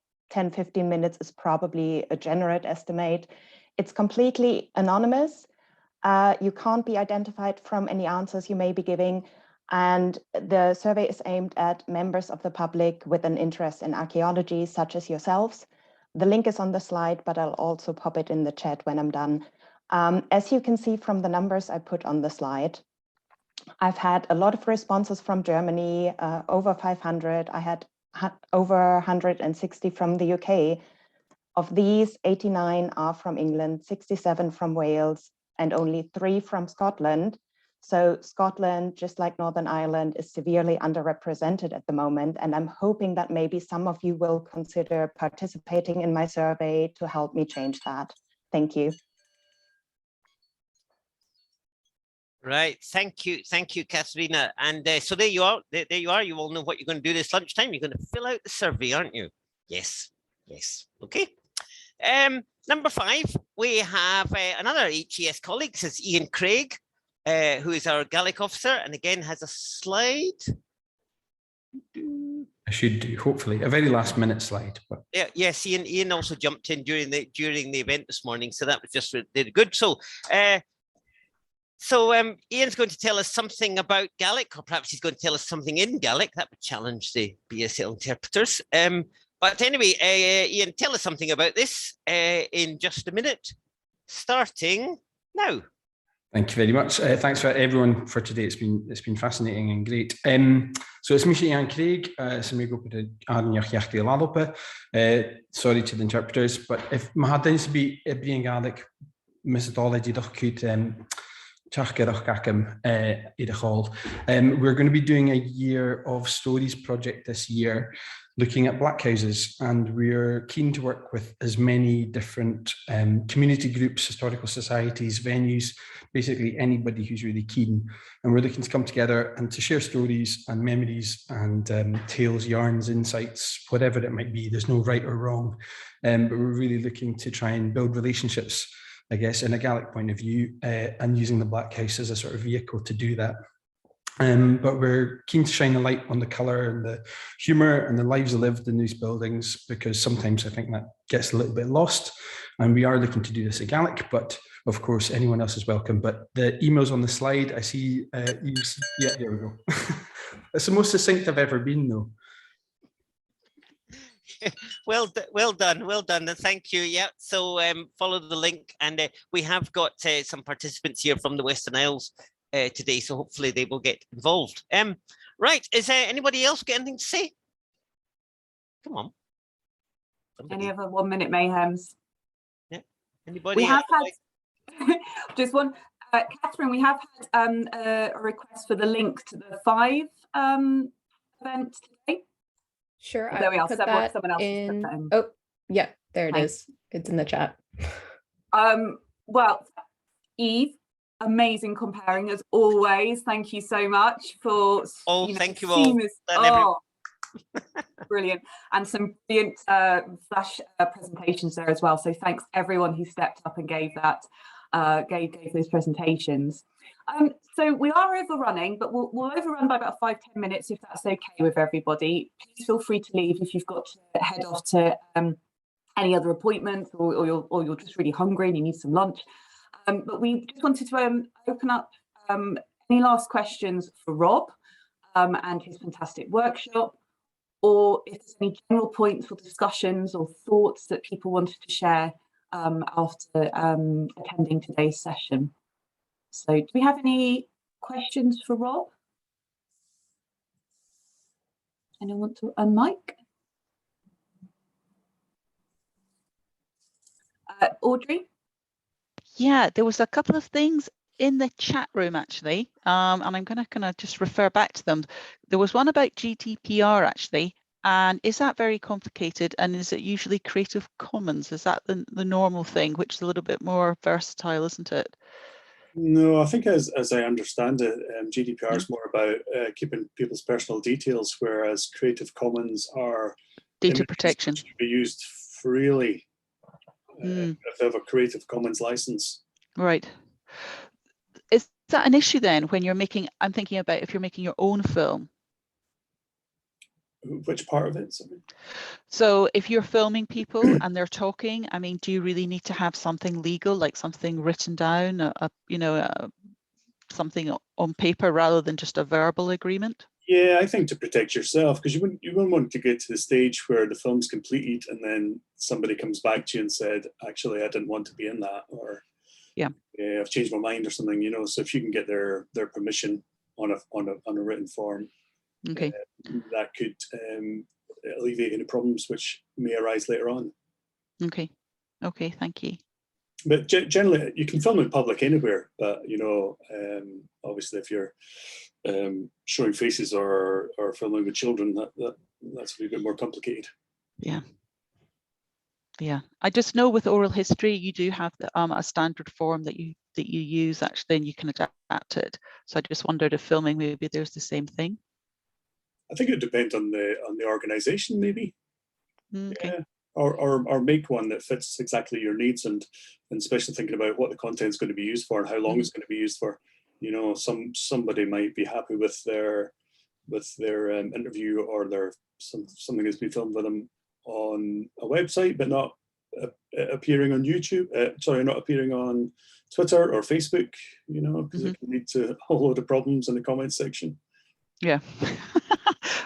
minutes is probably a generous estimate. It's completely anonymous. You can't be identified from any answers you may be giving. And the survey is aimed at members of the public with an interest in archaeology, such as yourselves. The link is on the slide, but I'll also pop it in the chat when I'm done. As you can see from the numbers I put on the slide, I've had a lot of responses from Germany, over 500. I had over 160 from the UK. Of these, 89 are from England, 67 from Wales, and only 3 from Scotland. So Scotland, just like Northern Ireland, is severely underrepresented at the moment. And I'm hoping that maybe some of you will consider participating in my survey to help me change that. Thank you. Right, thank you, Katharina. And so there you are, you all know what you're going to do this lunchtime. You're going to fill out the survey, aren't you? Yes, okay. Number 5, we have another HES colleague, this is Ian Craig, who is our Gaelic officer, and again has a slide. I should do, hopefully, a very last minute slide. But Yeah, yes, Ian also jumped in during the event this morning, so that was just really good. So Ian's going to tell us something about Gaelic, or perhaps he's going to tell us something in Gaelic. That would challenge the BSL interpreters. But anyway, Ian, tell us something about this in just a minute, starting now. thank you very much. Thanks for everyone for today. It's been fascinating and great. So it's Misha Ian Craig. Sorry to the interpreters, but if my had to be being Gaelic methodology, we're going to be doing a year of stories project this year, looking at black houses, and we're keen to work with as many different community groups, historical societies, venues, basically anybody who's really keen. And we're looking to come together and to share stories and memories and tales, yarns, insights, whatever it might be. There's no right or wrong, but we're really looking to try and build relationships, I guess, in a Gaelic point of view, and using the Black House as a sort of vehicle to do that. But we're keen to shine a light on the colour and the humour and the lives lived in these buildings, because sometimes I think that gets a little bit lost. And we are looking to do this in Gaelic, but of course, anyone else is welcome. But the email's on the slide. I see, yeah, here we go. It's the most succinct I've ever been, though. Well done, and thank you. Yeah, so follow the link, and we have got some participants here from the Western Isles today, so hopefully they will get involved. Right, is there anybody else got anything to say? Come on. Any other 1 minute mayhems? Yeah, anybody? We have had just one, Catherine, we have had a request for the link to the 5 event today. Sure, There we are. put Someone that else has put in. that in. Oh, yeah, there it Thanks. is. It's in the chat. Well, Eve, amazing comparing as always. Thank you so much for thank you all. Brilliant, and some brilliant flash presentations there as well. So thanks everyone who stepped up and gave that gave those presentations. So we are overrunning, but we'll overrun by about 5-10 minutes if that's okay with everybody. Please feel free to leave if you've got to head off to any other appointments, or you're just really hungry and you need some lunch. But we just wanted to open up any last questions for Rob and his fantastic workshop, or if there's any general points or discussions or thoughts that people wanted to share after attending today's session. So do we have any questions for Rob? Anyone want to unmic? Audrey? Yeah, there was a couple of things in the chat room actually, and I'm going to kind of just refer back to them. There was one about GDPR actually, and is that very complicated, and is it usually Creative Commons? Is that the normal thing, which is a little bit more versatile, isn't it? No, I think as I understand it, GDPR is more about keeping people's personal details, whereas Creative Commons are Data protection. Which can be used freely if they have a Creative Commons license. Right. Is that an issue then when you're making, I'm thinking about if you're making your own film? Which part of it? Sorry. So if you're filming people and they're talking, I mean, do you really need to have something legal, like something written down, something on paper rather than just a verbal agreement? Yeah, I think to protect yourself, because you wouldn't want to get to the stage where the film's completed and then somebody comes back to you and said, actually, I didn't want to be in that, or yeah, I've changed my mind or something, So if you can get their permission on a written form, okay, that could alleviate any problems which may arise later on. Okay, thank you. But generally, you can film in public anywhere, but obviously, if you're showing faces or filming with children, that's a little bit more complicated. Yeah. I just know with oral history, you do have a standard form that you use actually, and you can adapt it. So I just wondered if filming, maybe there's the same thing. I think it depends on the organisation, maybe. Okay. Yeah. Or make one that fits exactly your needs, and especially thinking about what the content is going to be used for and how long it's going to be used for. Somebody might be happy with their interview or something that's been filmed with them on a website, but not appearing on YouTube. Not appearing on Twitter or Facebook. Because it can lead to a whole load of problems in the comments section. Yeah.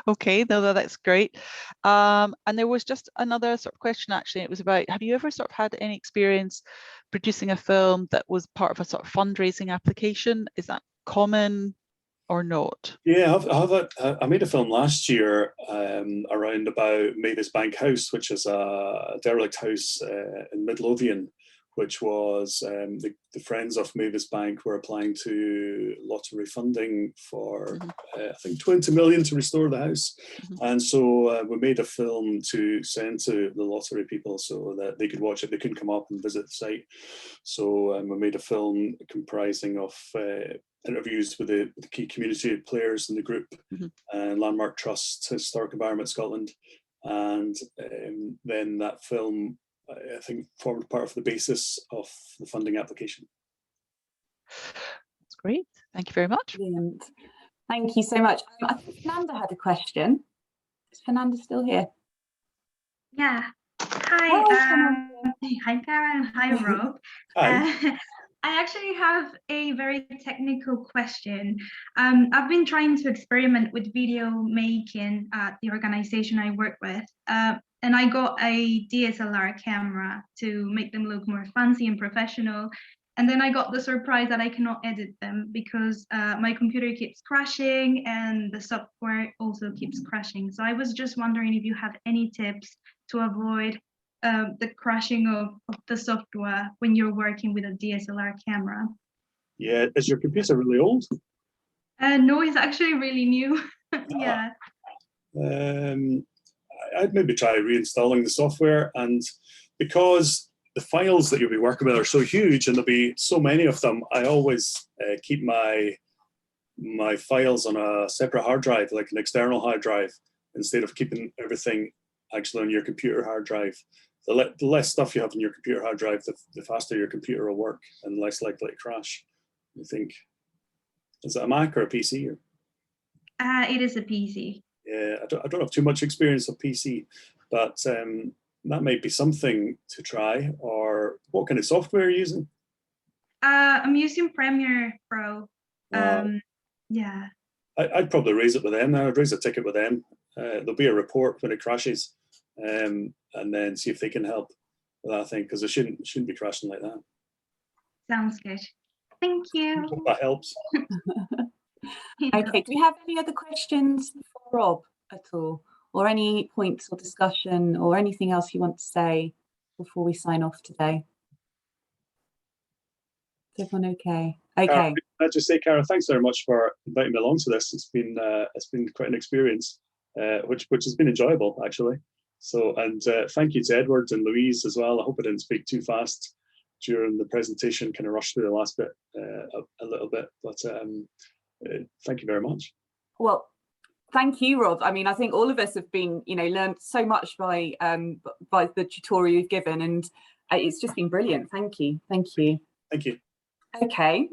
Okay, no, that's great. And there was just another sort of question, actually. It was about, have you ever sort of had any experience producing a film that was part of a sort of fundraising application? Is that common or not? Yeah, I made a film last year around about Mavis Bank House, which is a derelict house in Midlothian, which was the Friends of Mavis Bank were applying to lottery funding for, I think, 20 million to restore the house. And so we made a film to send to the lottery people so that they could watch it. They couldn't come up and visit the site. So we made a film comprising of interviews with the key community players in the group, and Landmark Trust, Historic Environment Scotland. And then that film, I think, formed part of the basis of the funding application. That's great. Thank you very much. Brilliant. Thank you so much. I think Fernanda had a question. Is Fernanda still here? Yeah. Hi. Hi, Karen. Hi, Rob. Hi. I actually have a very technical question. I've been trying to experiment with video making at the organization I work with. And I got a DSLR camera to make them look more fancy and professional. And then I got the surprise that I cannot edit them because my computer keeps crashing and the software also keeps crashing. So I was just wondering if you have any tips to avoid the crashing of the software when you're working with a DSLR camera. Yeah, is your computer really old? No, it's actually really new. Yeah. I'd maybe try reinstalling the software, and because the files that you'll be working with are so huge and there'll be so many of them, I always keep my files on a separate hard drive, like an external hard drive, instead of keeping everything actually on your computer hard drive. The less stuff you have on your computer hard drive, the faster your computer will work and less likely to crash, I think. Is it a Mac or a PC? Or? It is a PC. Yeah, I don't have too much experience of PC, but that might be something to try. Or what kind of software are you using? I'm using Premiere Pro. Yeah. I'd probably raise it with them now. I'd raise a ticket with them. There'll be a report when it crashes, and then see if they can help with that thing, because it shouldn't be crashing like that. Sounds good. Thank you. I hope that helps. Okay, do we have any other questions for Rob at all, or any points or discussion or anything else you want to say before we sign off today? Is everyone okay? Okay. I'd just say, Cara, thanks very much for inviting me along to this. It's been quite an experience, which has been enjoyable actually. So, and thank you to Edward and Louise as well. I hope I didn't speak too fast. during the presentation, kind of rushed through the last bit a little bit, but thank you very much. Well, thank you, Rob. I mean, I think all of us have been, learned so much by the tutorial you've given, and it's just been brilliant. Thank you. Thank you. Thank you. Okay.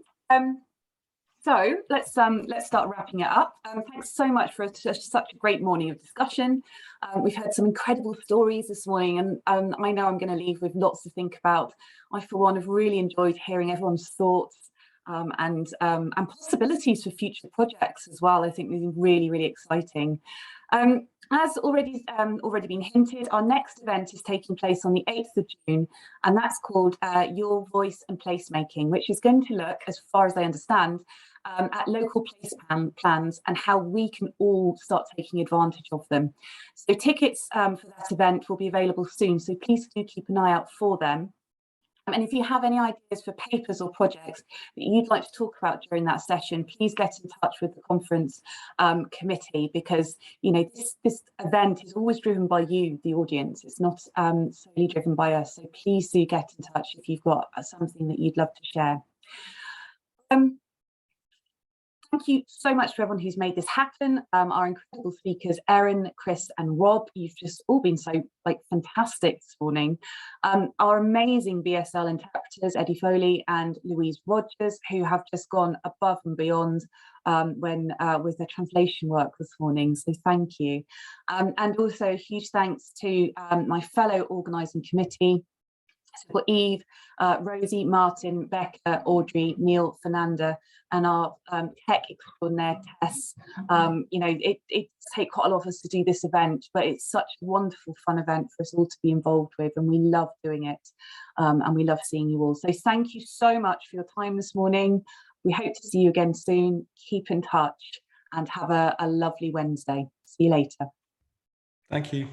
So let's start wrapping it up. Thanks so much for such a great morning of discussion. We've heard some incredible stories this morning, and I know I'm going to leave with lots to think about. I, for one, have really enjoyed hearing everyone's thoughts and possibilities for future projects as well. I think this is really, really exciting. As already been hinted, our next event is taking place on the 8th of June, and that's called Your Voice and Placemaking, which is going to look, as far as I understand, at local place plans and how we can all start taking advantage of them. So tickets for that event will be available soon, so please do keep an eye out for them. And if you have any ideas for papers or projects that you'd like to talk about during that session, please get in touch with the conference committee, because this event is always driven by you, the audience. It's not solely driven by us. So please do get in touch if you've got something that you'd love to share. Thank you so much for everyone who's made this happen. Our incredible speakers, Erin, Chris, and Rob. You've just all been so fantastic this morning. Our amazing BSL interpreters, Eddie Foley and Louise Rogers, who have just gone above and beyond with their translation work this morning. So thank you. And also a huge thanks to my fellow organising committee. So for Eve, Rosie, Martin, Becca, Audrey, Neil, Fernanda, and our tech extraordinaire Tess. It takes quite a lot of us to do this event, but it's such a wonderful, fun event for us all to be involved with, and we love doing it, and we love seeing you all. So thank you so much for your time this morning. We hope to see you again soon. Keep in touch and have a lovely Wednesday. See you later. Thank you.